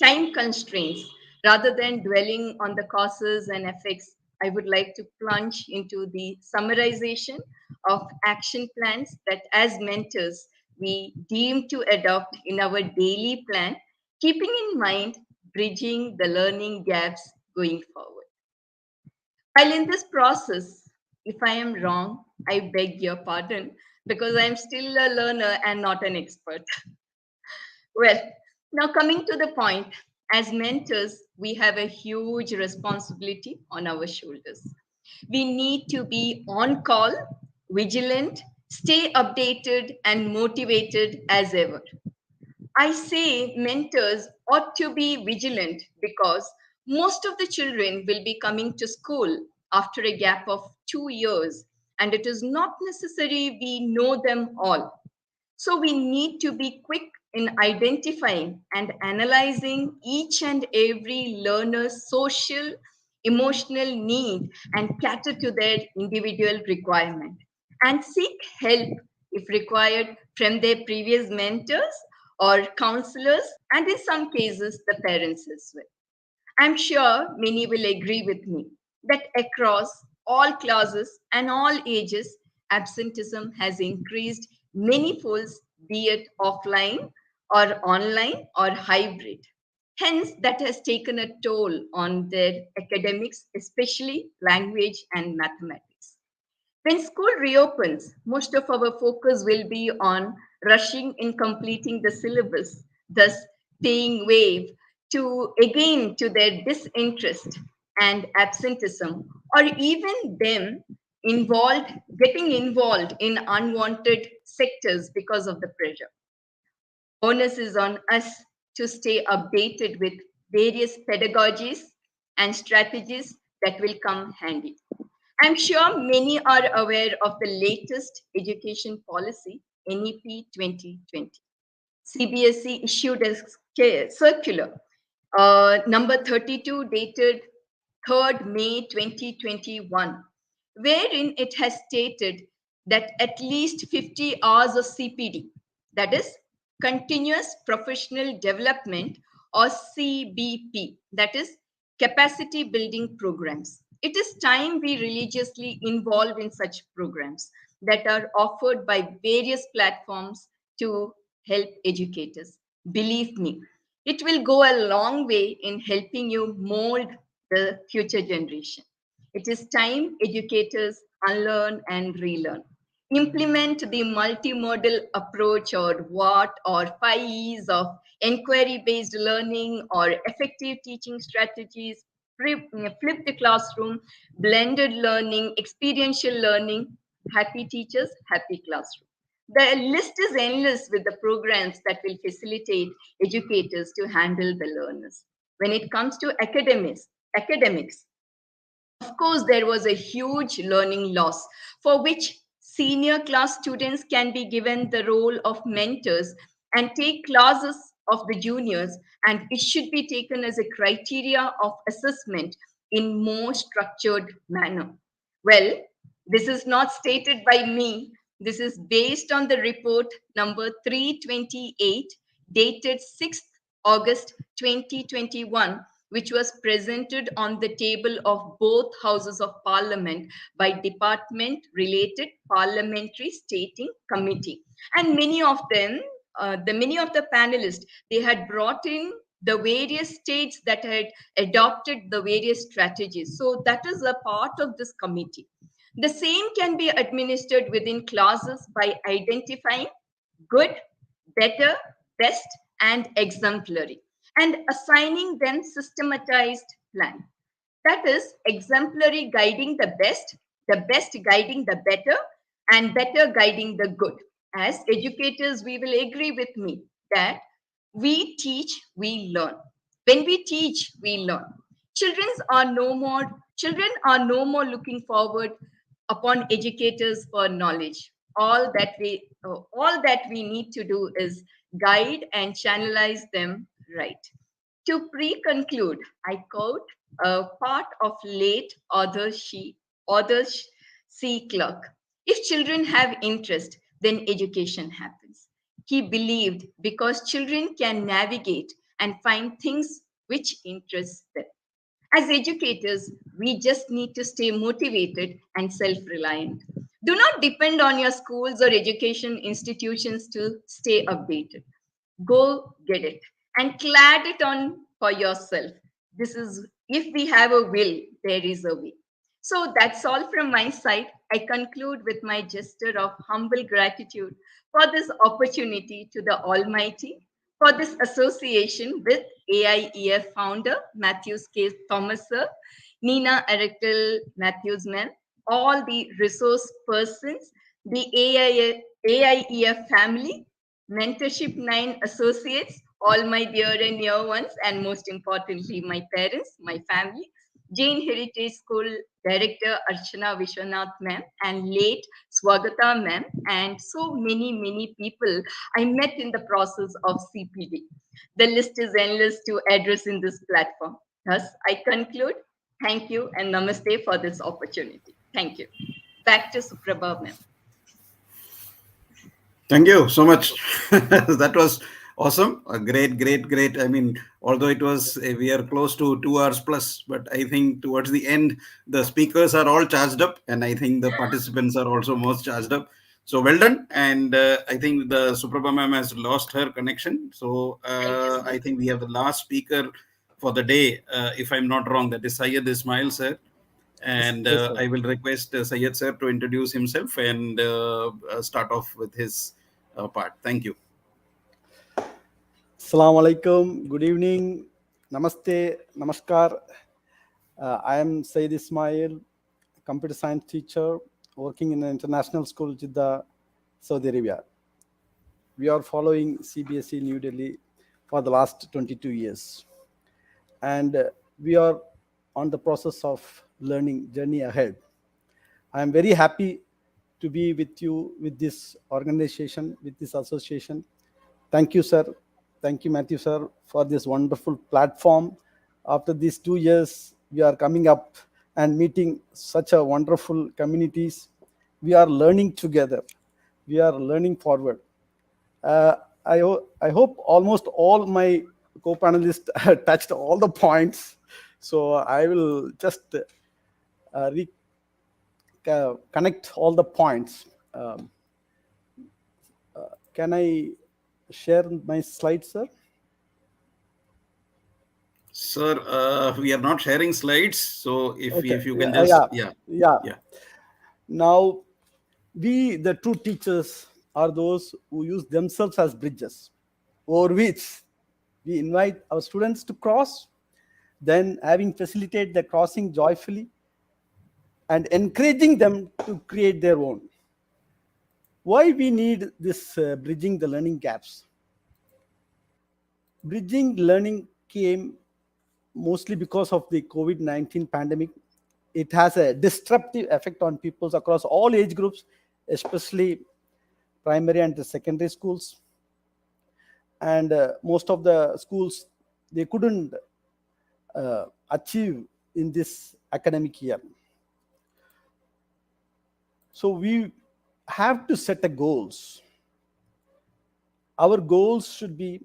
time constraints, rather than dwelling on the causes and effects, I would like to plunge into the summarization of action plans that as mentors we deem to adopt in our daily plan, keeping in mind bridging the learning gaps going forward. While in this process, if I am wrong, I beg your pardon because I'm still a learner and not an expert. Well, now coming to the point, as mentors, we have a huge responsibility on our shoulders. We need to be on call, vigilant, stay updated, and motivated as ever. I say mentors ought to be vigilant because most of the children will be coming to school after a gap of 2 years, and it is not necessary we know them all. So we need to be quick in identifying and analyzing each and every learner's social, emotional need and cater to their individual requirement and seek help if required from their previous mentors or counselors and in some cases the parents as well. I'm sure many will agree with me that across all classes and all ages, absenteeism has increased many folds, be it offline or online or hybrid. Hence, that has taken a toll on their academics, especially language and mathematics. When school reopens, most of our focus will be on rushing in completing the syllabus, thus paying wave to again to their disinterest and absenteeism, or even them getting involved in unwanted sectors because of the pressure. Onus is on us to stay updated with various pedagogies and strategies that will come handy. I'm sure many are aware of the latest education policy, NEP 2020. CBSE issued a circular, number 32, dated 3rd May 2021, wherein it has stated that at least 50 hours of CPD, that is continuous professional development, or CBP, that is capacity building programs. It is time we religiously involve in such programs that are offered by various platforms to help educators. Believe me, it will go a long way in helping you mold the future generation. It is time educators unlearn and relearn. Implement the multimodal approach or what or 5 E's of inquiry-based learning or effective teaching strategies, flipped classroom, blended learning, experiential learning, happy teachers, happy classroom. The list is endless with the programs that will facilitate educators to handle the learners. When it comes to academics, of course, there was a huge learning loss for which senior class students can be given the role of mentors and take classes of the juniors, and it should be taken as a criteria of assessment in more structured manner. Well, this is not stated by me. This is based on the report number 328 dated 6th August 2021, which was presented on the table of both houses of parliament by department related parliamentary stating committee. And many of them, many of the panelists, they had brought in the various states that had adopted the various strategies. So that is a part of this committee. The same can be administered within classes by identifying good, better, best, and exemplary, and assigning them systematized plan. That is, exemplary guiding the best guiding the better, and better guiding the good. As educators, we will agree with me that we teach, we learn. When we teach, we learn. Children are no more looking forward upon educators for knowledge. All that we need to do is guide and channelize them right. To pre-conclude, I quote a part of late author C. Clarke. If children have interest, then education happens. He believed because children can navigate and find things which interest them. As educators, we just need to stay motivated and self-reliant. Do not depend on your schools or education institutions to stay updated. Go get it and clad it on for yourself. This is, if we have a will, there is a way. So that's all from my side. I conclude with my gesture of humble gratitude for this opportunity to the Almighty, for this association with AIEF founder Matthews K. Thomas sir, Nina Erectel Matthews ma'am, all the resource persons, the AIEF family, Mentorship 9 associates, all my dear and near ones, and most importantly, my parents, my family, Jain Heritage School Director Archana Vishwanath ma'am, and late Swagata ma'am, and so many, many people I met in the process of CPD. The list is endless to address in this platform. Thus, I conclude. Thank you and namaste for this opportunity. Thank you. Back to Suprabha ma'am. Thank you so much. That was awesome. Great. I mean, although it was, we are close to 2 hours plus, but I think towards the end, the speakers are all charged up, and I think the participants are also most charged up. So well done. And I think the Suprabha ma'am has lost her connection. So I think we have the last speaker for the day, if I'm not wrong, that is Syed Ismail sir. And Yes, sir. I will request Syed sir to introduce himself and start off with his part. Thank you. Assalamu alaikum. Good evening. Namaste. Namaskar. I am Sayyid Ismail, computer science teacher working in an international school, Jeddah, Saudi Arabia. We are following CBSE New Delhi for the last 22 years. And we are on the process of learning journey ahead. I am very happy to be with you, with this organization, with this association. Thank you, sir. Thank you, Matthew, sir, for this wonderful platform. After these 2 years, we are coming up and meeting such a wonderful communities. We are learning together. We are learning forward. I hope almost all my co-panelists touched all the points. So I will just connect all the points. Can I share my slides, sir? Sir, we are not sharing slides. So if you can Okay. just, yeah. Now, we, the true teachers, are those who use themselves as bridges over which we invite our students to cross, then having facilitate the crossing joyfully and encouraging them to create their own. Why we need this bridging the learning gaps? Bridging learning came mostly because of the COVID-19 pandemic. It has a disruptive effect on people across all age groups, especially primary and the secondary schools. and most of the schools, they couldn't achieve in this academic year. So we have to set a goals. Our goals should be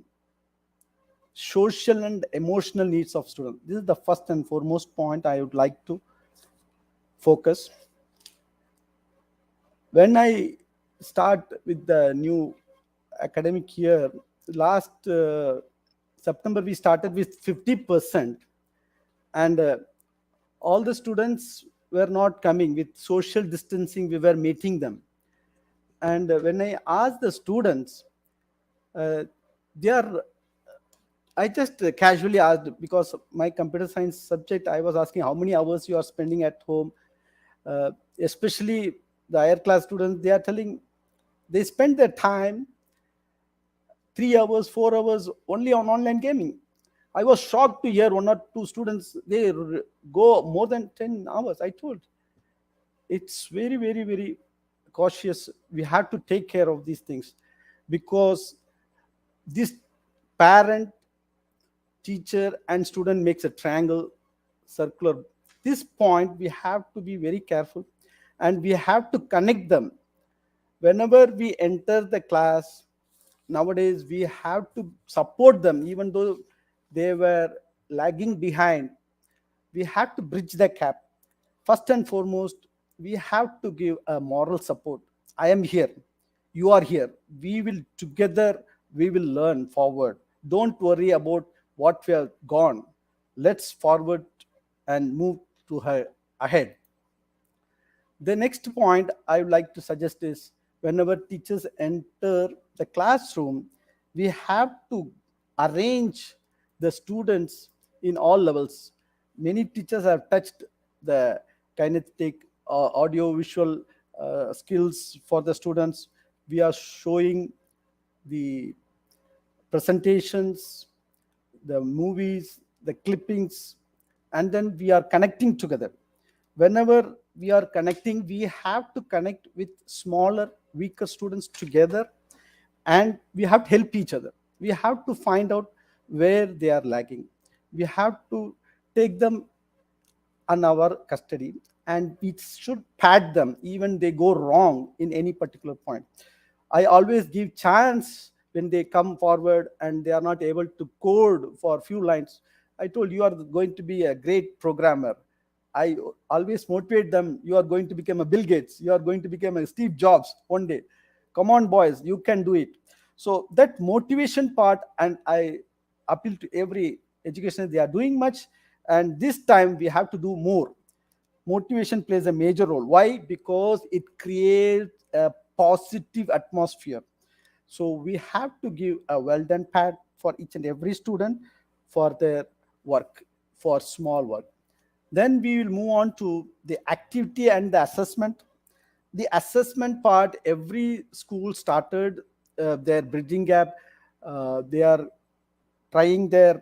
social and emotional needs of students. This is the first and foremost point I would like to focus. When I start with the new academic year, last September we started with 50%, and all the students were not coming. With social distancing, we were meeting them. And when I asked the students, they are, I just casually asked, because my computer science subject, I was asking how many hours you are spending at home. Especially the higher class students, they are telling they spend their time 3 hours, 4 hours only on online gaming. I was shocked to hear one or two students, they go more than 10 hours. I told, it's very, very, very cautious. We have to take care of these things, because this parent, teacher, and student makes a triangle, circular. This point we have to be very careful, and we have to connect them. Whenever we enter the class, nowadays we have to support them, even though they were lagging behind. We have to bridge the gap. First and foremost, we have to give a moral support. I am here, you are here, we will together, we will learn forward. Don't worry about what we have gone. Let's forward and move to her ahead. The next point I would like to suggest is, whenever teachers enter the classroom, we have to arrange the students in all levels. Many teachers have touched the kinetic, audio visual skills for the students. We are showing the presentations, the movies, the clippings, and then we are connecting together. Whenever we are connecting, we have to connect with smaller, weaker students together, and we have to help each other. We have to find out where they are lagging. We have to take them on our custody, and we should pat them even they go wrong in any particular point. I always give chance when they come forward and they are not able to code for a few lines. I told, you are going to be a great programmer. I always motivate them. You are going to become a Bill Gates. You are going to become a Steve Jobs one day. Come on, boys, you can do it. So that motivation part, and I appeal to every education, they are doing much, and this time we have to do more. Motivation plays a major role. Why? Because it creates a positive atmosphere. So we have to give a well done pat for each and every student for their work, for small work. Then we will move on to the activity and the assessment. The assessment part, every school started their bridging gap. They are trying their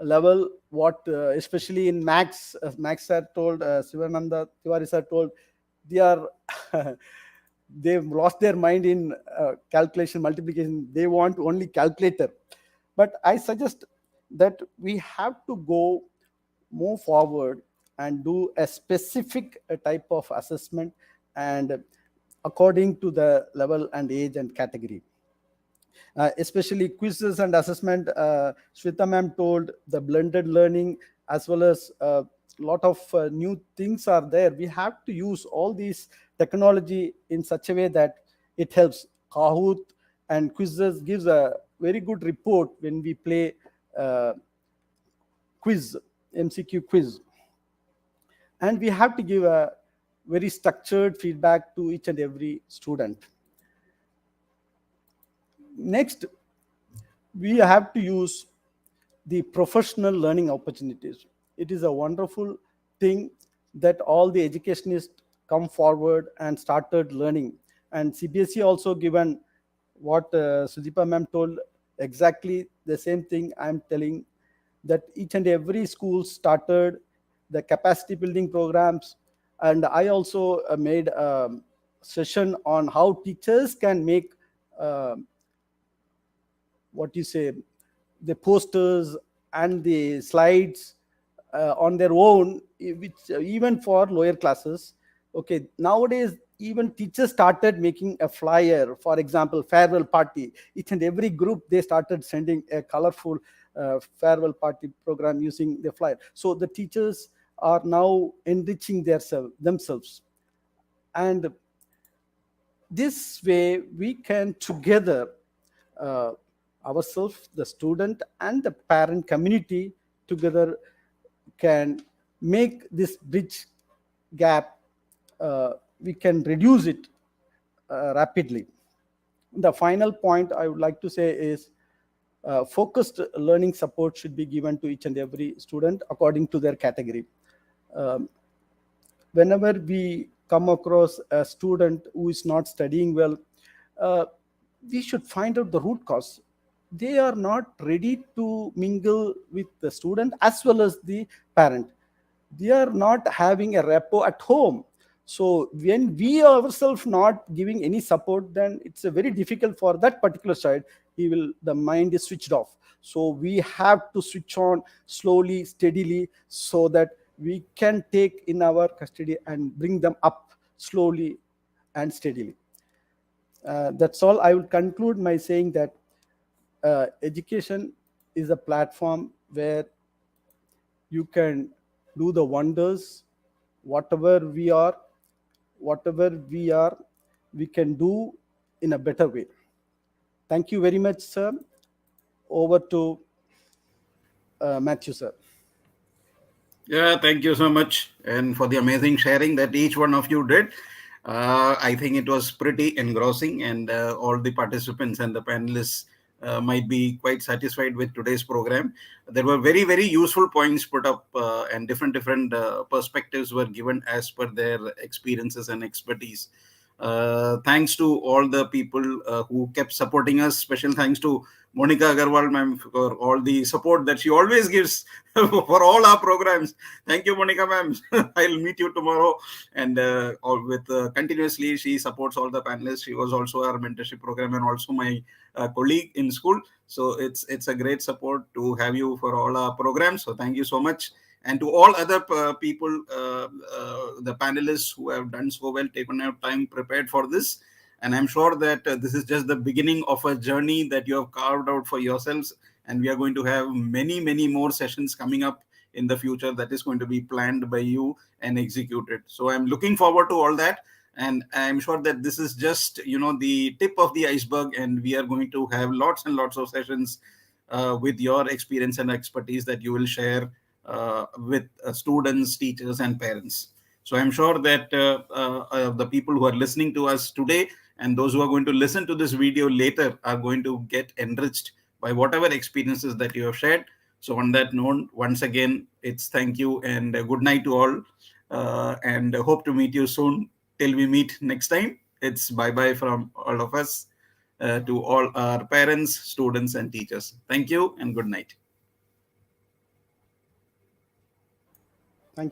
level, what especially in max, max sir told, Sivananda Tiwari sir told, they are they've lost their mind in calculation, multiplication. They want only calculator. But I suggest that we have to go move forward and do a specific type of assessment, and according to the level and age and category. Especially quizzes and assessment, Shweta ma'am told, the blended learning, as well as a lot of new things are there. We have to use all these technology in such a way that it helps. Kahoot and quizzes gives a very good report when we play quiz, MCQ quiz. And we have to give a very structured feedback to each and every student. Next, we have to use the professional learning opportunities. It is a wonderful thing that all the educationists come forward and started learning. And CBSE also given what Sudeepa ma'am told, exactly the same thing I'm telling, that each and every school started the capacity building programs. And I also made a session on how teachers can make what you say, the posters and the slides on their own, which even for lower classes. Okay, nowadays even teachers started making a flyer. For example, farewell party. Each and every group, they started sending a colorful farewell party program using the flyer. So the teachers are now enriching themselves, and this way we can together, uh, ourselves, the student and the parent community together, can make this bridge gap, we can reduce it rapidly. The final point I would like to say is, focused learning support should be given to each and every student according to their category. Um, Whenever we come across a student who is not studying well, uh, we should find out the root cause. They are not ready to mingle with the student as well as the parent. They are not having a rapport at home. So when we ourselves not giving any support, then it's a very difficult for that particular child. The mind is switched off. So we have to switch on slowly, steadily, so that we can take in our custody and bring them up slowly and steadily. That's all. I will conclude my saying that education is a platform where you can do the wonders. Whatever we are, we can do in a better way. Thank you very much, sir. Over to Matthew, sir. Yeah, thank you so much, and for the amazing sharing that each one of you did. I think it was pretty engrossing, and all the participants and the panelists might be quite satisfied with today's program. There were very, very useful points put up, and different perspectives were given as per their experiences and expertise. Thanks to all the people who kept supporting us. Special thanks to Monica Agarwal ma'am for all the support that she always gives for all our programs. Thank you, Monica ma'am. I'll meet you tomorrow. And all with continuously, she supports all the panelists. She was also our mentorship program and also my colleague in school. So it's a great support to have you for all our programs. So thank you so much. And to all other people, the panelists who have done so well, taken out time, prepared for this. And I'm sure that this is just the beginning of a journey that you have carved out for yourselves. And we are going to have many, many more sessions coming up in the future that is going to be planned by you and executed. So I'm looking forward to all that. And I'm sure that this is just, the tip of the iceberg. And we are going to have lots and lots of sessions with your experience and expertise that you will share with students, teachers, and parents. So I'm sure that the people who are listening to us today and those who are going to listen to this video later are going to get enriched by whatever experiences that you have shared. So on that note, once again, it's thank you and good night to all. And hope to meet you soon. Till we meet next time, it's bye-bye from all of us to all our parents, students, and teachers. Thank you and good night.